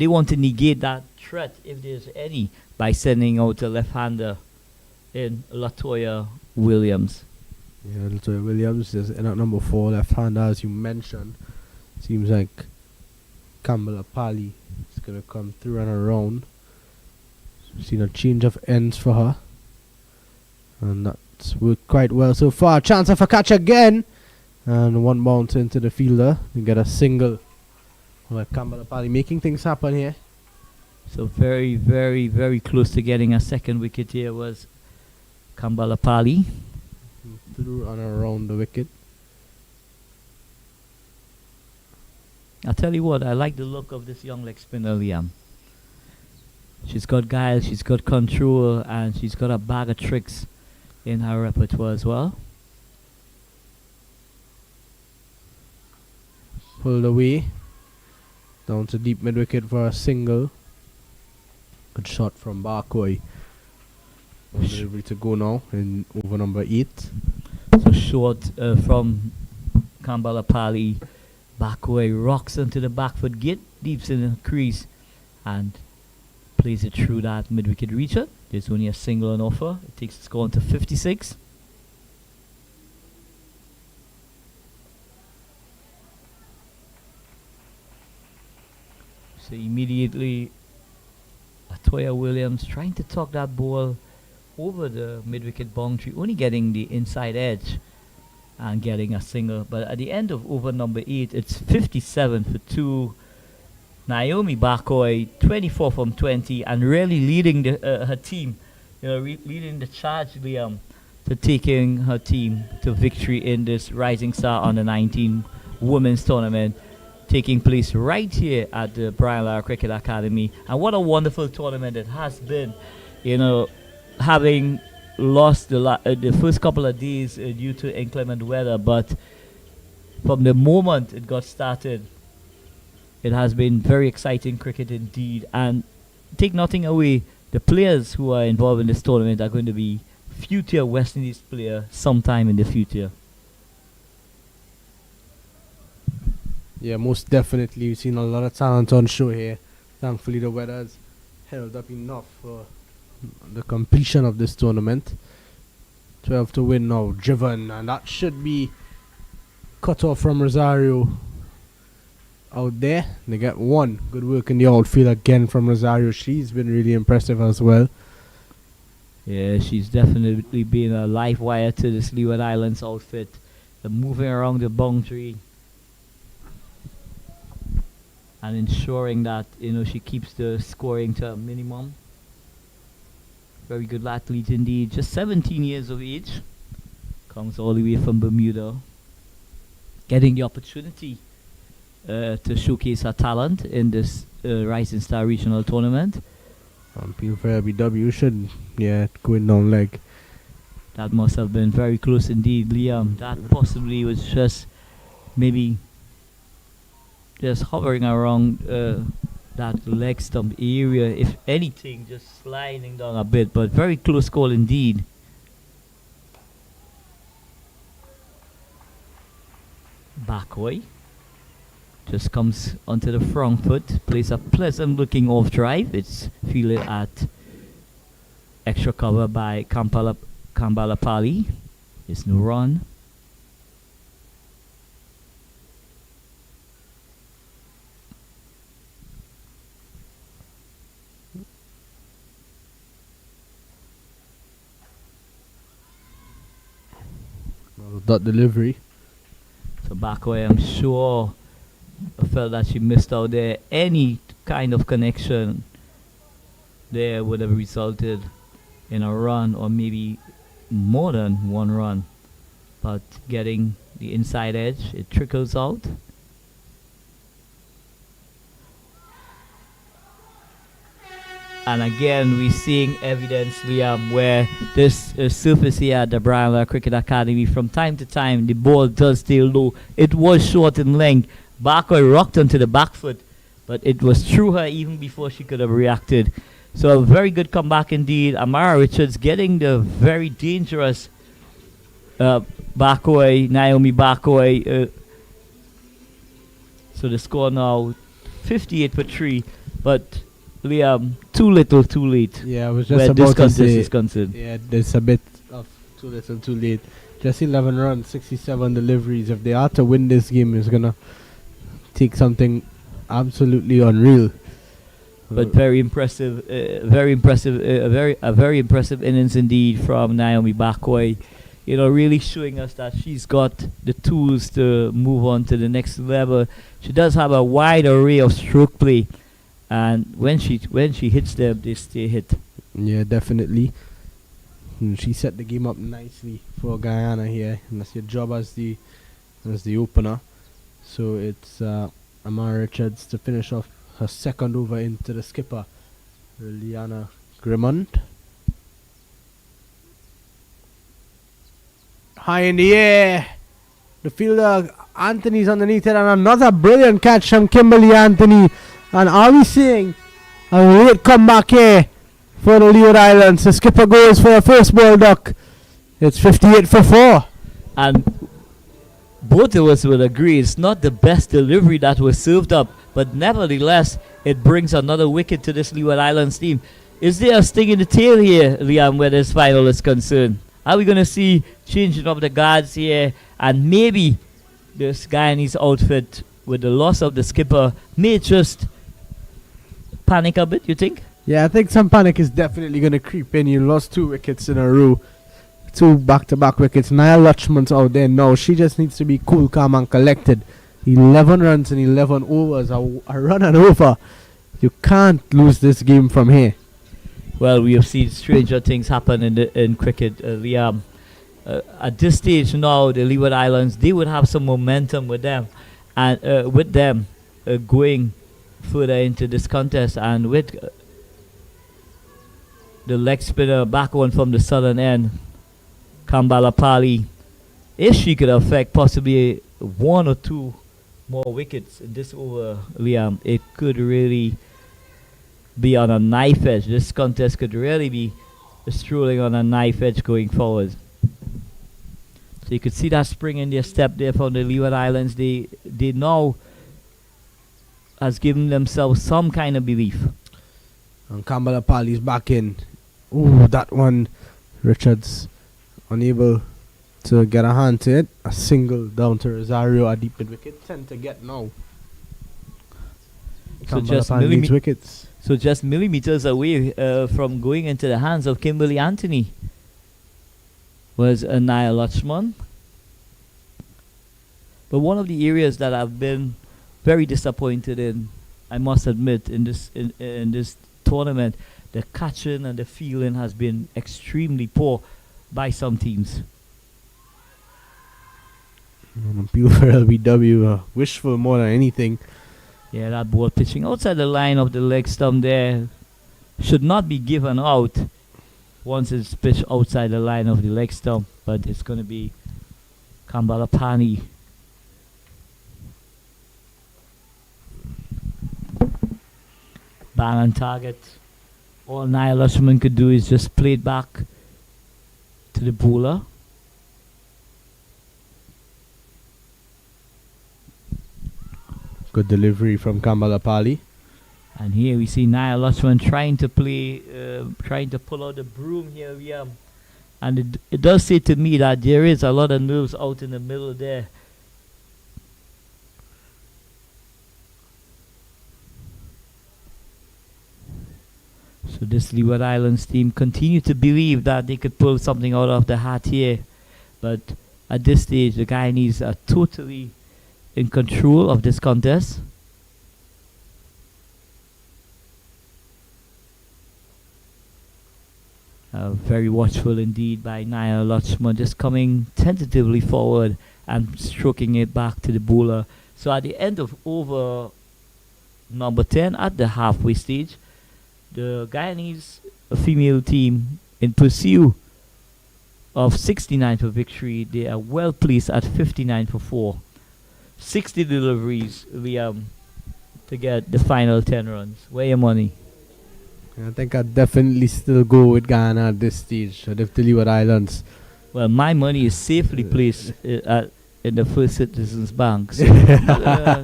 Speaker 2: want to negate that threat, if there's any, by sending out a left-hander in Latoya Williams.
Speaker 1: Yeah, Latoya Williams is in at number 4, left-hander, as you mentioned. Seems like Kambala Pali is going to come through and around. We've seen a change of ends for her. And that's worked quite well so far. Chance of a catch again. And one bounce into the fielder. You get a single. Like Kambala Pali making things happen here.
Speaker 2: So very, very, very close to getting a second wicket here was Kambala Pali.
Speaker 1: Through and around the wicket.
Speaker 2: I'll tell you what, I like the look of this young leg spinner, Liam. She's got guile, she's got control, and she's got a bag of tricks in her repertoire as well.
Speaker 1: Pulled away. Down to deep mid wicket for a single. Good shot from Barkoi. Delivery to go now in over number 8.
Speaker 2: So short from Kambala Pali. Barkoi rocks into the back foot, get deeps in the crease, and plays it through that mid wicket reacher. There's only a single on offer. It takes the score on to 56. So immediately, Latoya Williams trying to tuck that ball over the mid-wicket boundary, only getting the inside edge and getting a single. But at the end of over number 8, it's 57 for 2. Naomi Barkoi, 24 from 20, and really leading her team, leading the charge, Liam, to taking her team to victory in this Rising Star Under 19 Women's Tournament, taking place right here at the Brian Lara Cricket Academy. And what a wonderful tournament it has been, having lost the first couple of days due to inclement weather, but from the moment it got started, it has been very exciting cricket indeed. And take nothing away, the players who are involved in this tournament are going to be future West Indies player sometime in the future.
Speaker 1: Yeah, most definitely. We've seen a lot of talent on show here. Thankfully, the weather's held up enough for the completion of this tournament. 12 to win now, driven, and that should be cut off from Rosario out there. They get one. Good work in the outfield again from Rosario. She's been really impressive as well.
Speaker 2: Yeah, she's definitely been a live wire to this Leeward Islands outfit. Moving around the boundary and ensuring that she keeps the scoring to a minimum. Very good athlete indeed. Just 17 years of age. Comes all the way from Bermuda. Getting the opportunity to showcase her talent in this Rising Star Regional Tournament.
Speaker 1: Appeal for LBW should, going down leg.
Speaker 2: That must have been very close indeed, Liam. That possibly was just maybe just hovering around that leg stump area. If anything, just sliding down a bit, but very close call indeed. Backway just comes onto the front foot, plays a pleasant looking off drive. It's fielded at extra cover by Kambalapali. It's no run.
Speaker 1: Well, that delivery.
Speaker 2: So Backway, I'm sure, I felt that she missed out there. Any kind of connection there would have resulted in a run, or maybe more than one run. But getting the inside edge, it trickles out. And again, we're seeing evidence, Liam, where this surface here at the Brian Lara Cricket Academy, from time to time, the ball does stay low. It was short in length. Barker rocked onto the back foot, but it was through her even before she could have reacted. So a very good comeback indeed. Amara Richards getting the very dangerous Barkaway, Naomi Barkaway. So the score now 58 for 3, but Liam, too little, too late.
Speaker 1: Yeah, I was just about to say.
Speaker 2: Is concerned.
Speaker 1: Yeah, there's a bit of too little, too late. Just 11 runs, 67 deliveries. If they are to win this game, it's gonna take something absolutely unreal.
Speaker 2: But very impressive, a very impressive innings indeed from Naomi Barkaway. Really showing us that she's got the tools to move on to the next level. She does have a wide array of stroke play, and when she hits them, they stay hit.
Speaker 1: Yeah, definitely. She set the game up nicely for Guyana here, and that's your job as the opener. So it's Amara Richards to finish off her second over into the skipper, Liliana Grimond. High in the air. The fielder, Anthony's underneath it, and another brilliant catch from Kimberly Anthony. And are we seeing a late comeback here for the Leeward Islands? The skipper goes for a first ball duck. It's 58 for 4.
Speaker 2: And both of us will agree it's not the best delivery that was served up, but nevertheless, it brings another wicket to this Leeward Islands team. Is there a sting in the tail here, Liam, where this final is concerned? Are we going to see changing of the guards here, and maybe this Guyanese outfit, with the loss of the skipper, may just panic a bit, you think?
Speaker 1: Yeah, I think some panic is definitely going to creep in. You lost 2 wickets in a row. 2 back-to-back wickets. Nia Lutchman's out there now. She just needs to be cool, calm and collected. 11 runs in 11 overs. A run and over. You can't lose this game from here.
Speaker 2: Well, we have seen stranger things happen in cricket, Liam. At this stage now, the Leeward Islands, they would have some momentum with them, and going further into this contest, and with the leg spinner back one from the southern end, Kambala Pali. If she could affect possibly one or two more wickets in this over, Liam, it could really be on a knife edge. This contest could really be strolling on a knife edge going forward. So you could see that spring in their step there from the Leeward Islands. They now has given themselves some kind of belief.
Speaker 1: And Kambala Pali's back in. Ooh, that one. Richards unable to get a hand to it. A single down to Rosario, a deep mid wicket. 10 to get now.
Speaker 2: So
Speaker 1: Kambala
Speaker 2: just,
Speaker 1: Pali needs wickets.
Speaker 2: so just millimeters away from going into the hands of Kimberly Anthony was Anaya Lachman. But one of the areas that I've been very disappointed in, I must admit, in this tournament, the catching and the fielding has been extremely poor by some teams.
Speaker 1: People for LBW wishful more than anything.
Speaker 2: Yeah, that ball pitching outside the line of the leg stump there should not be given out once it's pitched outside the line of the leg stump, but it's going to be Kambala Pani. Bang on target. All Niall Lushman could do is just play it back to the bowler.
Speaker 1: Good delivery from Kambala Pali.
Speaker 2: And here we see Niall Lushman trying to play, trying to pull out the broom here. And it does say to me that there is a lot of nerves out in the middle there. So this Leeward Islands team continue to believe that they could pull something out of the hat here. But at this stage, the Guyanese are totally in control of this contest. Very watchful indeed by Niall Luchman, just coming tentatively forward and stroking it back to the bowler. So at the end of over number 10, at the halfway stage, the Guyanese female team, in pursuit of 69 for victory, they are well placed at 59 for 4. 60 deliveries, Liam, to get the final 10 runs. Where your money?
Speaker 1: I think I'd definitely still go with Guyana at this stage. So if the Leeward Islands.
Speaker 2: Well, my money is safely placed in the First Citizens Bank. So I'm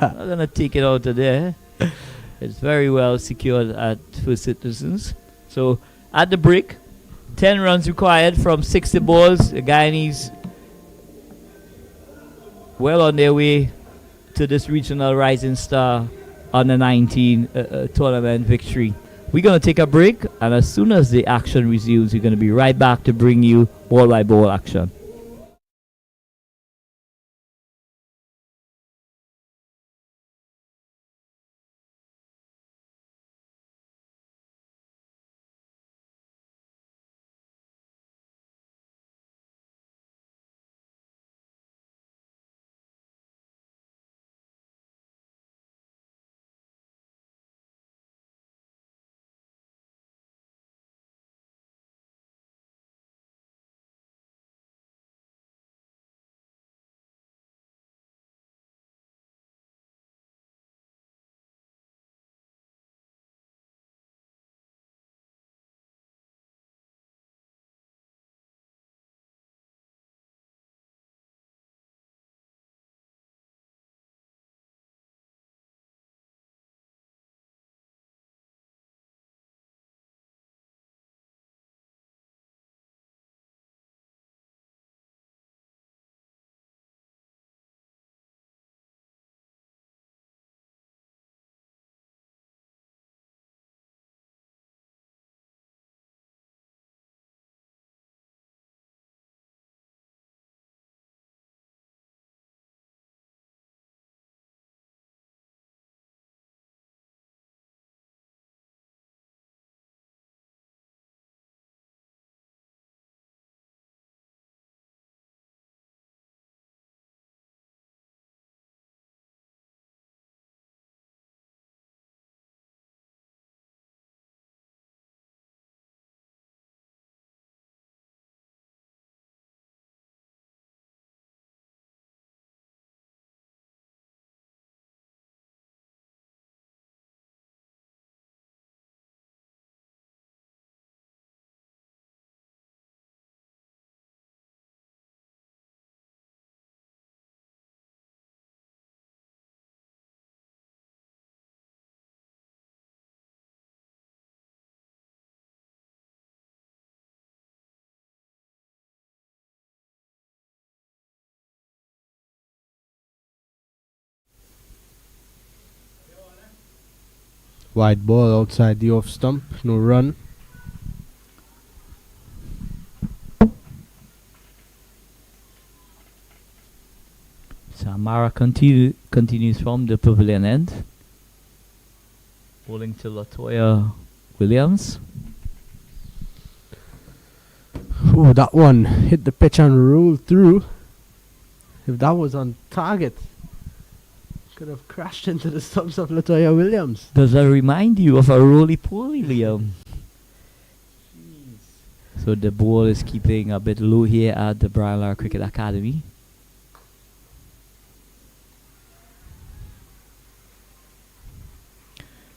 Speaker 2: not going to take it out of there. It's very well secured at First Citizens. So at the break, 10 runs required from 60 balls. The Guyanese well on their way to this regional Rising Star under 19 tournament victory. We're going to take a break, and as soon as the action resumes, we're going to be right back to bring you ball by ball action.
Speaker 1: Wide ball outside the off stump. No run.
Speaker 2: Samara continues from the pavilion end. Bowling to Latoya Williams.
Speaker 1: Oh, that one hit the pitch and rolled through. If that was on target, could have crashed into the stumps of Latoya Williams.
Speaker 2: Does that remind you of a roly-poly, Liam? So the ball is keeping a bit low here at the Brian Lara Cricket Academy.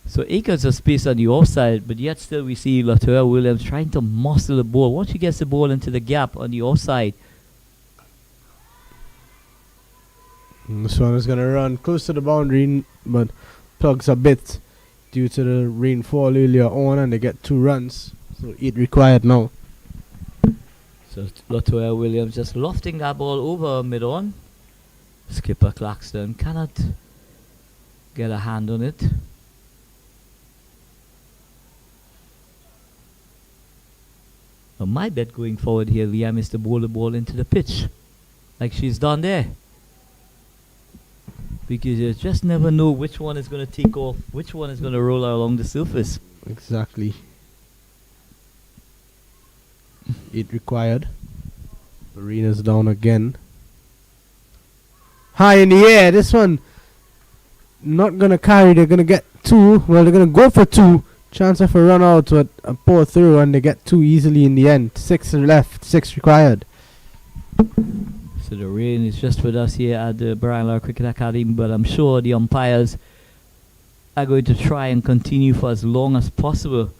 Speaker 2: So acres of space on the offside, but yet still we see Latoya Williams trying to muscle the ball. Once she gets the ball into the gap on the offside.
Speaker 1: This one is going to run close to the boundary, but plugs a bit due to the rainfall earlier on, and they get 2 runs. So 8 required now.
Speaker 2: So Latoya Williams just lofting that ball over mid-on. Skipper Claxton cannot get a hand on it. Well, my bet going forward here, Liam, is to bowl the ball into the pitch, like she's done there. Because you just never know which one is going to take off, which one is going to roll along the surface.
Speaker 1: Exactly. 8 required. Arena's down again. High in the air. This one not going to carry. They're going to get 2. Well, they're going to go for 2. Chance of a run out with a poor through, and they get 2 easily in the end. 6 left, 6 required.
Speaker 2: So the rain is just with us here at the Brian Lara Cricket Academy, but I'm sure the umpires are going to try and continue for as long as possible.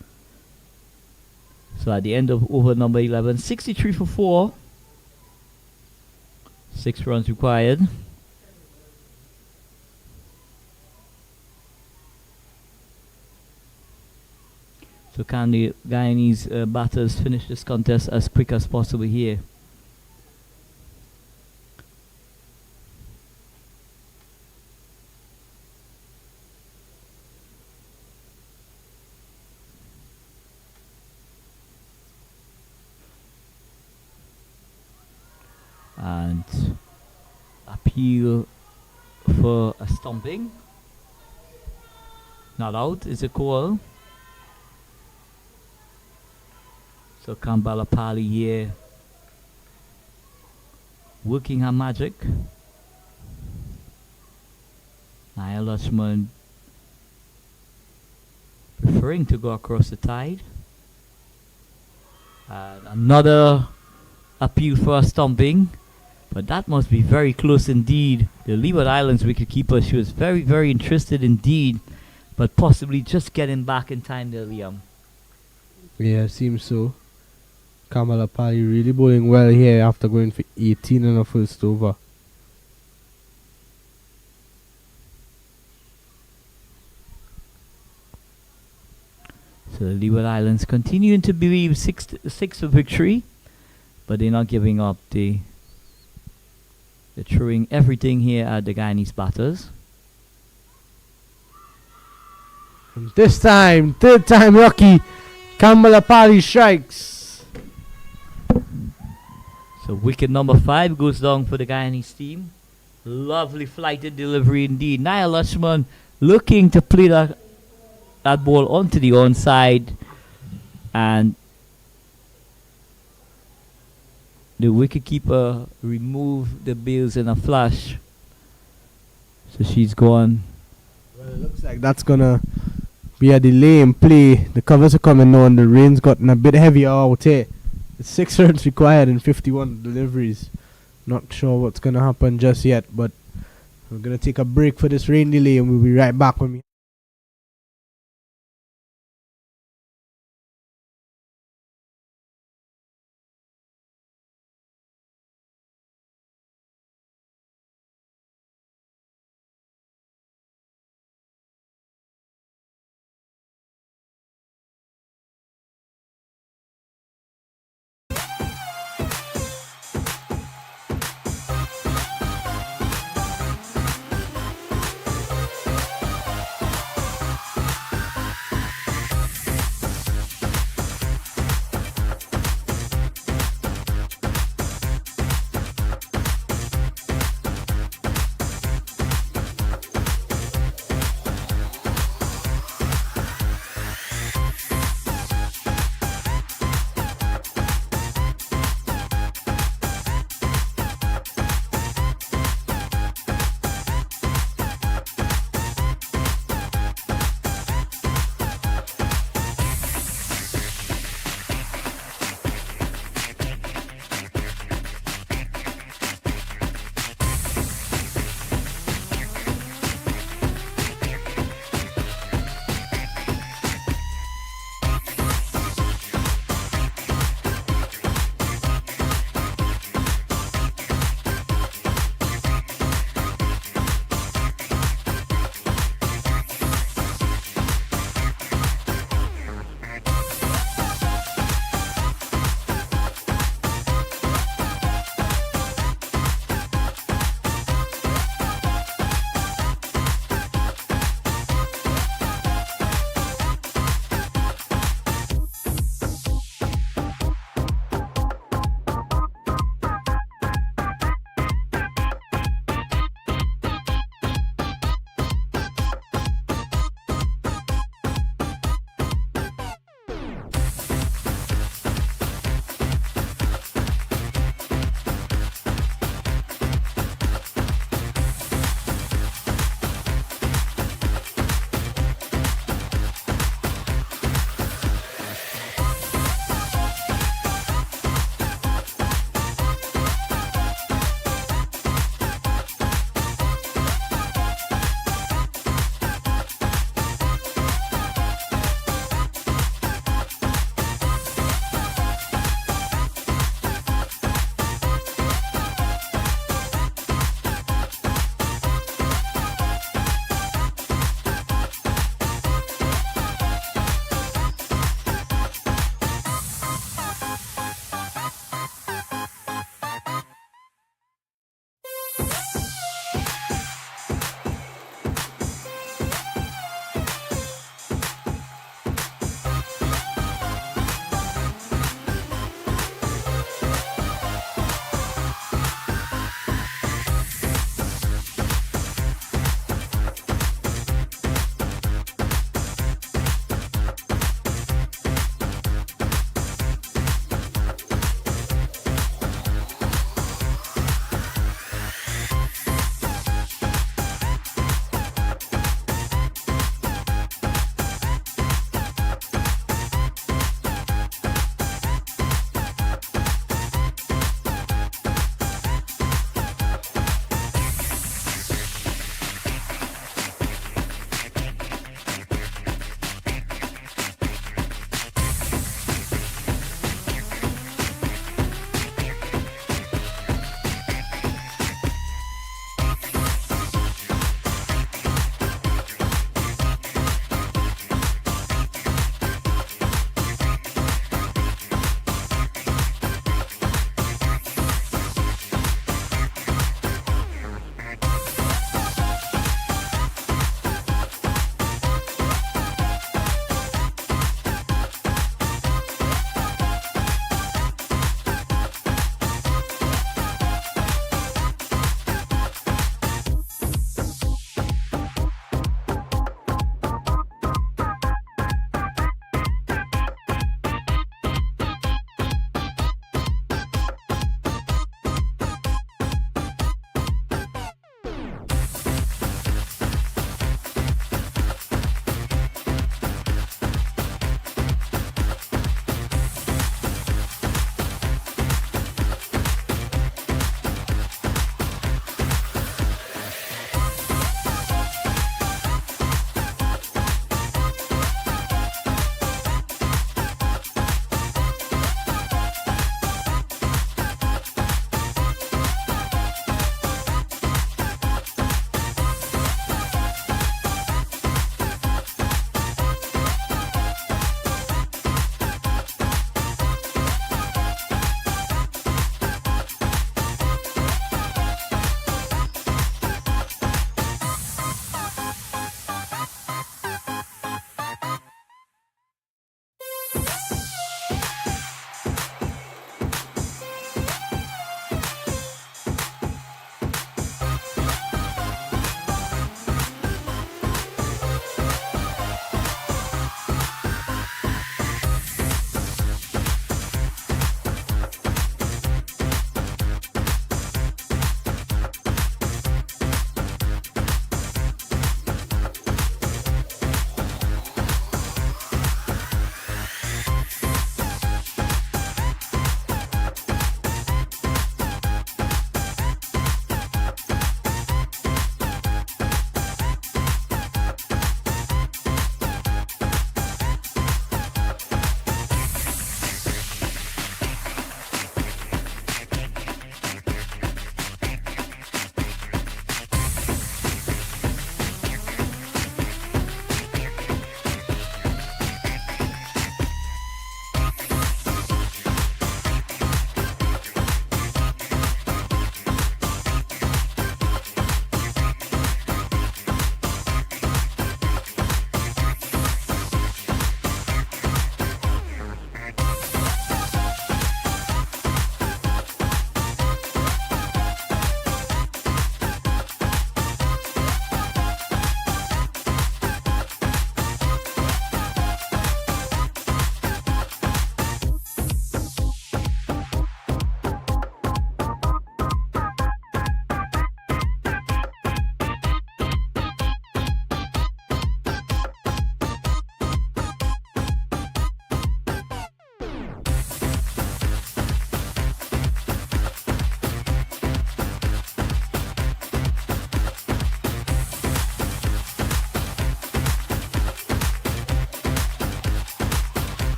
Speaker 2: So at the end of over number 11, 63 for 4. 6 runs required. So can the Guyanese batters finish this contest as quick as possible here? And appeal for a stumping. Not out, is a call. So Kambala Pali here working her magic. Naya Lushman preferring to go across the tide. And another appeal for a stumping, but that must be very close indeed. The Leeward Islands wicketkeeper, she was very, very interested indeed, but possibly just getting back in time there, Liam.
Speaker 1: Yeah, it seems so. Kamala Pali really bowling well here after going for 18 in the first over.
Speaker 2: So the Leeward Islands continuing to believe six of victory, but they're not giving up. They're throwing everything here at the Guyanese batters.
Speaker 1: And this time, 3rd time lucky, Kamala Pali strikes.
Speaker 2: So wicket number 5 goes down for the Guyanese team. Lovely flighted delivery indeed. Naya Lushman looking to play that ball onto the onside, and the wicketkeeper removed the bails in a flash. So she's gone.
Speaker 1: Well, it looks like that's gonna be a delay in play. The covers are coming now, and the rain's gotten a bit heavier out here. It's 6 runs required in 51 deliveries. Not sure what's gonna happen just yet, but we're gonna take a break for this rain delay, and we'll be right back when we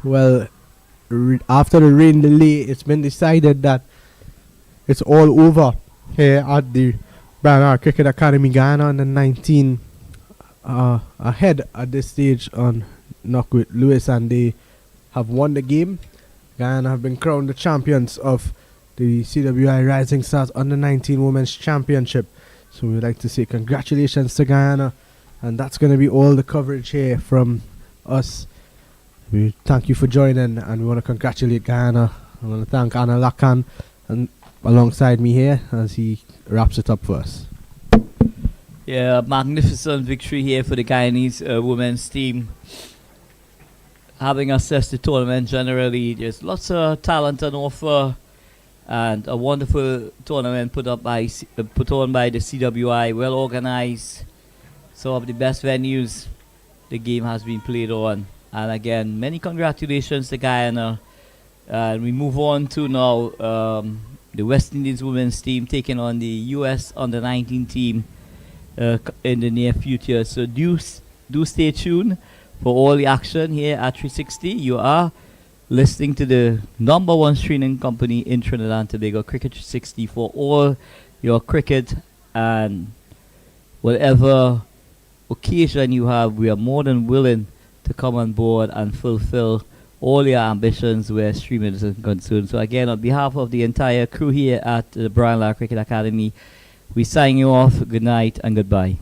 Speaker 1: Well, after the rain delay, it's been decided that it's all over here at the Brandar Cricket Academy Guyana under 19. Ahead at this stage on Knockwith Lewis, and they have won the game. Guyana have been crowned the champions of the CWI Rising Stars under 19 Women's Championship. So we'd like to say congratulations to Guyana, and that's going to be all the coverage here from us. We thank you for joining, and we want to congratulate Guyana. I want to thank Anna Lakan and alongside me here as he wraps it up for us.
Speaker 2: Yeah, magnificent victory here for the Guyanese women's team. Having assessed the tournament generally, there's lots of talent on offer, and a wonderful tournament put on by the CWI, well organized. Some of the best venues the game has been played on. And again, many congratulations to Guyana. And we move on to now the West Indies women's team taking on the US under 19 team in the near future. So do stay tuned for all the action here at 360. You are listening to the #1 streaming company in Trinidad and Tobago, Cricket 360, for all your cricket and whatever occasion you have. We are more than willing to come on board and fulfill all your ambitions where streaming is concerned. So again, on behalf of the entire crew here at the Brian Lara Cricket Academy, we sign you off. Good night and goodbye.